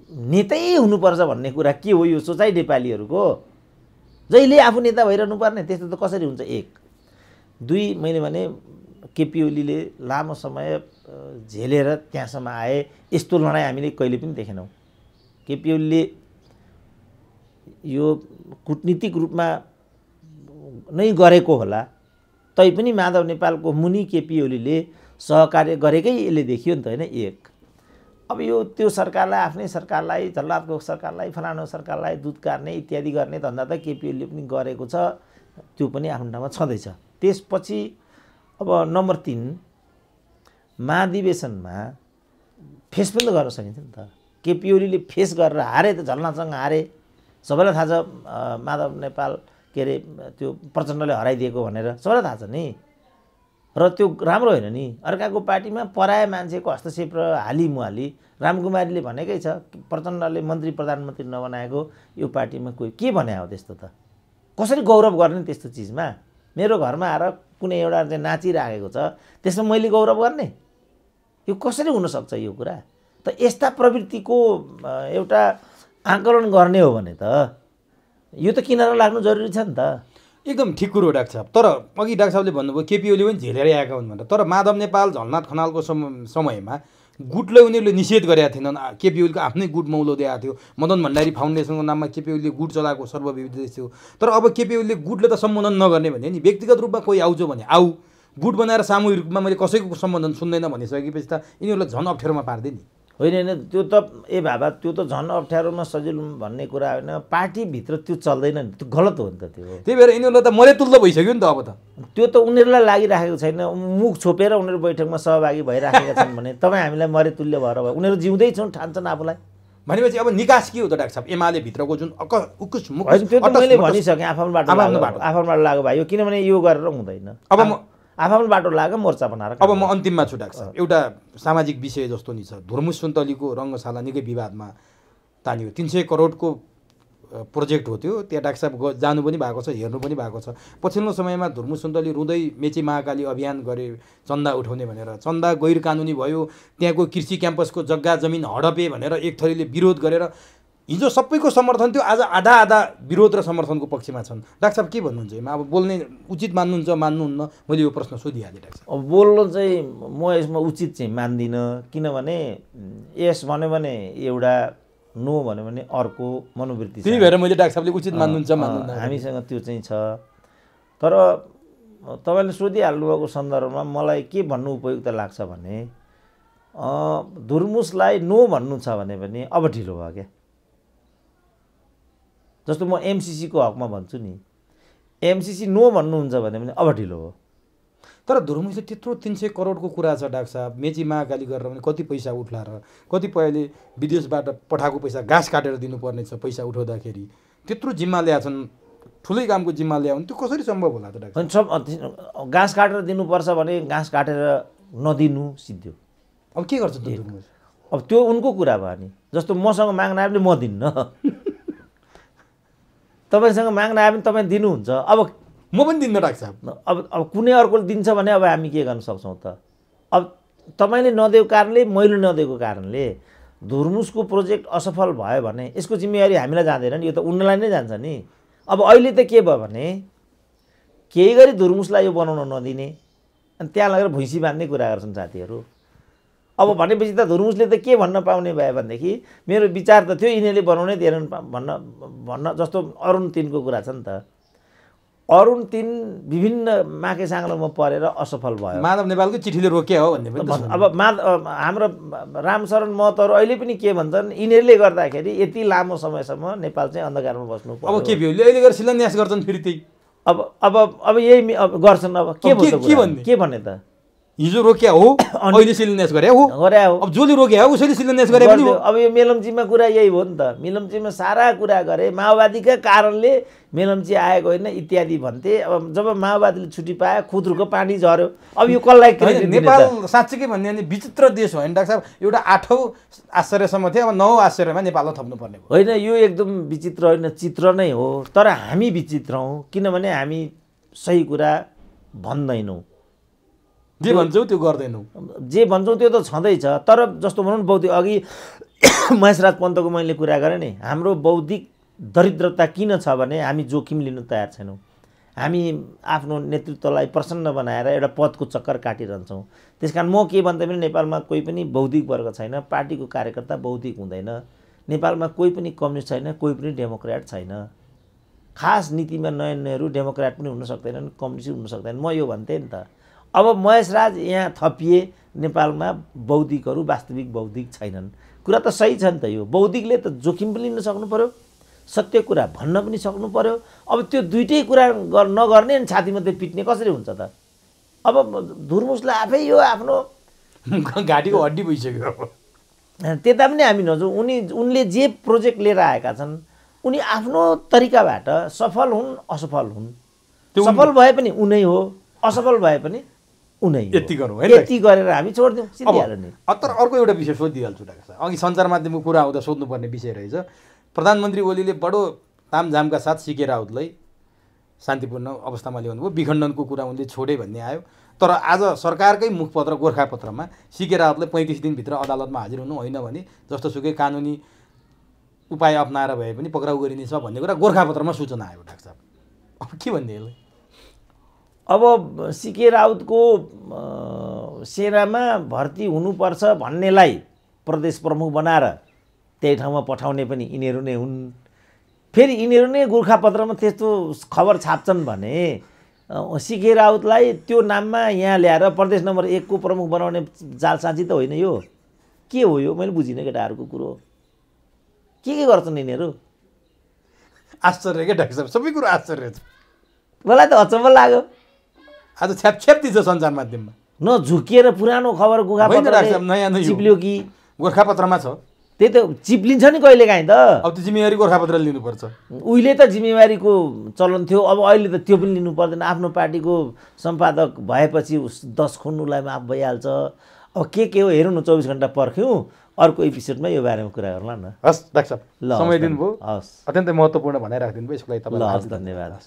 नेतै हुनुपर्छ भन्ने कुरा के हो? यो सोचाइ नेपालीहरूको जहिले आफू नेता भइरहनु पर्ने, त्यस्तो त कसरी हुन्छ? एक। दुई, मैले भने केपी ओलीले लामो समय झेलेर त्यहाँसम्म आए, यस्तो लडाइँ हामीले कहिले पनि देखेनौँ। केपी ओलीले यो कुटनीतिक रूपमा नै गरेको होला, तैपनि माधव नेपालको मुनि केपी ओलीले सहकार्य गरेकै यसले देखियो नि त होइन। एक अब यो त्यो सरकारलाई, आफ्नै सरकारलाई, झलनाथको सरकारलाई, फलानु सरकारलाई दुध कार्ने इत्यादि गर्ने धन्दा त केपी ओलीले पनि गरेको छ, त्यो पनि आफ्नो ठाउँमा छँदैछ। त्यसपछि अब नम्बर 3 महाधिवेशनमा फेस पनि त गर्न सकिन्छ नि त। केपी ओलीले फेस गरेर हारे त, झलनाथसँग हारे, सबैलाई थाहा छ माधव नेपाल के अरे त्यो प्रचण्डले हराइदिएको भनेर सबैलाई थाहा छ नि। र त्यो राम्रो होइन नि। अर्काको पार्टीमा पराए मान्छेको हस्तक्षेप र हालिमुहाली। रामकुमारीले भनेकै छ प्रचण्डले मन्त्री प्रधानमन्त्री नबनाएको यो पार्टीमा कोही के भने हो त्यस्तो त? कसरी गौरव गर्ने त्यस्तो चिजमा? मेरो घरमा आएर कुनै एउटा चाहिँ नाचिराखेको छ, त्यसमा मैले गौरव गर्ने? यो कसरी हुनसक्छ यो कुरा? त यस्ता प्रवृत्तिको एउटा आकलन गर्ने हो भने त यो त किनारा लाग्नु जरुरी छ नि त। एकदम ठिक कुरो डाक्टर साहब। तर अघि डाक्टर साहबले भन्नुभयो केपी ओली पनि झेलेर आएका हुन् भनेर। तर माधव नेपाल, झलनाथ खनालको समयमा गुटलाई उनीहरूले निषेध गरेका थिएनन्। केपी ओलीको आफ्नै गुट मौलौदिएको थियो। मदन भण्डारी फाउन्डेसनको नाममा केपी ओलीले गुट चलाएको सर्वविदित थियो। तर अब केपी ओलीले गुटले त सम्बोधन नगर्ने भने नि, व्यक्तिगत रूपमा कोही आउँछ भने आऊ, गुट बनाएर सामूहिक रूपमा मैले कसैको सम्बोधन सुन्दैन भनिसकेपछि त यिनीहरूलाई झन् अप्ठ्यारोमा पार्दैन नि। होइन होइन, त्यो त बाबा त्यो त झन् अप्ठ्यारोमा सजिलो भन्ने कुरा होइन। पार्टीभित्र त्यो चल्दैन नि, त्यो गलत हो नि त। त्यो त्यही भएर यिनीहरूलाई त मरे तुल्दो भइसक्यो नि त। अब त त्यो त उनीहरूलाई लागिराखेको छैन। मुख छोपेर उनीहरू बैठकमा सहभागी भइराखेका छन् भने तपाईँ हामीलाई मरे तुल्य भएर भयो। उनीहरू जिउँदै छन्, ठान्छन् आफूलाई। भनेपछि अब निकास के हो त डाक्टर साहब? एमाले भित्रको जुन उकुस मुख, त्यो त मैले भनिसकेँ, आफ्नो बाटो लाग्यो भाइ। किनभने यो गरेर हुँदैन। अब म आफ्नो बाटो लाग्यो, मोर्चा बनाएर। अब म अन्तिममा छु डाक्टर साहब। एउटा सामाजिक विषय जस्तो नि छ, धुर्मुस सुन्तलीको रङ्गशाला निकै विवादमा तानियो। 300 करोडको प्रोजेक्ट हो त्यो। त्यहाँ डाक्टर साहब जानु पनि भएको छ, हेर्नु पनि भएको छ। पछिल्लो समयमा धुर्मुस सुन्तली रुँदै मेची महाकाली अभियान गरे चन्दा उठाउने भनेर। चन्दा गैर कानुनी भयो, त्यहाँको कृषि क्याम्पसको जग्गा जमिन हडपे भनेर एक थरीले विरोध गरेर हिजो सबैको समर्थन थियो, आज आधा आधा विरोध र समर्थनको पक्षमा छन्। डाक्टर साहब के भन्नुहुन्छ यसमा? अब बोल्ने उचित मान्नुहुन्छ मान्नुहुन्न? मैले यो प्रश्न सोधिहालेँ डाक्टर साहब। अब बोल्नु चाहिँ म यसमा उचित चाहिँ मान्दिनँ। किनभने यस भन्यो भने एउटा, नो भन्यो भने अर्को मनोवृत्ति छ। त्यही भएर मैले डाक्टर साहबले उचित मान्नुहुन्छ मान्नुहुन्न, हामीसँग त्यो चाहिँ छ। तर तपाईँले सोधिहाल्नु भएको सन्दर्भमा मलाई के भन्नु उपयुक्त लाग्छ भने, धुर्मुसलाई नो भन्नु छ भने पनि अब ढिलो भयो क्या। जस्तो म एमसिसीको हकमा भन्छु नि, एमसिसी नो भन्नुहुन्छ भने पनि अब ढिलो हो। तर धुर्मुसले त्यत्रो 300 करोडको कुरा छ डाक्टर साहब। मेची महाकाली गरेर पनि कति पैसा उठ्ला र कतिपयले विदेशबाट पठाएको पैसा घाँस काटेर दिनुपर्ने छ पैसा उठाउँदाखेरि। त्यत्रो जिम्मा ल्याएछन्, ठुलै कामको जिम्मा ल्याउन्, त्यो कसरी सम्भव होला त डाक्टर साहब? घाँस काटेर दिनुपर्छ भने घाँस काटेर नदिनु सिद्धो। अब के गर्छ त धुर्मुस? अब त्यो उनको कुरा भयो नि। जस्तो मसँग माग्न आयो भने म दिन्न, तपाईँसँग माग्न आयो भने तपाईँ दिनुहुन्छ। अब म पनि दिन्न डाक्टर साहब। अब कुनै अर्कोले दिन्छ भने अब हामी के गर्न सक्छौँ त? अब तपाईँले नदिएको कारणले, मैले नदिएको कारणले धुर्मुसको प्रोजेक्ट असफल भयो भने यसको जिम्मेवारी हामीलाई जाँदैन नि, यो त उनीलाई नै जान्छ नि। अब अहिले त के भयो भने केही गरी धुर्मुसलाई यो बनाउन नदिने, अनि त्यहाँ लगेर भुइँसी बाँध्ने कुरा गर्छन् साथीहरू। अब भनेपछि त धुर्मुसले त के भन्न पाउने भयो भनेदेखि मेरो विचार त थियो यिनीहरूले बनाउनै दिएनन् भन्न जस्तो अरुण 3 को कुरा छ नि त। अरुण 3 विभिन्न माके साङ्लोमा परेर असफल भयो। माधव नेपालको चिठीले रोके हो भन्ने पनि। अब हाम्रो रामशरण महतोहरू अहिले पनि के भन्छन्, यिनीहरूले गर्दाखेरि यति लामो समयसम्म नेपाल चाहिँ अन्धकारमा बस्नु पर्यो। अब के भयो अहिले गएर शिलान्यास गर्छन् फेरि त्यही। अब यही गर्छन्। अब के भन्ने त? हिजो रोक्या हो, अहिले शिलान्यास गरे हो। अब जसले रोक्या हो उसैले शिलान्यास गरे पनि हो। अब यो मेलम्चीमा कुरा यही हो नि त। मेलम्चीमा सारा कुरा गरे, माओवादीका कारणले मेलम्ची आएको होइन इत्यादि भन्थे। अब जब माओवादीले छुट्टी पायो, खुद्रुको पानी झऱ्यो। अब यो कसलाई क्रेडिट दिने? नेपाल साँच्चै भन्ने भने विचित्र देश हो नि डाक्टर साहब। एउटा 8औं आश्चर्यसम्म थियो, अब 9औं आश्चर्यमा नेपाललाई थप्नुपर्ने हो। होइन, यो एकदम विचित्र होइन, चित्र नै हो। तर हामी विचित्र हौँ, किनभने हामी सही कुरा भन्दैनौँ। जे भन्छौँ त्यो गर्दैनौँ, जे भन्छौँ त्यो त छँदैछ। तर जस्तो भनौँ बौद्धिक, अघि महेशराज पन्तको मैले कुरा गरेँ नि, हाम्रो बौद्धिक दरिद्रता किन छ भने हामी जोखिम लिन तयार छैनौँ। हामी आफ्नो नेतृत्वलाई प्रसन्न बनाएर एउटा पदको चक्कर काटिरहन्छौँ। त्यसकारण म के भन्दा पनि नेपालमा कोही पनि बौद्धिक वर्ग छैन, पार्टीको कार्यकर्ता बौद्धिक हुँदैन। नेपालमा कोही पनि कम्युनिस्ट छैन, कोही पनि डेमोक्रेट छैन। खास नीतिमा नयाँ नयाँहरू डेमोक्रेट पनि हुन सक्दैनन्, कम्युनिस्ट हुन सक्दैनन्। म यो भन्थेँ नि त। अब महेश राज यहाँ थपिए, नेपालमा बौद्धिकहरू वास्तविक बौद्धिक छैनन्। कुरा त सही छ नि त। यो बौद्धिकले त जोखिम पनि लिन सक्नु पर्यो, सत्य कुरा भन्न पनि सक्नु पर्यो। अब त्यो दुइटै कुरा नगर्ने अनि छाती मात्रै पिट्ने कसरी हुन्छ त? अब धुर्मुसले आफै यो आफ्नो घाँटीको हड्डी भइसक्यो। त्यता पनि हामी नजाउँ। उनले जे प्रोजेक्ट लिएर आएका छन्, उनी आफ्नो तरिकाबाट सफल हुन् असफल हुन्। सफल भए पनि उनै हो, असफल भए पनि उनै हो। यति गरौँ है, यति गरेर हामी छोडिदिउँ, सिद्धिहाल्यो नि। तर अर्को एउटा विषय सोधिहाल्छु डाक्टर साहब। अघि सञ्चार माध्यमको कुरा आउँदा सोध्नुपर्ने विषय रहेछ। प्रधानमन्त्री ओलीले बडो तामझामका साथ सिके राउतलाई शान्तिपूर्ण अवस्थामा ल्याउनु भयो। विखण्डनको कुरा उनले छोडे भन्ने आयो। तर आज सरकारकै मुखपत्र गोर्खापत्रमा सिके राउतलाई 35 दिनभित्र अदालतमा हाजिर हुनु, होइन भने जस्तोसुकै कानुनी उपाय अप्नाएर भए पनि पक्राउ गरिनेछ भन्ने कुरा गोर्खापत्रमा सूचना आयो डाक्टर साहब। अब के भन्ने यसलाई? अब सिके राउतको सेनामा भर्ती हुनुपर्छ भन्नेलाई प्रदेश प्रमुख बनाएर त्यही ठाउँमा पठाउने पनि यिनीहरू नै हुन्। फेरि यिनीहरू नै गोर्खापत्रमा त्यस्तो खबर छाप्छन् भने सिके राउतलाई त्यो नाममा यहाँ ल्याएर प्रदेश नम्बर 1 को प्रमुख बनाउने जालसाजी त होइन यो? के हो यो? मैले बुझिनँ केटाहरूको कुरो। के गर्छन् यिनीहरू? आश्चर्य क्या डाक्टर साहब, सबै कुरो आश्चर्य छ। मलाई त अचम्म लाग्यो। आज छ्याप दिन्छ सञ्चार माध्यममा, नझुकिएर पुरानो खबर गोर्खापत्रले चिप्ल्यो कि गोर्खापत्रमा छ। त्यही त चिप्लिन्छ नि कहिलेकाहीँ त। अब त्यो जिम्मेवारी गोर्खापत्रले लिनुपर्छ। उहिले त जिम्मेवारीको चलन थियो, अब अहिले त त्यो पनि लिनु पर्दैन। आफ्नो पार्टीको सम्पादक भएपछि 10 खुन उसलाई माफ भइहाल्छ। अब के हो हेरौँ न, 24 घन्टा पर्ख्यौँ, अर्को एपिसोडमा यो बारेमा कुरा गरौँला न। हस् डाक्टर साहब, ल समय दिनुभयो, हस्, अत्यन्तै महत्त्वपूर्ण भनाइ राखिदिनु भयो। यसको लागि ल तपाईँलाई हस्, धन्यवाद।